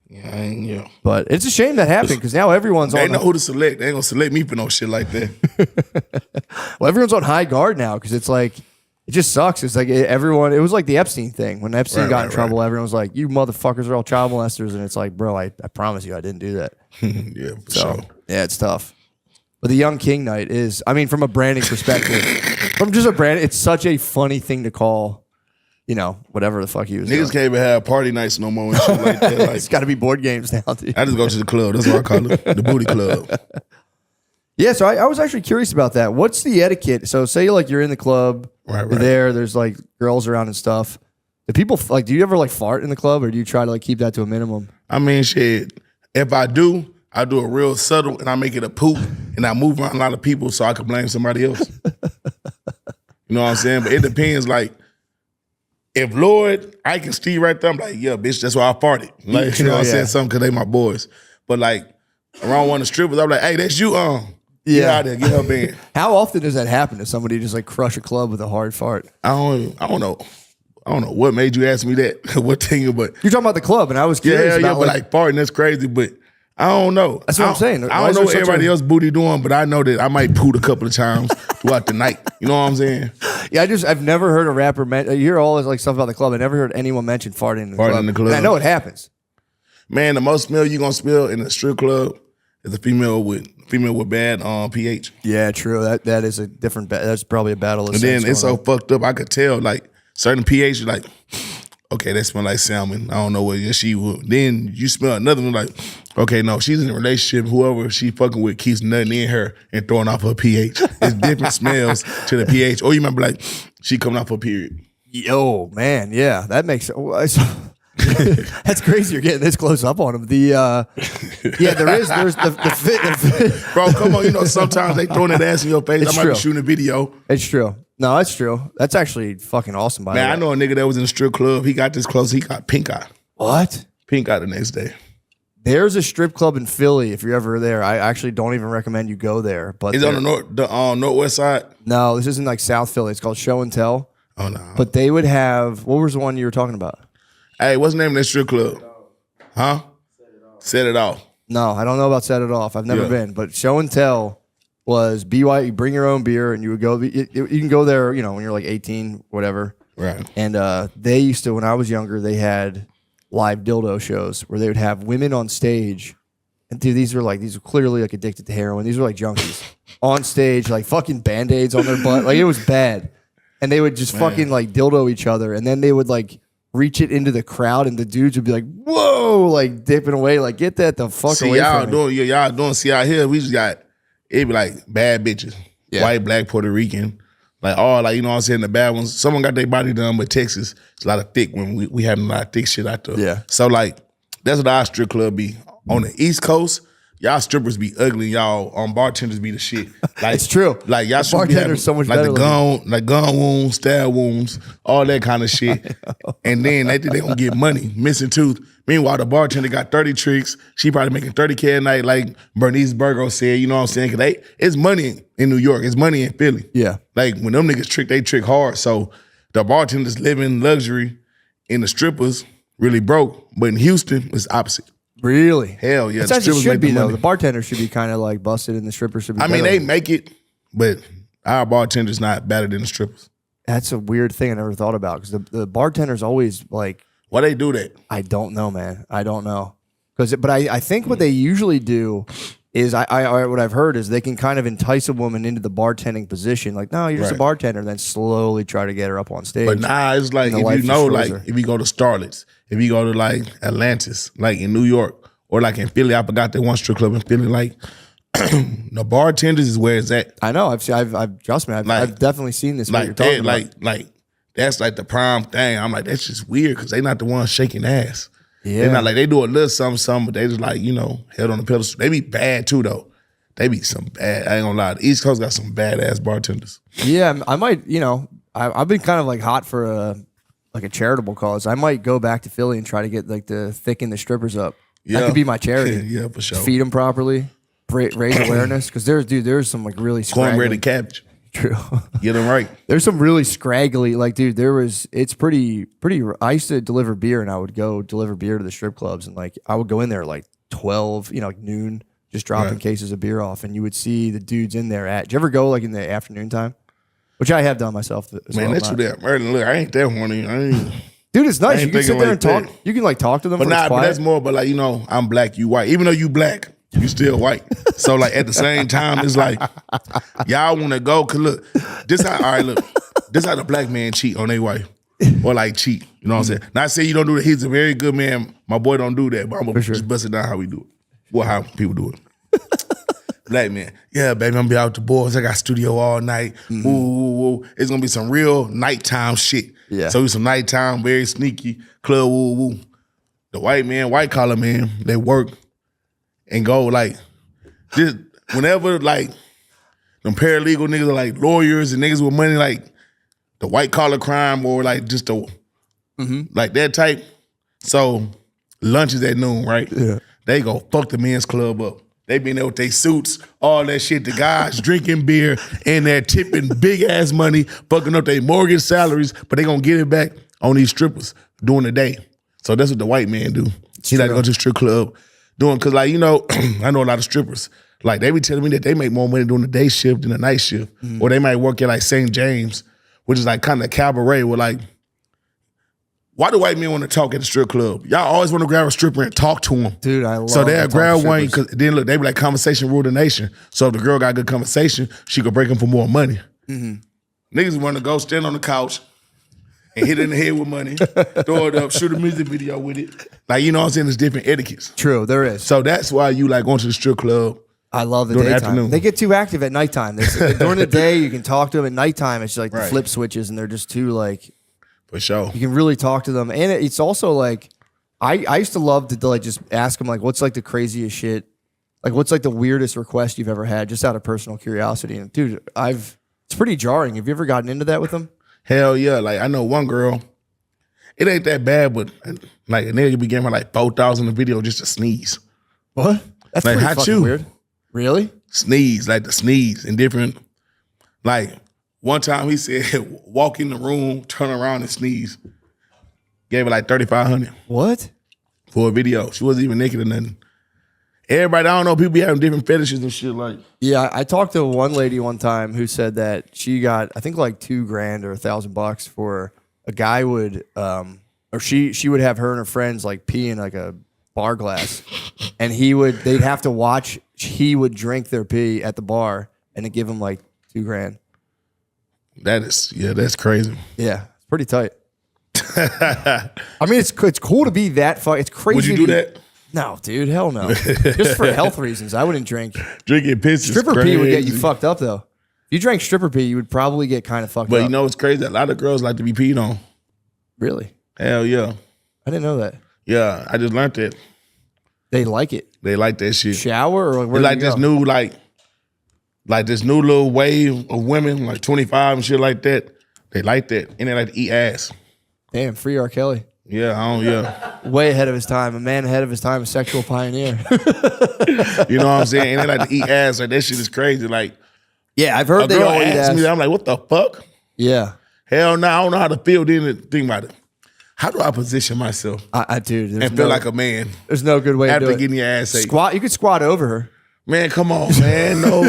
Yeah. But it's a shame that happened because now everyone's They on. know who to select. They ain't gonna select me for no shit like that. Well, everyone's on high guard now because it's like it just sucks. It's like everyone. It was like the Epstein thing when Epstein Right, got right, in trouble. Everyone was like, "You motherfuckers are all child molesters," and it's like, bro, I promise you, I didn't do that. Yeah, for So sure. yeah, it's tough. But the Young King night is, I mean, from a branding perspective, from just a brand, it's such a funny thing to call. Whatever the fuck he was Niggas doing. can't even have party nights no more and shit like that. Like, It's got to be board games now, dude. I just go to the club. That's what I call it. The booty club. Yeah, so I was actually curious about that. What's the etiquette? So say you're in the club, Right, you're right. there's like girls around and stuff. Do people do you ever like fart in the club, or do you try to like keep that to a minimum? I mean, shit. If I do a real subtle and I make it a poop and I move around a lot of people so I can blame somebody else. You know what I'm saying? But it depends. Like, if Lloyd, I can Steve right there, I'm like, yeah, bitch, that's why I farted. Like, you know what I'm Yeah. saying? Something because they my boys. But like, around one of the strippers, I'm like, hey, that's you, Get Yeah. out there, get her in. How often does that happen? Does somebody just like crush a club with a hard fart? I don't know. I don't know what made you ask me that. What thing, but You're talking about the club, and I was curious yeah, about but like farting, that's crazy. But I don't know. That's what I'm saying. I Why don't is know there what such everybody a- else booty doing, but I know that I might poot a couple of times throughout the night. You know what I'm saying? yeah, I've never heard a rapper you hear all this like stuff about the club. I never heard anyone mention farting in the Farting club. in the club. And I know it happens. Man, the most smell you gonna smell in a strip club is a female with bad pH. Yeah, true. That is a different. That's probably a battle. Of And then sense it's so going on. fucked up. I could tell like certain pH, you're like, okay, that smell like salmon. I don't know what she would. Then you smell another one like, okay, no, she's in a relationship. Whoever she fucking with keeps nothing in her and throwing off her pH. It's different smells to the pH. Or you might be like, she coming off her period. Yo, man, yeah, that makes. That's crazy. You're getting this close up on him. There's the fit. Bro, come on. You know, sometimes they throwing that ass in your face. It's I might true. be shooting a video. It's true. No, that's true. That's actually fucking awesome. By Man, the I way. know a nigga that was in a strip club. He got this close. He got pink eye. What? Pink eye the next day. There's a strip club in Philly. If you're ever there, I actually don't even recommend you go there. But Is it on the northwest side? no, this isn't like South Philly. It's called Show and Tell. Oh no. But they would have. What was the one you were talking about? Hey, what's the name of that strip club? Huh? Set it off. No, I don't know about Set It Off. I've never Yeah. been. But Show and Tell was BY. You bring your own beer, and you would go. You can go there. You know, when you're like 18, whatever. Right. And they used to, when I was younger, they had live dildo shows where they would have women on stage. And dude, these were clearly like addicted to heroin. These were like junkies on stage, like fucking Band-Aids on their butt. Like it was bad. And they would just fucking like dildo each other. And then they would like reach it into the crowd and the dudes would be like, whoa, like dipping away. Like get that the fuck See, away y'all from me. doing, y'all doing, see out here, we just got, it be like bad bitches. Yeah. White, black, Puerto Rican. Like all, like, you know what I'm saying, the bad ones. Someone got their body done, but Texas, it's a lot of thick when we having a lot of thick shit out there. Yeah. So like, that's what our strip club be. On the East Coast, y'all strippers be ugly. Y'all bartenders be the shit. Like, It's true. Like y'all The should be bartender's having, so much like better the gun wounds, stab wounds, all that kind of shit. And then they think they gonna get money, missing tooth. Meanwhile, the bartender got 30 tricks. She probably making 30K a night, like Bernice Burgo said. You know what I'm saying? Cause it's money in New York. It's money in Philly. Yeah. Like when them niggas trick, they trick hard. So the bartenders live in luxury, and the strippers really broke. But in Houston, it's opposite. Really? Hell yeah, That's the as it strippers should make be the though. money. The bartender should be kind of like busted and the stripper should be I mean, better. they make it, but our bartender's not better than the strippers. That's a weird thing I never thought about because the bartender's always like, Why they do that? I don't know, man. I don't know. But I think what they usually do is what I've heard is they can kind of entice a woman into the bartending position. Like, no, you're just a Right. bartender, and then slowly try to get her up on stage. But nah, it's like And the if wife you know, destroys like her. if you go to Starlets, if you go to like Atlantis, like in New York, or like in Philly, I forgot that one strip club in Philly. Like the bartenders is where it's at. I know. I've trust me. I've definitely seen this. What you're Like talking that, about. like that's like the prime thing. I'm like, that's just weird because they not the ones shaking ass. Yeah. They're not like they do a little something, but they just like, you know, head on the pedestal. They be bad too though. They be some bad. I ain't gonna lie. The East Coast got some badass bartenders. Yeah, I might. You know, I've been kind of like hot for a charitable cause. I might go back to Philly and try to get like the thicken the strippers up. Yeah. That could be my charity. Yeah, for sure. Feed them properly, raise awareness because there's some like really Cornbread scraggly. and cabbage. True. Get them right. There's some really scraggly, like, dude, it's pretty, I used to deliver beer and I would go deliver beer to the strip clubs and like, I would go in there like 12, like noon, just dropping Right. cases of beer off and you would see the dudes in there did you ever go like in the afternoon time? Which I have done myself as Man, well. that's too damn early. Look, I ain't that horny. I ain't. Dude, it's nice. I You ain't can sit thinking there like and talk. that. You can like talk to them But when it's nah, but quiet. that's more. But like, you know, I'm black, you white. Even though you black, you still white. So like at the same time, it's like y'all want to go. Cause look, this how. All right, look, this how the black man cheat on their wife, or like cheat. You know what I'm saying? Not saying you don't do that. He's a very good man. My boy don't do that, but I'm gonna just bust it down how we do it. Well, how people do it. Black man, yeah, baby, I'm gonna be out with the boys. I got studio all night. Woo, woo, woo. It's gonna be some real nighttime shit. Yeah. So it's some nighttime, very sneaky club. Woo, woo. The white man, white collar man, they work and go like this. Whenever like them paralegal niggas are like lawyers and niggas with money, like the white collar crime or like just the like that type. So lunch is at noon, right? Yeah. They go fuck the men's club up. They been there with their suits, all that shit. The guys drinking beer and they're tipping big ass money, fucking up their mortgage salaries, but they gonna get it back on these strippers during the day. So that's what the white man do. He like to go to the strip club doing, cause like, you know, I know a lot of strippers. Like they be telling me that they make more money doing the day shift than the night shift. Or they might work at like St. James, which is like kind of cabaret with like why do white men want to talk at the strip club? Y'all always want to grab a stripper and talk to them. Dude, I love So they'll to talk grab to one strippers. because then look, they be like conversation rule the nation. So if the girl got good conversation, she could break them for more money. Niggas want to go stand on the couch and hit it in the head with money, throw it up, shoot a music video with it. Like, you know what I'm saying? There's different etiquettes. True, there is. So that's why you like going to the strip club. I love the during the daytime. afternoon. They get too active at nighttime. During the day, you can talk to them. At nighttime, it's like the Right. flip switches, and they're just too like. For sure. You can really talk to them, and it's also like, I used to love to like just ask them like, what's like the craziest shit, like what's like the weirdest request you've ever had, just out of personal curiosity. And dude, it's pretty jarring. Have you ever gotten into that with them? Hell yeah. Like, I know one girl, it ain't that bad, but like a nigga be giving her like 4,000 a video just to sneeze. What? That's Like, pretty how fucking you? weird. Really? Sneeze, like the sneeze and different. Like, one time he said, walk in the room, turn around and sneeze. Gave her like 3,500 What? for a video. She wasn't even naked or nothing. Everybody, I don't know, people be having different fetishes and shit like. Yeah, I talked to one lady one time who said that she got, I think like $2,000 or $1,000 for a guy would, or she would have her and her friends like pee in like a bar glass, and they'd have to watch. He would drink their pee at the bar, and it'd give him like $2,000. That's crazy. Yeah, it's pretty tight. I mean, it's cool to be that fun. It's crazy. Would you to do be- that? No, dude, hell no. Just for health reasons, I wouldn't drink. Drinking piss is Stripper pee would get you crazy. fucked up though. If you drank stripper pee, you would probably get kind of fucked But up. you know what's crazy? A lot of girls like to be peed on. Really? Hell yeah. I didn't know that. Yeah, I just learned that. They like it. They like that shit. Shower or where It's like do you this go? new like this new little wave of women, like 25 and shit like that. They like that. And they like to eat ass. Damn, free R. Kelly. Yeah. Way ahead of his time. A man ahead of his time, a sexual pioneer. You know what I'm saying? And they like to eat ass. Like that shit is crazy. Like yeah, I've a heard they girl all eat asked ass. me, I'm like, what the fuck? Yeah. Hell no, I don't know how to feel. Then think about it. How do I position myself I dude. and feel like a man there's no good way to after do it. getting your ass ate? Squat. You could squat over her. Man, come on, man. No.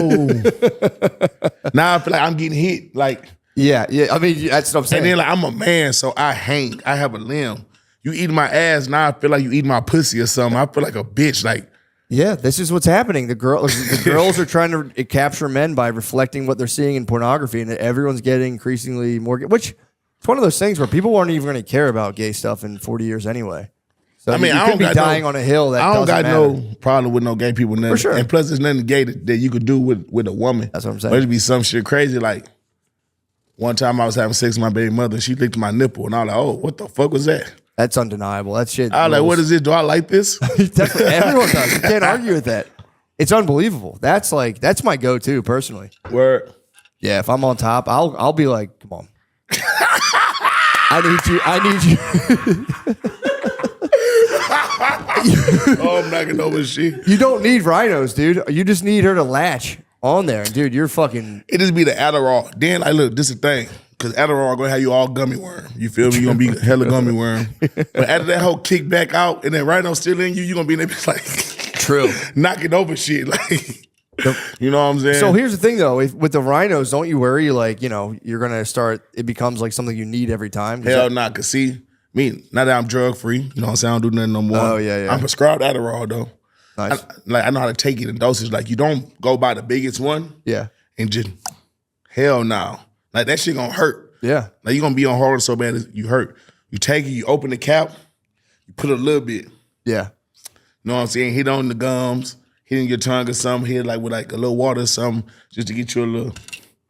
Now I feel like I'm getting hit. Like, Yeah. I mean, that's what I'm saying. and then like I'm a man, so I hang. I have a limb. You eating my ass, now I feel like you eating my pussy or something. I feel like a bitch. Like, yeah, this is what's happening. The girls are trying to capture men by reflecting what they're seeing in pornography, and everyone's getting increasingly more. Which it's one of those things where people aren't even going to care about gay stuff in 40 years anyway. So I mean, you I could don't be got dying no, on a hill that I don't doesn't got matter. no problem with no gay people. Nothing. For sure. And plus, there's nothing gay that you could do with a woman. That's what I'm saying. But it'd be some shit crazy. Like, one time I was having sex with my baby mother, and she licked my nipple, and I was like, oh, what the fuck was that? That's undeniable. That shit. I was like, rules. what is this? Do I like this? Definitely, everyone does. You can't argue with that. It's unbelievable. That's my go-to personally. Word. Yeah, if I'm on top, I'll be like, come on. I need you. Oh, I'm knocking over shit. You don't need rhinos, dude. You just need her to latch on there. Dude, you're fucking. It just be the Adderall. Then, like, look, this is the thing. Because Adderall gonna have you all gummy worm. You feel me? You're gonna be hella gummy worm. But after that whole kick back out and then rhino still in you, you're gonna be in there like True. knocking over shit. Like, you know what I'm saying? So here's the thing, though. With the rhinos, don't you worry? Like, you know, you're gonna start. It becomes like something you need every time. hell nah, cause see, me, now that I'm drug free, you know what I'm saying? I don't do nothing no more. Oh, yeah. I'm prescribed Adderall though. Nice. I know how to take it in doses. Like, you don't go by the biggest one Yeah. and just hell no. Like, that shit gonna hurt. Yeah. Like, you're gonna be on hard so bad as you hurt. You take it, you open the cap, you put a little bit. Yeah. You know what I'm saying? Hit on the gums, hit in your tongue or something, hit like with like a little water or something, just to get you a little,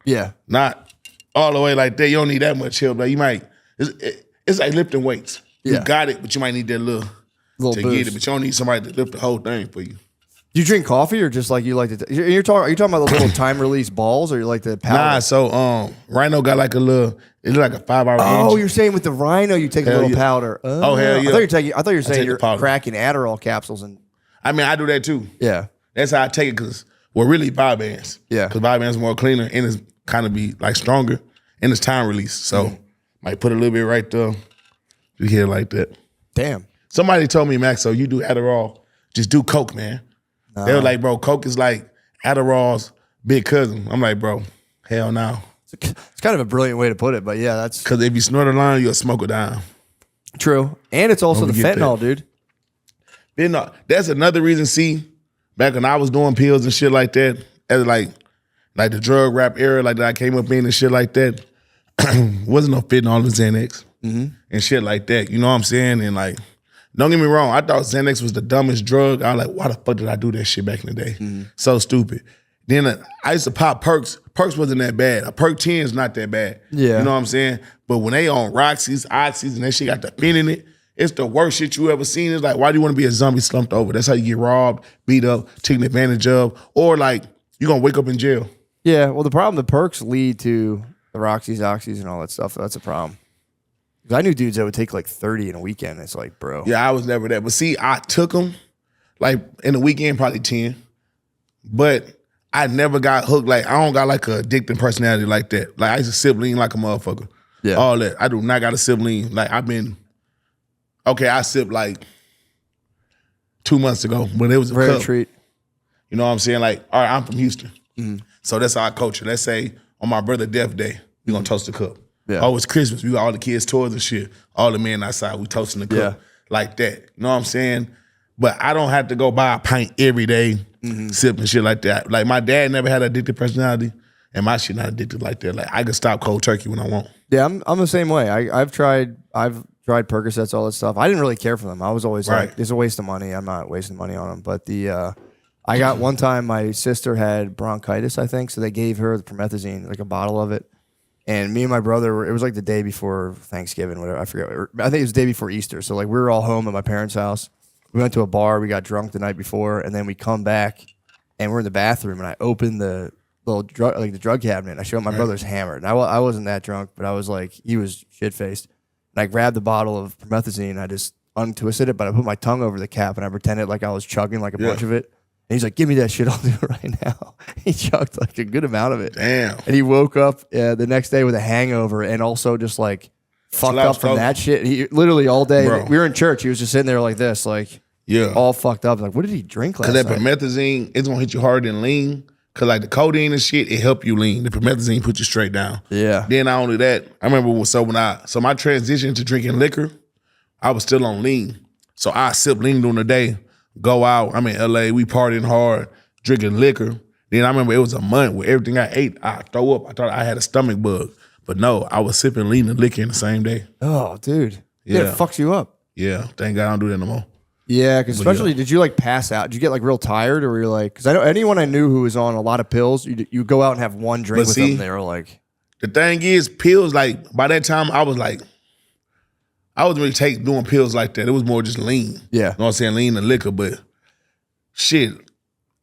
Yeah. not all the way like that. You don't need that much help. Like, you might, it's like lifting weights. You Yeah. got it, but you might need that little Little to boost. get it. But you don't need somebody to lift the whole thing for you. Do you drink coffee or just like you like to? Are you talking about the little time release balls or you like the powder? Nah, so Rhino got like a little, it look like a 5 hour Oh, energy. you're saying with the rhino you take a Hell little yeah. powder. Oh, hell yeah. I thought you were saying take the you're powder. cracking Adderall capsules and I mean, I do that too. yeah. That's how I take it because we're really vibe bands. Yeah. Because vibe bands are more cleaner and it's kind of be like stronger and it's time release. So might put a little bit right there. You hear it like that. Damn. Somebody told me, Max, so you do Adderall, just do Coke, man. They were like, bro, Coke is like Adderall's big cousin. I'm like, bro, hell no. It's kind of a brilliant way to put it, but yeah, that's Because if you snort a line, you'll smoke it down. True. And it's also Don't the forget fentanyl, that. dude. Then that's another reason. See, back when I was doing pills and shit like that, as like the drug rap era, like that I came up in and shit like that, wasn't no fentanyl in Xanax and shit like that. You know what I'm saying? And like, don't get me wrong, I thought Xanax was the dumbest drug. I was like, why the fuck did I do that shit back in the day? So stupid. Then I used to pop perks. Perks wasn't that bad. A perk 10 is not that bad. Yeah. You know what I'm saying? But when they on Roxy's, Oxys, and that shit got the fin in it, it's the worst shit you ever seen. It's like, why do you want to be a zombie slumped over? That's how you get robbed, beat up, taken advantage of, or like you're gonna wake up in jail. Yeah, well, the problem, the perks lead to the Roxy's, Oxys, and all that stuff. That's a problem. 'Cause I knew dudes that would take like 30 in a weekend. It's like, bro. Yeah, I was never that. But see, I took them like in the weekend, probably 10. But I never got hooked. Like, I don't got like a addicting personality like that. Like, I used to sip lean like a motherfucker. Yeah. All that. I do not got a sip lean. Like, I sipped like 2 months ago, but it was a Rare cup. treat. You know what I'm saying? Like, all right, I'm from Houston. So that's our culture. Let's say on my brother's death day, we're going to toast the cup. Yeah. Oh, it's Christmas. We got all the kids' toys and shit. All the men outside, we toasting the cup. Yeah. Like that. You know what I'm saying? But I don't have to go buy a pint every day, sipping shit like that. Like my dad never had an addicted personality, and my shit not addicted like that. Like I can stop cold turkey when I want. Yeah, I'm the same way. I've tried Percocets, all that stuff. I didn't really care for them. I was always Right. like, it's a waste of money. I'm not wasting money on them. But I got one time my sister had bronchitis, I think, so they gave her the promethazine, like a bottle of it. And me and my brother, it was like the day before Thanksgiving, whatever, I forget. I think it was the day before Easter. So like we were all home at my parents' house. We went to a bar, we got drunk the night before, and then we come back and we're in the bathroom and I opened the little drug cabinet. And I showed my brother's hammered. And I wasn't that drunk, but I was like, he was shit-faced. And I grabbed the bottle of promethazine and I just untwisted it, but I put my tongue over the cap and I pretended like I was chugging like a bunch of it. And he's like, give me that shit, I'll do it right now. He chugged like a good amount of it. Damn. And he woke up the next day with a hangover and also just like fucked Slouched up from over. that shit. He literally all day, Bro. we were in church, he was just sitting there like this, like Yeah. all fucked up. Like, what did he drink last Because that night? promethazine, it's gonna hit you harder than lean. Because like the codeine and shit, it help you lean. The promethazine put you straight down. Yeah. Then not only that, I remember when my transition to drinking liquor, I was still on lean. So I sip lean during the day, go out. I'm in LA, we partying hard, drinking liquor. Then I remember it was a month where everything I ate, I throw up. I thought I had a stomach bug. But no, I was sipping lean and liquor in the same day. Oh, dude. Yeah. Yeah. It fucks you up. Yeah, thank God I don't do that no more. Yeah, because especially, did you like pass out? Did you get like real tired, or were you like? Because I know anyone I knew who was on a lot of pills, you go out and have one drink But with see, them. They were like, The thing is, pills, like, by that time, I wasn't really doing pills like that. It was more just lean. Yeah. You know what I'm saying? Lean and liquor. But shit,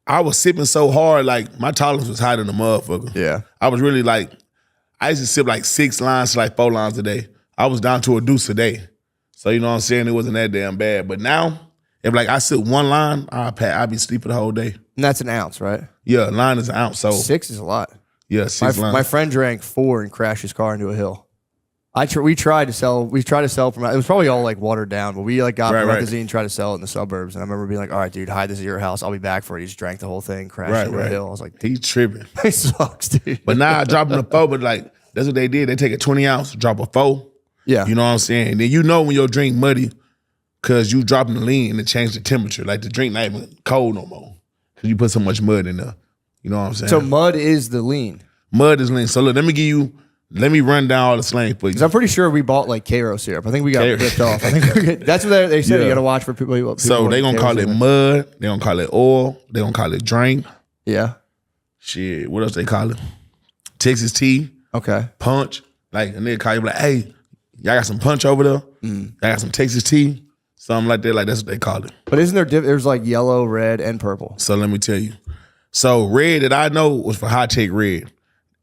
I was sipping so hard, like, my tolerance was higher than the motherfucker. yeah, I was really like, I used to sip like 6 lines to like 4 lines a day. I was down to a deuce a day. So, you know what I'm saying? It wasn't that damn bad. But now, if like I sip 1 line, I'd be sleeping the whole day. and that's an ounce, right? Yeah, a line is an ounce. So, 6 is a lot. yeah, 6 lines. My friend drank 4 and crashed his car into a hill. We tried to sell from it was probably all like watered down, but we like got Right, right. promethazine, tried to sell it in the suburbs, and I remember being like, all right, dude, hide this at your house, I'll be back for it. He just drank the whole thing, crashed Right, into a right. hill. I was like, He tripping. it sucks, dude. But now I drop him the 4, but like, that's what they did. They take a 20 ounce, drop a 4. Yeah. You know what I'm saying? And then you know when your drink muddy because you dropping the lean and it changed the temperature. Like the drink not even cold no more because you put so much mud in there. You know what I'm saying? So mud is the lean. Mud is lean. So look, let me run down all the slang for you. Because I'm pretty sure we bought like Cairo syrup. I think we got Cairo. ripped off. I think that's what they said. You Yeah. got to watch for people. So they gonna call it mud. They gonna call it oil. They gonna call it drink. Yeah. Shit, what else they call it? Texas tea, Okay. punch. Like, and they call you like, hey, y'all got some punch over there? Y'all got some Texas tea? Something like that. Like, that's what they call it. But isn't there? There's like yellow, red, and purple. So let me tell you. So red that I know was for High Tech Red.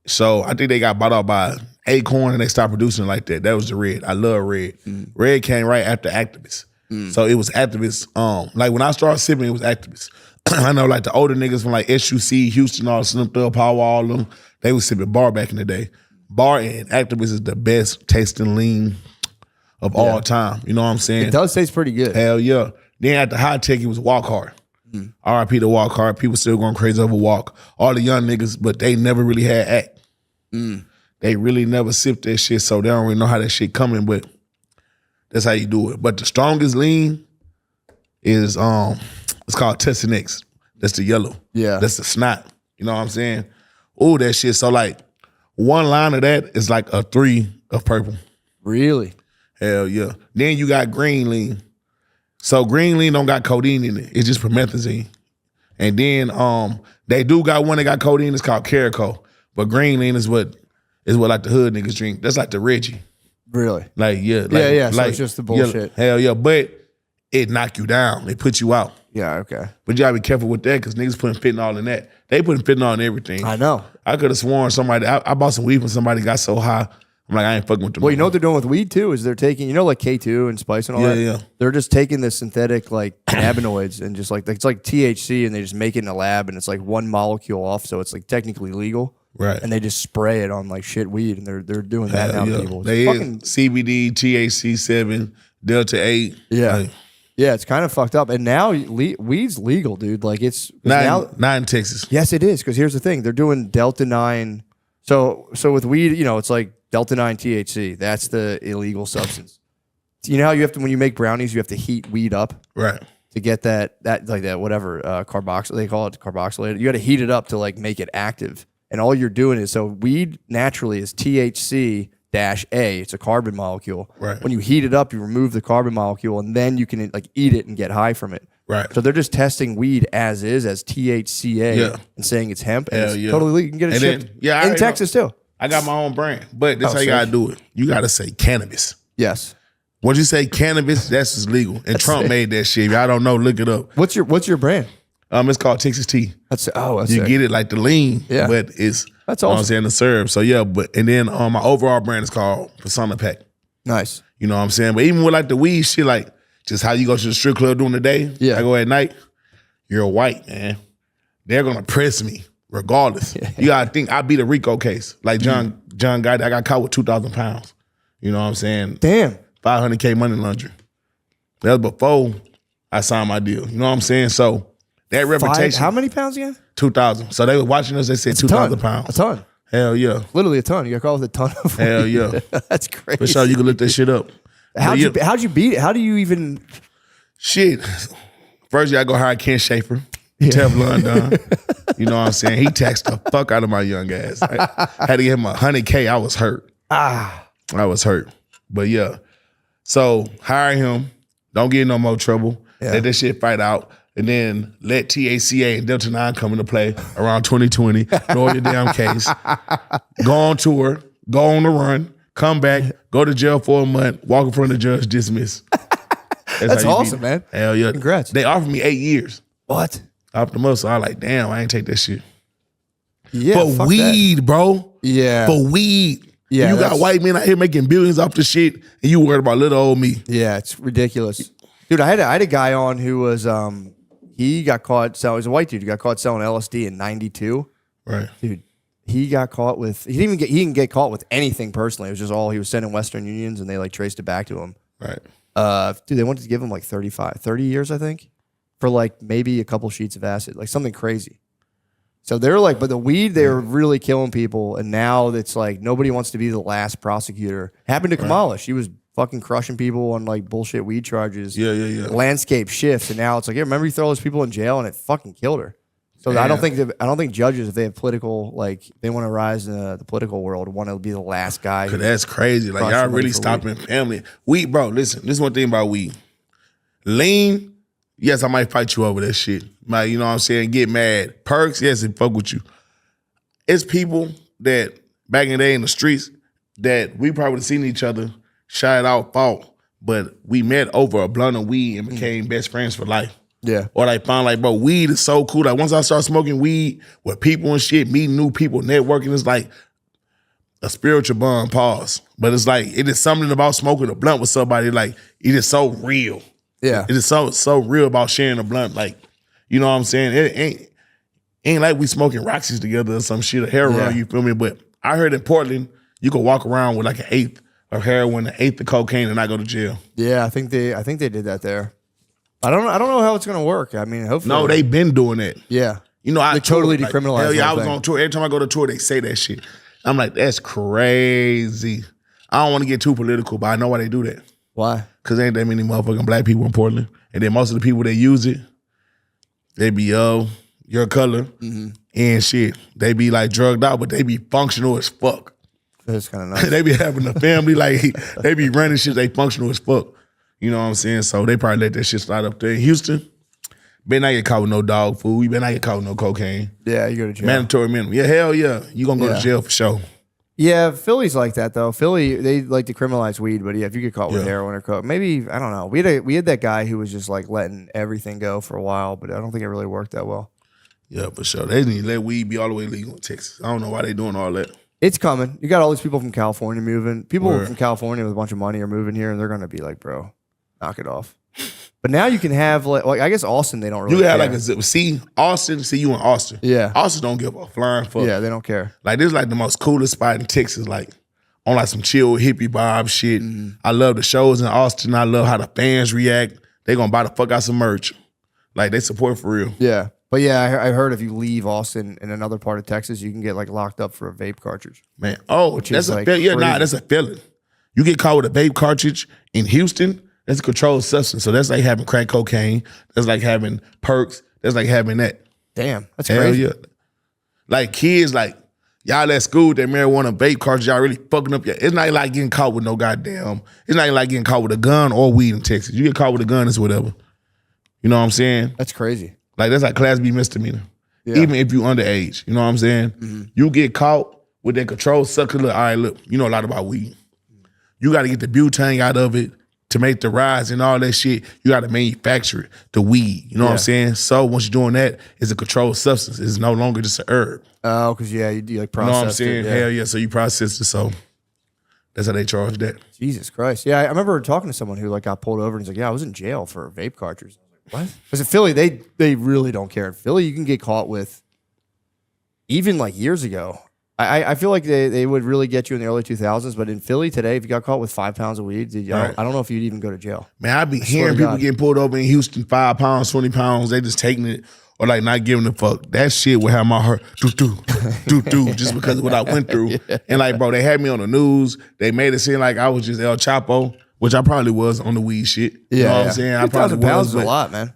So I think they got bought out by Acorn and they stopped producing it like that. That was the red. I love red. Red came right after Activist. So it was Activist. Like when I started sipping, it was Activist. I know like the older niggas from like SUC, Houston, all Slim Thug, Power, all of them, they was sipping Bar back in the day. Bar and Activist is the best tasting lean of all time. You know what I'm saying? It does taste pretty good. Hell yeah. Then at the High Tech, it was Walk Hard. RIP to Walk Hard. People still going crazy over Walk. All the young niggas, but they never really had act. They really never sipped that shit, so they don't really know how that shit coming. But That's how you do it. But the strongest lean is it's called Tesanex. That's the yellow. Yeah. That's the snot. You know what I'm saying? Oh, that shit. So like one line of that is like a 3 of purple. Really? Hell yeah. Then you got green lean. So green lean don't got codeine in it. It's just promethazine. And then they do got one that got codeine. It's called Caraco. But green lean is what like the hood niggas drink. That's like the Reggie. Really? Like yeah. Yeah. So Like, it's just the bullshit. Yeah, hell yeah. But it knock you down. It put you out. Yeah. Okay. But you gotta be careful with that because niggas putting fentanyl in that. They putting fentanyl in everything. I know. I could have sworn somebody. I bought some weed from somebody got so high. I'm like, I ain't fucking with them. Well, you know what they're doing with weed too is they're taking, like K2 and spice and all that. Yeah. They're just taking the synthetic like cannabinoids and just like it's like THC and they just make it in a lab and it's like one molecule off, so it's like technically legal. Right. And they just spray it on like shit weed and they're doing that now to people. It's They fucking, is CBD, THC 7, Delta 8. Yeah. Like, yeah, it's kind of fucked up. And now weed's legal, dude. Like it's now. not in Texas. Yes, it is. Because here's the thing: they're doing Delta 9. So with weed, it's like Delta 9 THC. That's the illegal substance. You know how you have to when you make brownies, you have to heat weed up Right. to get that whatever carboxyl they call it carboxylated. You got to heat it up to like make it active. And all you're doing is so weed naturally is THC. -A, it's a carbon molecule. Right. When you heat it up, you remove the carbon molecule, and then you can like eat it and get high from it. Right. So they're just testing weed as THCA, Yeah. and saying it's hemp, and Hell it's yeah. totally legal. You can get it And then- shipped yeah, I in already Texas too. I got my own brand, but that's Oh, how you sick. gotta do it. You gotta say cannabis. Yes. Once you say cannabis, that's just legal. And Trump sick. made that shit. If y'all don't know, look it up. What's your brand? It's called Texas Tea. That's You sick. get it like the lean, Yeah. but it's That's you know what I'm awesome. saying, the syrup. So yeah, and then my overall brand is called Persona Pack. Nice. You know what I'm saying? But even with like the weed shit, like just how you go to the strip club during the day, Yeah. I go at night, you're white, man. They're gonna press me regardless. You gotta think I beat a RICO case. Like John got I got caught with 2,000 pounds. You know what I'm saying? Damn. 500K money laundering. That was before I signed my deal. You know what I'm saying? So that reputation. How many pounds again? 2,000. So they were watching us, they said 2,000 pounds. A ton. Hell yeah. Literally a ton. You got caught with a ton of weed. Hell yeah. That's crazy. For sure, you can look that shit up. How'd But yeah, you beat it? How do you even? Shit. First, you gotta go hire Ken Schaefer. Teflon Don. You know what I'm saying? He taxed the fuck out of my young ass. I had to give him 100K. I was hurt. I was hurt. But yeah. So hire him. Don't get in no more trouble. Yeah. Let that shit fight out. And then let THCA and Delta 9 come into play around 2020. Throw your damn case. Go on tour. Go on the run. Come back. Go to jail for a month. Walk in front of the judge. Dismiss. That's how you awesome, beat it. man. Hell yeah. Congrats. They offered me 8 years. What? Off the muscle. I was like, damn, I ain't take that shit. Yeah. For fuck weed, bro. that. Yeah. For weed. Yeah, You got that's- white men out here making billions off the shit, and you worried about little old me. Yeah, it's ridiculous, dude. I had a guy on who was he got caught. So he was a white dude. He got caught selling LSD in '92. Right. Dude, he got caught with. He didn't get caught with anything personally. It was just all he was sending Western Unions, and they like traced it back to him. Right. Dude, they wanted to give him like 30 years, I think, for like maybe a couple sheets of acid, like something crazy. So they're like, but the weed, they were really killing people. And now it's like nobody wants to be the last prosecutor. Happened to Kamala. She was fucking crushing people on like bullshit weed charges. Yeah. Landscape shifts. And now it's like, yeah, remember you throw those people in jail and it fucking killed her. So I don't think judges, if they have political, like they want to rise in the political world, want to be the last guy. Cause that's crazy. Like Crush y'all somebody really for stopping family. Weed, bro, listen, this is one thing about weed. Lean, yes, I might fight you over that shit. Might, you know what I'm saying, get mad. Perks, yes, it fuck with you. It's people that back in the day in the streets that we probably would've seen each other, shot out, fought, but we met over a blunt of weed and became best friends for life. Yeah. Or like found like, bro, weed is so cool. Like once I start smoking weed with people and shit, meeting new people, networking, it's like a spiritual bond, pause. But it's like, it is something about smoking a blunt with somebody, like it is so real. Yeah. It is so real about sharing a blunt. Like, you know what I'm saying? It ain't like we smoking Roxy's together or some shit, or heroin, Yeah. you feel me? But I heard in Portland, you could walk around with like an eighth of heroin, an eighth of cocaine, and not go to jail. Yeah. I think they did that there. I don't know how it's going to work. I mean, hopefully. No, they been doing that. Yeah. You know, I They totally toured, decriminalized Hell the yeah, I whole was thing. on tour. Every time I go to tour, they say that shit. I'm like, that's crazy. I don't want to get too political, but I know why they do that. Why? because ain't that many motherfucking black people in Portland. And then most of the people that use it, they be, your color and shit. They be like drugged out, but they be functional as fuck. That's kind of nice. They be having a family, like they be running shit, they functional as fuck. You know what I'm saying? So they probably let that shit slide up there. In Houston, better not get caught with no dog food. You better not get caught with no cocaine. Yeah, you go to jail. Mandatory minimum. Yeah, hell yeah. You gonna go to jail for sure. Yeah, Philly's like that though. Philly, they like to criminalize weed, but yeah, if you get caught with Yeah. heroin or coke, maybe I don't know. We had that guy who was just like letting everything go for a while, but I don't think it really worked that well. Yeah, for sure. They need to let weed be all the way legal in Texas. I don't know why they doing all that. It's coming. You got all these people from California moving. People Word. from California with a bunch of money are moving here, and they're gonna be like, bro, knock it off. But now you can have like I guess Austin, they don't really. You got care. like Austin, see you in Austin. Yeah. Austin don't give a flying fuck. Yeah, they don't care. Like this is like the most coolest spot in Texas, like on like some chill hippie vibe shit. I love the shows in Austin. I love how the fans react. They gonna buy the fuck out some merch. Like they support for real. Yeah, but yeah, I heard if you leave Austin in another part of Texas, you can get like locked up for a vape cartridge. Man, oh, Which that's is, a like, yeah, nah, crazy. that's a felon. You get caught with a vape cartridge in Houston, that's a controlled substance. So that's like having crack cocaine. That's like having perks. That's like having that. Damn, that's Hell crazy. yeah. Like kids, like y'all at school with that marijuana vape cartridge, y'all really fucking up. It's not like getting caught with no goddamn. It's not like getting caught with a gun or weed in Texas. You get caught with a gun, it's whatever. You know what I'm saying? That's crazy. Like that's like Class B misdemeanor. Yeah. Even if you underage, you know what I'm saying? You get caught with that controlled sucker. Look, all right, look, you know a lot about weed. You got to get the butane out of it to make the rise and all that shit. You got to manufacture it, the weed. You know what I'm saying? So once you're doing that, it's a controlled substance. It's no longer just an herb. Oh, because yeah, you like You know process. what I'm saying? It, Hell yeah. So you process it. So that's how they charge that. Jesus Christ. Yeah, I remember talking to someone who like got pulled over and he's like, yeah, I was in jail for a vape cartridge. I was like, what? Because in Philly, they really don't care. In Philly, you can get caught with, even like years ago, I feel like they would really get you in the early 2000s, but in Philly today, if you got caught with 5 pounds of weed, Right. I don't know if you'd even go to jail. Man, I be swear hearing to people God. getting pulled over in Houston, 5 pounds, 20 pounds. They just taking it or like not giving a fuck. That shit would have my heart do just because of what I went through. And like, bro, they had me on the news. They made it seem like I was just El Chapo, which I probably was on the weed shit. You know what I'm saying? I probably 2,000 pounds was, is a but lot, man.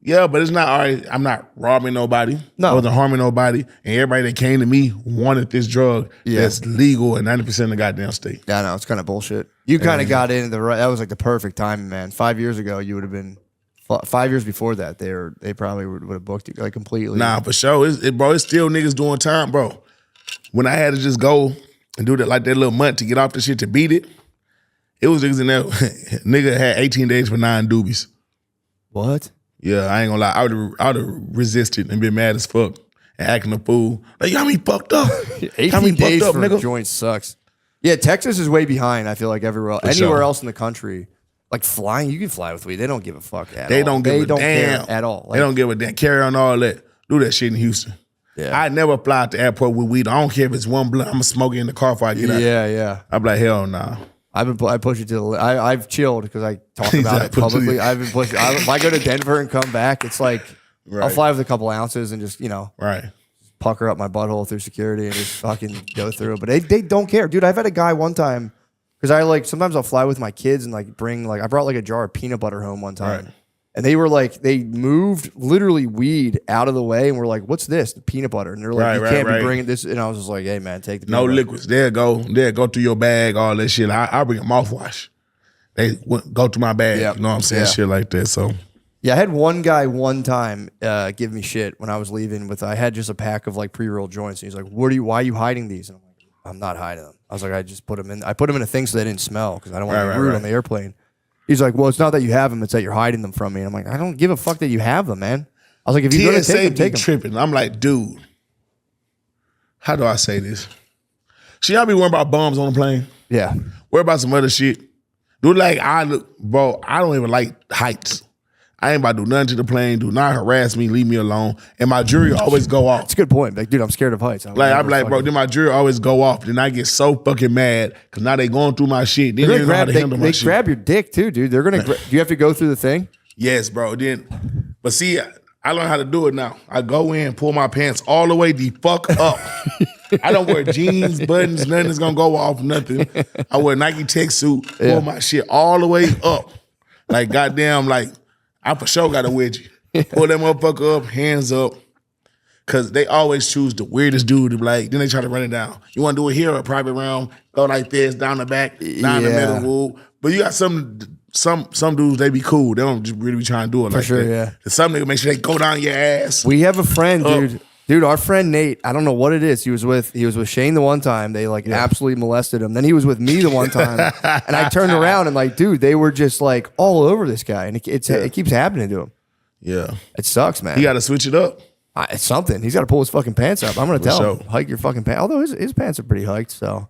yeah, but it's not all right. I'm not robbing nobody. No. I wasn't harming nobody. And everybody that came to me wanted this drug that's legal in 90% of the goddamn state. Yeah, I know. It's kind of bullshit. You kind of got into the right. That was like the perfect time, man. 5 years ago, you would have been. 5 years before that, they probably would have booked you like completely. Nah, for sure. Bro, it's still niggas doing time, bro. When I had to just go and do that like that little month to get off the shit to beat it, it was niggas in there. Nigga had 18 days for 9 doobies. What? Yeah, I ain't gonna lie. I would have resisted and been mad as fuck and acting a fool. Like, y'all me fucked up. 18 days fucked up, for a nigga. joint sucks. Yeah, Texas is way behind. I feel like everywhere else. For Anywhere sure. else in the country, like flying, you can fly with weed. They don't give a fuck at They all. don't give a damn care at all. They don't give a damn. Carry on all that. Do that shit in Houston. Yeah. I never fly out the airport with weed. I don't care if it's one blunt. I'm gonna smoke it in the car before I get out. Yeah. I'm like, hell nah. I push it to the. I've chilled because I talk He's about like, it push it. publicly. I've been pushing. If I go to Denver and come back, it's like I'll Right. fly with a couple ounces and just Right. pucker up my butthole through security and just fucking go through. But they don't care, dude. I've had a guy one time because I like sometimes I'll fly with my kids and like bring like I brought like a jar of peanut butter home one time. Right. And they were like, they moved literally weed out of the way and we're like, what's this? The peanut butter. And they're like, you can't be bringing this. And I was just like, hey, man, take the No peanut butter. liquids. There go through your bag, all that shit. I bring a mouthwash. They go through my bag. Yep. You know what I'm saying? Yeah. Shit like that. So Yeah, I had one guy one time give me shit when I was leaving I had just a pack of like pre-rolled joints. And he's like, why are you hiding these? And I'm like, I'm not hiding them. I was like, I just put them in. I put them in a thing so they didn't smell because I don't want to be rude on the airplane. He's like, well, it's not that you have them, it's that you're hiding them from me. And I'm like, I don't give a fuck that you have them, man. I was like, if you're going to TSA take them, be take them. tripping. I'm like, dude, how do I say this? Should y'all be worrying about bombs on the plane? Yeah. Worry about some other shit. Dude, like, bro, I don't even like heights. I ain't about to do nothing to the plane. Do not harass me. Leave me alone. And my jury always go off. That's a good point. Like, dude, I'm scared of heights. Like, I'm like, bro, then my jury always go off. Then I get so fucking mad because now they going through my shit. Then they don't know how to handle my they shit. grab your dick too, dude. They're gonna. Do you have to go through the thing? Yes, bro. Then, but see, I learned how to do it now. I go in, pull my pants all the way the fuck up. I don't wear jeans, buttons, nothing is gonna go off, nothing. I wear Nike tech suit, pull my shit all the way up. Like goddamn, like I for sure got a wedgie. Pull that motherfucker up, hands up. Cause they always choose the weirdest dude to be like, then they try to run it down. You wanna do it here or a private round, go like this, down the back, down the middle, woo. But you got some dudes, they be cool. They don't just really be trying to do it like sure, that. yeah. And some niggas make sure they go down your ass. We have a friend, dude. Dude, our friend Nate, I don't know what it is. He was with Shane the one time. They like absolutely molested him. Then he was with me the one time. And I turned around and like, dude, they were just like all over this guy. And it keeps happening to him. Yeah. It sucks, man. You gotta switch it up. It's something. He's got to pull his fucking pants up. I'm going to tell him, sure. hike your fucking pants. Although his pants are pretty hiked, so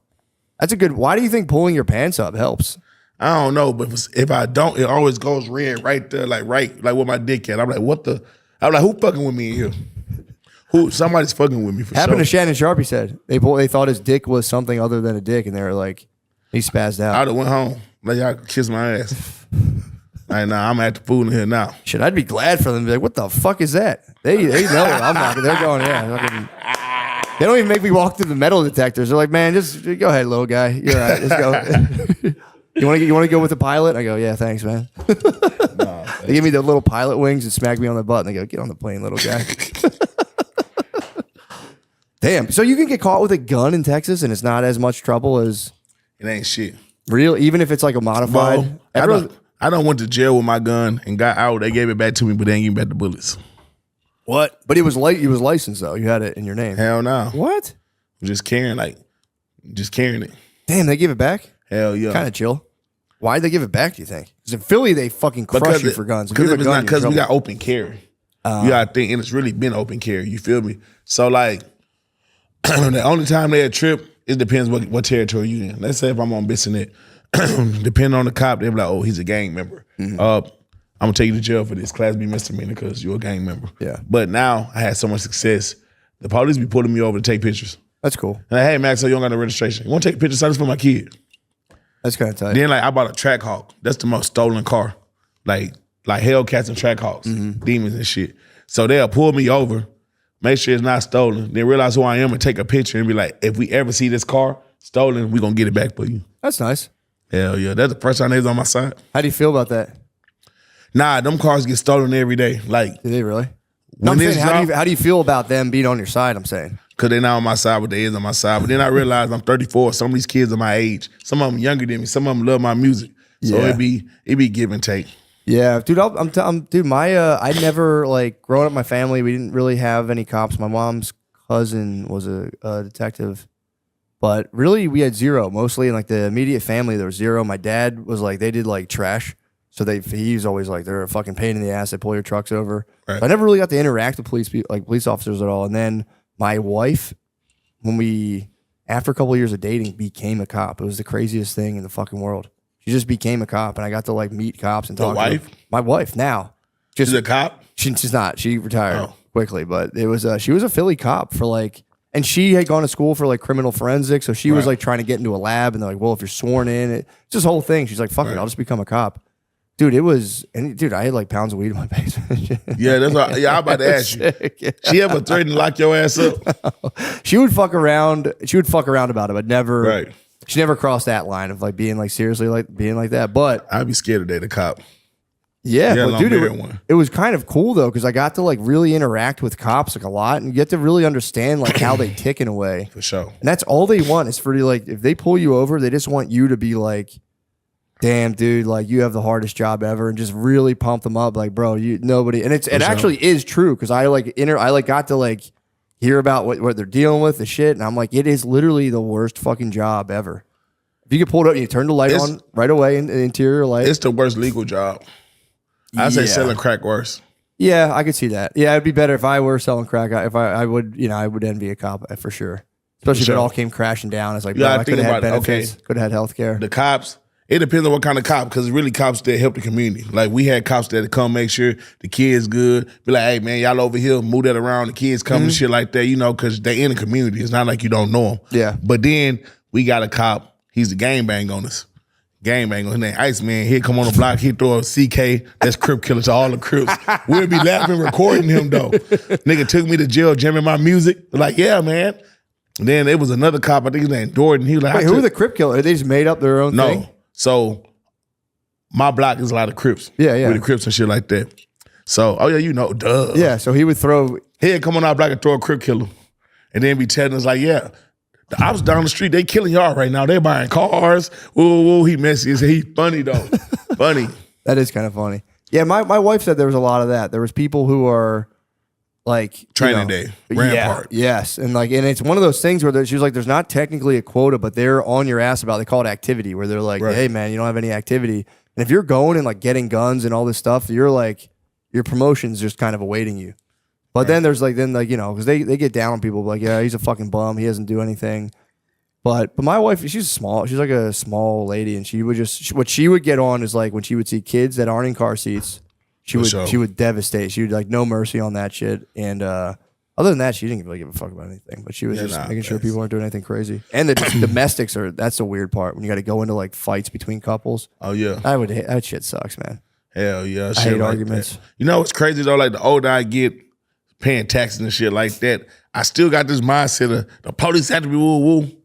that's a good. Why do you think pulling your pants up helps? I don't know, but if I don't, it always goes red right there, like where my dick at. I'm like, what the? I'm like, who fucking with me in here? Somebody's fucking with me for Happened sure. to Shannon Sharp. He said they thought his dick was something other than a dick, and they were like, he spazzed out. I'd have went home. Like y'all kiss my ass. Like, nah, I'm at the food in here now. Shit, I'd be glad for them to be like, what the fuck is that? They know it. I'm not. They're going, They don't even make me walk through the metal detectors. They're like, man, just go ahead, little guy. You're all right. Let's go. You want to go with the pilot? I go, yeah, thanks, man. They give me the little pilot wings and smack me on the butt. And they go, get on the plane, little guy. Damn. So you can get caught with a gun in Texas and it's not as much trouble as It ain't shit. real, even if it's like a modified. Well, I done went to jail with my gun and got out. They gave it back to me, but they ain't give me back the bullets. What? But it was licensed though. You had it in your name. Hell no. What? Just carrying it. Damn, they give it back? Hell yeah. Kind of chill. Why'd they give it back, do you think? Because in Philly, they fucking crush you for guns. If you have a gun, Because you're we in got open carry. You gotta think, and it's really been open carry. You feel me? So like, the only time they trip, it depends what territory you in. Let's say if I'm on Bissonnette, depending on the cop, they'll be like, oh, he's a gang member. Mm-hmm. I'm gonna take you to jail for this Class B misdemeanor because you're a gang member. Yeah. But now I had so much success, the police be pulling me over to take pictures. That's cool. And like, hey Max, so you don't got no registration. You want to take a picture? Sign this for my kid. That's kind of tight. Then like I bought a Trackhawk. That's the most stolen car. Like Hellcats and Trackhawks, demons and shit. So they'll pull me over, make sure it's not stolen. Then realize who I am and take a picture and be like, if we ever see this car stolen, we gonna get it back for you. That's nice. Hell yeah, that's the first time they was on my side. How do you feel about that? Nah, them cars get stolen every day. Like Do they really? No, when I'm this saying, drop, how do you feel about them being on your side? I'm saying. cause they're not on my side, but they is on my side. But then I realized I'm 34. Some of these kids are my age. Some of them younger than me. Some of them love my music. So Yeah. it be give and take. Yeah, dude. I never like growing up. My family, we didn't really have any cops. My mom's cousin was a detective, but really we had zero. Mostly in like the immediate family, there was zero. My dad was like they did like trash, so he's always like they're a fucking pain in the ass. They pull your trucks over. Right. So I never really got to interact with police officers at all. And then my wife, after a couple of years of dating, became a cop. It was the craziest thing in the fucking world. She just became a cop, and I got to like meet cops and Your talk. to wife? them. My wife now. She's a cop? She's not. She retired Oh. quickly, but it was she was a Philly cop for like, and she had gone to school for like criminal forensics, so she was Right. like trying to get into a lab, and they're like, well, if you're sworn in, it's this whole thing. She's like, fuck it, Right. I'll just become a cop. Dude, I had like pounds of weed in my basement. Yeah, that's what I'm about to ask you. Sick. She ever threatened to lock your ass up? She would fuck around. She would fuck around about it, but never. Right. She never crossed that line of like being like seriously like being like that. But I'd be scared to date a cop. yeah, Yeah, but long dude, married one. it was kind of cool though because I got to like really interact with cops like a lot and get to really understand like how they tick in a way. For sure. And that's all they want is for you, like, if they pull you over, they just want you to be like, damn, dude, like, you have the hardest job ever, and just really pump them up. Like, bro, nobody, and it sure. actually is true because I got to like hear about what they're dealing with, the shit, and I'm like, it is literally the worst fucking job ever. If you get pulled up and you turn the light on right away in the interior light. It's the worst legal job. I'd say Yeah. selling crack worse. Yeah, I could see that. Yeah, it'd be better if I were selling crack. I would envy a cop for sure. Especially if sure. it all came crashing down. It's like, Yeah, bro, I I think could have had about it. Okay. benefits, could have had health care. The cops, it depends on what kind of cop, because really cops that help the community. Like we had cops that come make sure the kids good. Be like, hey man, y'all over here, move that around. The kids come and shit like that, because they in the community. It's not like you don't know them. Yeah. But then we got a cop. He's the gangbang on us. Gangbanger. His name Iceman. He'd come on the block. He'd throw a CK. That's Crip Killer to all the Crips. We'd be laughing, recording him though. Nigga took me to jail, jamming my music. Like, yeah, man. And then there was another cop. I think his name Jordan. He was like, Wait, who are the Crip Killers? They just made up their own thing? No. So my block is a lot of Crips. Yeah, yeah. With the Crips and shit like that. So, oh yeah, you know, duh. Yeah, so he would throw. He'd come on our block and throw a Crip Killer. And then be telling us like, yeah, the ops down the street, they killing y'all right now. They buying cars. Ooh, he messy. He funny though. Funny. That is kind of funny. Yeah, my wife said there was a lot of that. There was people who are like Training day, Rampart. Yes, and it's one of those things where she was like, "There's not technically a quota, but they're on your ass about." They call it activity, where they're like, Right. "Hey, man, you don't have any activity." And if you're going and like getting guns and all this stuff, you're like, your promotion's just kind of awaiting you. But then there's because they get down on people like, yeah, he's a fucking bum. He doesn't do anything. But my wife, she's like a small lady, and she would what she would get on is like when she would see kids that aren't in car seats, she would devastate. She would like no mercy on that shit. And other than that, she didn't really give a fuck about anything. But she was making sure people aren't doing anything crazy. And the domestics that's the weird part when you got to go into like fights between couples. Oh yeah. That shit sucks, man. Hell yeah. I hate arguments. That. You know what's crazy though? Like the older I get, paying taxes and shit like that, I still got this mindset of the police have to be woo-woo.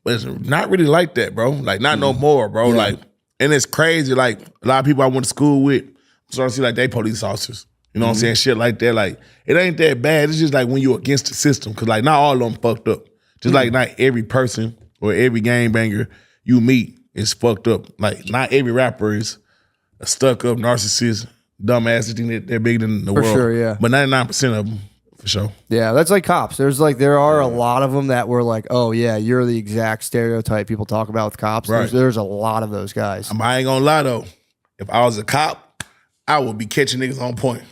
But it's not really like that, bro. Like, not no more, bro. Yeah. Like, and it's crazy. Like, a lot of people I went to school with, I'm starting to see like they police officers. You know what I'm saying? Shit like that. Like, it ain't that bad. It's just like when you're against the system. Cause like not all of them fucked up. Just like not every person or every gangbanger you meet is fucked up. Like, not every rapper is a stuck-up narcissist. Dumbass that think that they're bigger than the For world. sure, yeah. But 99% of them, for sure. Yeah, that's like cops. There are a lot of them that were like, oh yeah, you're the exact stereotype people talk about with cops. Right. There's a lot of those guys. I ain't gonna lie though. If I was a cop, I would be catching niggas on point.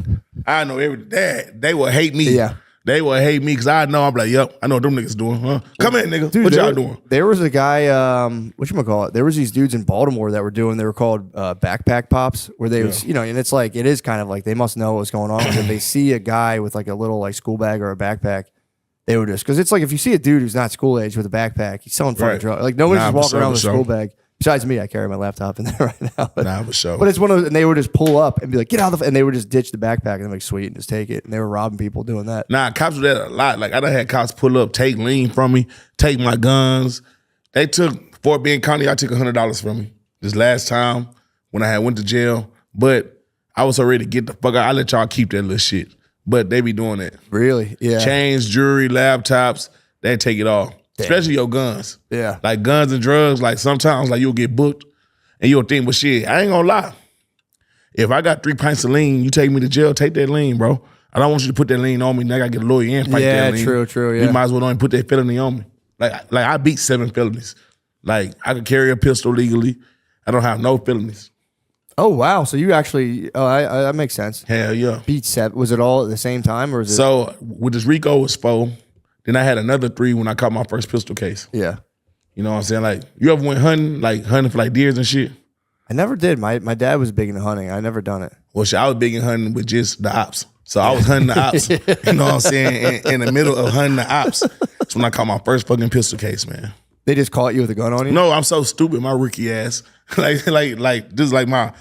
I know they would hate me. Yeah. They would hate me because I know I'm like, yep, I know what them niggas doing. Huh? Come in, nigga. Dude, what y'all doing? There was a guy, whatchamacallit? There was these dudes in Baltimore that were they were called backpack pops, where they was, and it's like, it is kind of like they must know what's going on. If they see a guy with like a little like school bag or a backpack, they would just, because it's like if you see a dude who's not school age with a backpack, he's selling fucking Right. drugs. Like nobody's just walking for around with a sure. school bag. Besides me, I carry my laptop in there right now. Nah, for sure. But it's one of those, and they would just pull up and be like, get out of the, and they would just ditch the backpack and I'm like, sweet, and just take it. And they were robbing people doing that. Nah, cops do that a lot. Like I done had cops pull up, take lean from me, take my guns. They took Fort Bend County. I took $100 from me this last time when I had went to jail. But I was so ready to get the fuck out. I let y'all keep that little shit. But they be doing that. Really? Yeah. Chains, jewelry, laptops. They take it all. Damn. Especially your guns. Yeah. Like guns and drugs. Like sometimes like you'll get booked and you'll think, well shit, I ain't gonna lie. If I got 3 pints of lean, you take me to jail, take that lean, bro. I don't want you to put that lean on me. Now I gotta get a lawyer and fight Yeah, that lean. true, yeah. You might as well don't even put that felony on me. Like I beat 7 felonies. Like I could carry a pistol legally. I don't have no felonies. Oh, wow. So you actually, that makes sense. Hell yeah. Beat 7. Was it all at the same time or was it? So with this RICO was 4. Then I had another 3 when I caught my first pistol case. Yeah. You know what I'm saying? Like, you ever went hunting for like deers and shit? I never did. My dad was big into hunting. I never done it. Well, shit, I was big in hunting with just the ops. So I was hunting the ops. You know what I'm saying? In the middle of hunting the ops. That's when I caught my first fucking pistol case, man. They just caught you with a gun on you? No, I'm so stupid, my rookie ass. like this is like I ain't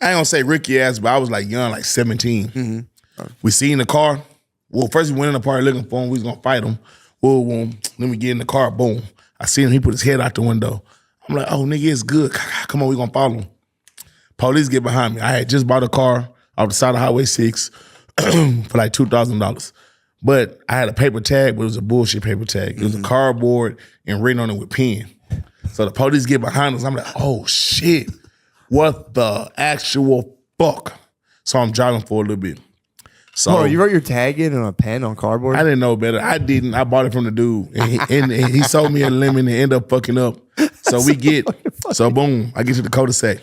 gonna say rookie ass, but I was like young, like 17. Mm-hmm. We seen the car. Well, first we went in the party looking for him. We was gonna fight him. Boom. Then we get in the car. Boom. I seen him. He put his head out the window. I'm like, oh, nigga, it's good. Come on, we gonna follow him. Police get behind me. I had just bought a car off the side of Highway 6 for like $2,000. But I had a paper tag, but it was a bullshit paper tag. It was a cardboard and written on it with pen. So the police get behind us. I'm like, oh, shit. What the actual fuck? So I'm driving for a little bit. So Oh, you wrote your tag in on a pen on cardboard? I didn't know better. I didn't. I bought it from the dude. And he sold me a lemon and ended up fucking up. So so boom, I get to the cul-de-sac.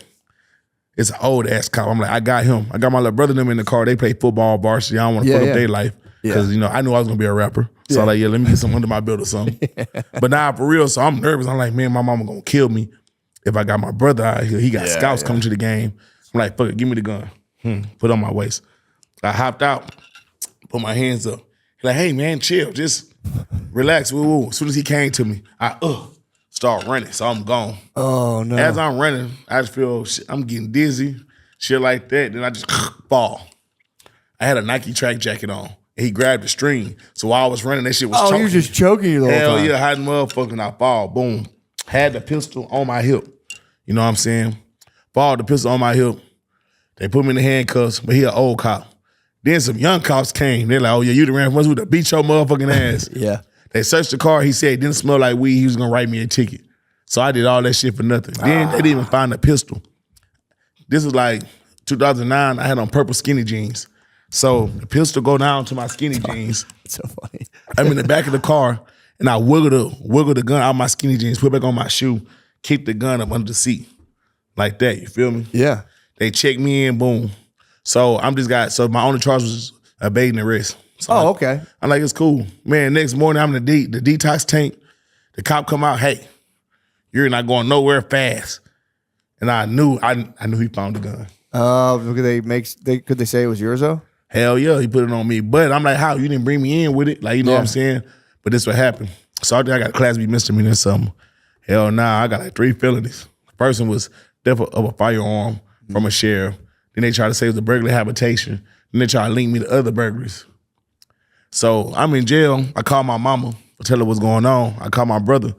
It's an old ass cop. I'm like, I got him. I got my little brother and them in the car. They play football, varsity. I don't want to fuck up their life. Because, I knew I was going to be a rapper. So I'm like, let me get some under my belt or something. But now for real, so I'm nervous. I'm like, man, my mama going to kill me if I got my brother out here. He got scouts coming to the game. I'm like, fuck it, give me the gun. Put it on my waist. I hopped out, put my hands up. He's like, hey, man, chill. Just relax. Woo. As soon as he came to me, start running. So I'm gone. Oh no. As I'm running, I just feel I'm getting dizzy, shit like that. Then I just fall. I had a Nike track jacket on. And he grabbed the string. So while I was running, that shit was choking. You were just choking you the whole Hell time. yeah, hiding motherfucker, and I fall. Boom. Had the pistol on my hip. You know what I'm saying? Fall, the pistol on my hip. They put me in the handcuffs, but he an old cop. Then some young cops came. They're like, oh yeah, you the ran from us with to beat your motherfucking ass. Yeah. They searched the car. He said it didn't smell like weed. He was gonna write me a ticket. So I did all that shit for nothing. Then they didn't even find the pistol. This was like 2009. I had on purple skinny jeans. So the pistol go down to my skinny jeans. It's so funny. I'm in the back of the car and I wiggle the gun out my skinny jeans, put it back on my shoe, keep the gun up under the seat. Like that, you feel me? Yeah. They check me in, boom. So so my only charge was evading arrest. So Okay. I'm like, it's cool. Man, next morning I'm in the detox tank. The cop come out, hey, you're not going nowhere fast. And I knew he found the gun. Could they say it was yours though? Hell yeah, he put it on me. But I'm like, how? You didn't bring me in with it? Like, you know what I'm saying? But this what happened. So I think I got a Class B misdemeanor or something. Hell nah, I got like 3 felonies. The person was theft of a firearm from a sheriff. Then they tried to say it was a burglary habitation. Then they tried to link me to other burglaries. So I'm in jail. I call my mama, tell her what's going on. I call my brother.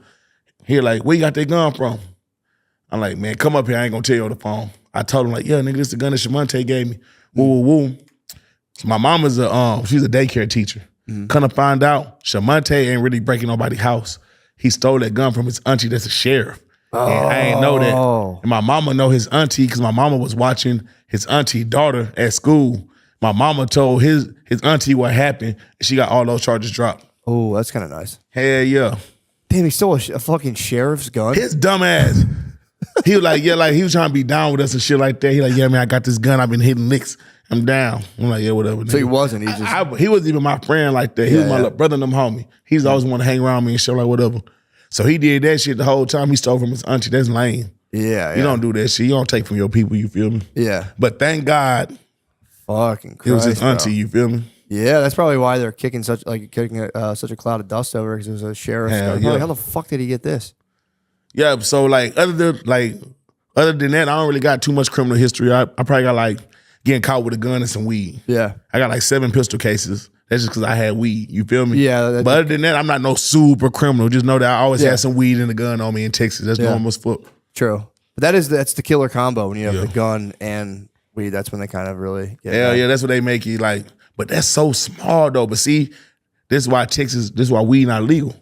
He like, where you got that gun from? I'm like, man, come up here. I ain't gonna tell you on the phone. I told him like, yeah, nigga, this the gun that Shamonte gave me. Woo, woo, woo. So my mama's she's a daycare teacher. Come to find out, Shamonte ain't really breaking nobody's house. He stole that gun from his auntie that's a sheriff. And I ain't know that. And my mama know his auntie because my mama was watching his auntie daughter at school. My mama told his auntie what happened, and she got all those charges dropped. Oh, that's kind of nice. Hell yeah. Damn, he stole a fucking sheriff's gun. His dumb ass. He was like, yeah, like he was trying to be down with us and shit like that. He like, yeah, man, I got this gun. I've been hitting licks. I'm down. I'm like, yeah, whatever. So he wasn't. He just. He wasn't even my friend like that. He was my little brother and them homie. He's always want to hang around me and shit like whatever. So he did that shit the whole time. He stole from his auntie. That's lame. Yeah. You don't do that shit. You don't take from your people. You feel me? Yeah. But thank God Fucking Christ, it was his auntie. bro. You feel me? Yeah, that's probably why they're kicking such a cloud of dust over because it was a sheriff's gun. yeah. Like, how the fuck did he get this? Yeah. So like other than that, I don't really got too much criminal history. I probably got like getting caught with a gun and some weed. Yeah. I got like 7 pistol cases. That's just because I had weed. You feel me? Yeah. But other than that, I'm not no super criminal. Just know that I always had some weed and a gun on me in Texas. That's normal as fuck. True. But that's the killer combo when you have the gun and weed. That's when they kind of really get Hell yeah, that's what they make you like. But that's so small though. But see, this is why weed not legal.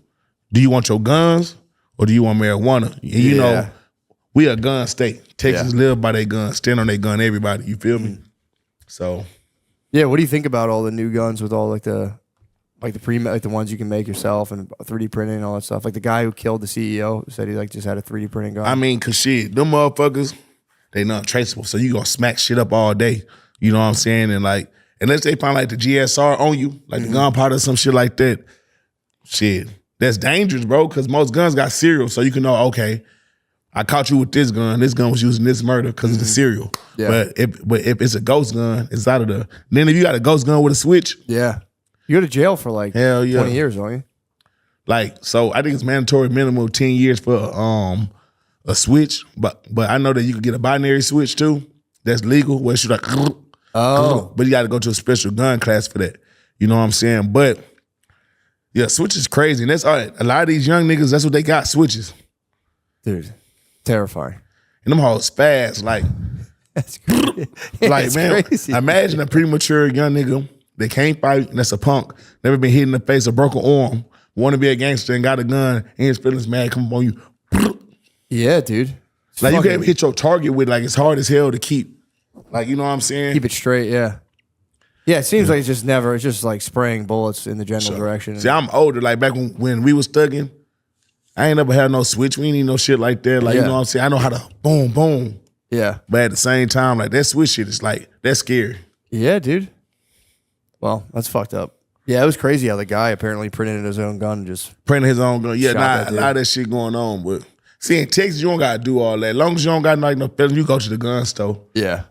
Do you want your guns or do you want marijuana? And you know, we a gun state. Texas live by their gun, stand on their gun, everybody. You feel me? So yeah, what do you think about all the new guns with all the ones you can make yourself and 3D printing and all that stuff? Like the guy who killed the CEO said he just had a 3D printing gun. I mean, cause shit, them motherfuckers, they not traceable. So you gonna smack shit up all day. You know what I'm saying? And like, unless they find like the GSR on you, like the gunpowder or some shit like that, shit, that's dangerous, bro. Cause most guns got serial, so you can know, okay, I caught you with this gun. This gun was used in this murder because of the serial. Yeah. But if it's a ghost gun, it's out of the. Then if you got a ghost gun with a switch, yeah, you go to jail for like hell yeah. 20 years, don't you? Like, so I think it's mandatory minimum 10 years for a switch. But I know that you can get a binary switch too. That's legal. Where should I? But you got to go to a special gun class for that. You know what I'm saying? But yeah, switch is crazy. And that's all right. A lot of these young niggas, that's what they got, switches. Dude, terrifying. And them hoes fast. Like, That's crazy. like man, crazy. imagine a premature young nigga that can't fight, and that's a punk, never been hit in the face, a broken arm, want to be a gangster and got a gun, and his feelings mad, come on you. Yeah, dude. It's Like you fucking- can't hit your target with like it's hard as hell to keep. Like, you know what I'm saying? keep it straight, yeah. Yeah, it seems like it's just like spraying bullets in the general direction. See, I'm older. Like back when we was thugging, I ain't never had no switch. We ain't need no shit like that. Like, you know what I'm saying? I know how to boom, boom. Yeah. But at the same time, like that switch shit is like, that's scary. Yeah, dude. Well, that's fucked up. Yeah, it was crazy how the guy apparently printed his own gun and just Printing his own gun. Yeah, Shot nah, that a dude. lot of that shit going on. But see, in Texas, you don't gotta do all that. As long as you don't got like no felon, you go to the gun store. yeah.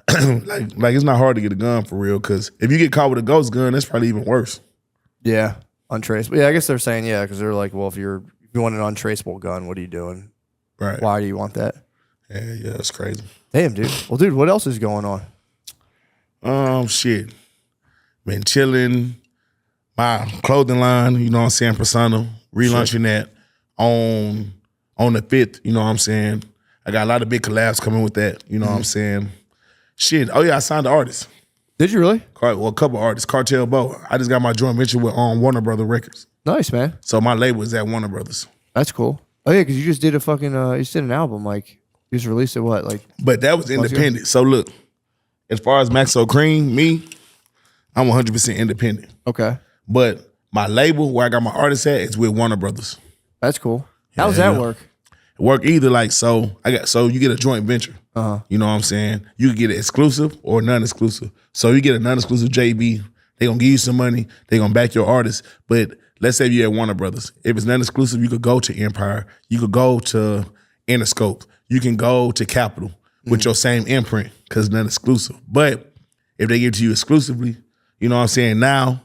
like it's not hard to get a gun for real. Cause if you get caught with a ghost gun, that's probably even worse. Yeah, untraceable. Yeah, I guess they're saying because they're like, well, if you want an untraceable gun, what are you doing? Right. Why do you want that? Yeah, that's crazy. Damn, dude. Well, dude, what else is going on? Shit. Been chilling. My clothing line, you know what I'm saying, Persona, relaunching that on the 5th, you know what I'm saying. I got a lot of big collabs coming with that, you know what I'm saying. Shit. Oh yeah, I signed an artist. Did you really? Well, a couple artists. Cartel Bo. I just got my joint venture with Warner Brothers Records. Nice, man. So my label is at Warner Brothers. That's cool. Oh yeah, because you just did a fucking you just did an album, like you just released it what, like But that was independent. So look, as far as Maxo Cream, me, I'm 100% independent. okay. But my label, where I got my artists at, is with Warner Brothers. That's cool. How does that work? Work either like so you get a joint venture. You know what I'm saying? You can get it exclusive or non-exclusive. So you get a non-exclusive JB, they gonna give you some money, they gonna back your artist. But let's say you're at Warner Brothers. If it's non-exclusive, you could go to Empire, you could go to Interscope, you can go to Capitol with your same imprint because it's non-exclusive. But if they give it to you exclusively, you know what I'm saying? Now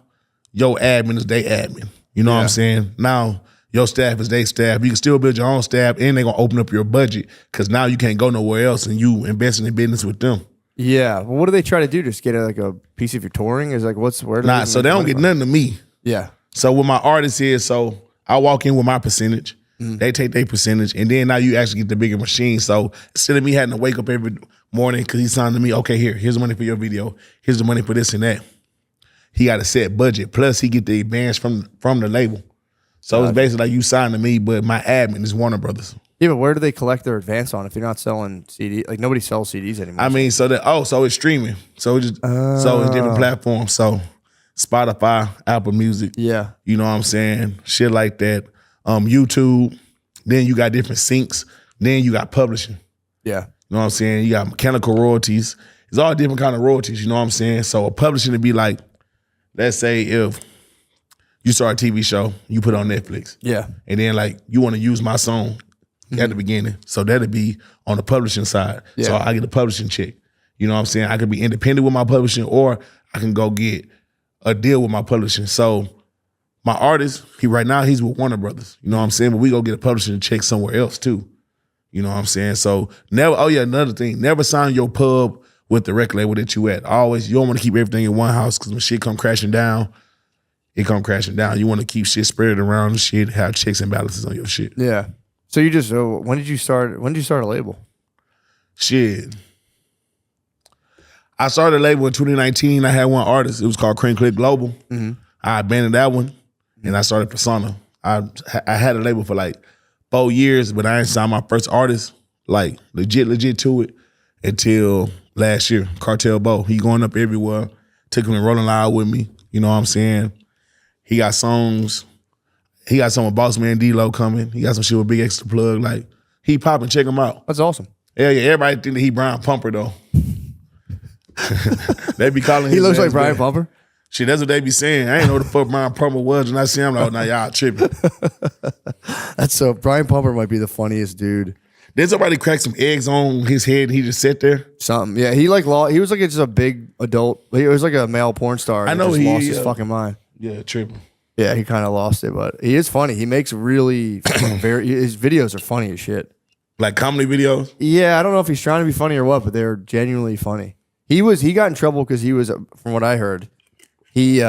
your admin is their admin. You know what I'm saying? Now your staff is their staff. You can still build your own staff, and they're gonna open up your budget because now you can't go nowhere else, and you investing in business with them. Yeah. Well, what do they try to do? Just get like a piece of your touring? Is like where? Nah, so they don't get nothing to me. Yeah. So what my artist is, so I walk in with my percentage. They take their percentage, and then now you actually get the bigger machine. So instead of me having to wake up every morning because he's signed to me, okay, here's the money for your video, here's the money for this and that. He got a set budget. Plus, he get the advance from the label. So it's basically like you signed to me, but my admin is Warner Brothers. Yeah, but where do they collect their advance on if you're not selling CD? Like nobody sells CDs anymore. I mean, so it's streaming. So it's different platforms. So Spotify, Apple Music. Yeah. You know what I'm saying? Shit like that. YouTube. Then you got different syncs. Then you got publishing. Yeah. You know what I'm saying? You got mechanical royalties. It's all different kind of royalties. You know what I'm saying? So a publishing would be like, let's say if you start a TV show, you put it on Netflix. Yeah. And then like you want to use my song at the beginning. So that'd be on the publishing side. Yeah. So I get a publishing check. You know what I'm saying? I could be independent with my publishing, or I can go get a deal with my publishing. So my artist, right now he's with Warner Brothers. You know what I'm saying? But we go get a publishing check somewhere else too. You know what I'm saying? So another thing, never sign your pub with the record label that you at. Always, you don't want to keep everything in one house because when shit come crashing down, it come crashing down. You want to keep shit spread around and shit, have checks and balances on your shit. Yeah. So you just when did you start a label? Shit. I started a label in 2019. I had one artist. It was called Cream Click Global. I abandoned that one and I started Persona. I had a label for like 4 years, but I didn't sign my first artist, like legit to it until last year. Cartel Bo. He going up everywhere. Took him and Rolling Loud with me. You know what I'm saying? He got songs. He got some with Boss Man D-Lo coming. He got some shit with Big Extra Plug. Like, he popping. Check him out. That's awesome. Yeah. Everybody think that he Brian Pumper, though. They be calling him. He looks like Brian Pumper. Shit, that's what they be saying. I ain't know what the fuck Brian Pumper was, and I see him like, now y'all tripping. That's so. Brian Pumper might be the funniest dude. Then somebody cracked some eggs on his head, and he just sat there. Something. Yeah, he was like just a big adult. He was like a male porn star. I know he just lost his yeah. fucking mind. Yeah, tripping. Yeah, he kind of lost it, but he is funny. He makes really his videos are funny as shit. Like comedy videos? Yeah, I don't know if he's trying to be funny or what, but they're genuinely funny. He got in trouble because he was, from what I heard, he's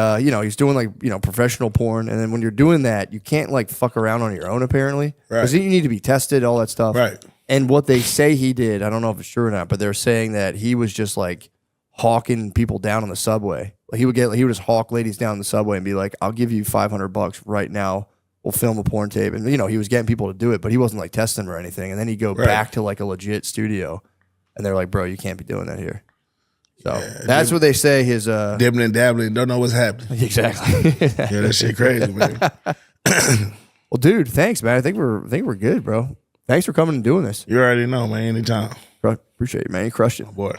doing like, professional porn, and then when you're doing that, you can't like fuck around on your own apparently, because you need to be tested, all that stuff. Right. And what they say he did, I don't know if it's true or not, but they're saying that he was just like hawking people down on the subway. Like he would just hawk ladies down the subway and be like, "I'll give you $500 right now. We'll film a porn tape." And he was getting people to do it, but he wasn't like testing or anything. And then he'd go back to like a legit studio, and they're like, "Bro, you can't be doing that here." So that's what they say. His dibbling and dabbling, don't know what's happening. Exactly. Yeah, that shit crazy, man. Well, dude, thanks, man. I think we're good, bro. Thanks for coming and doing this. You already know, man. Anytime, Bro, appreciate it, man. You crushed it. boy.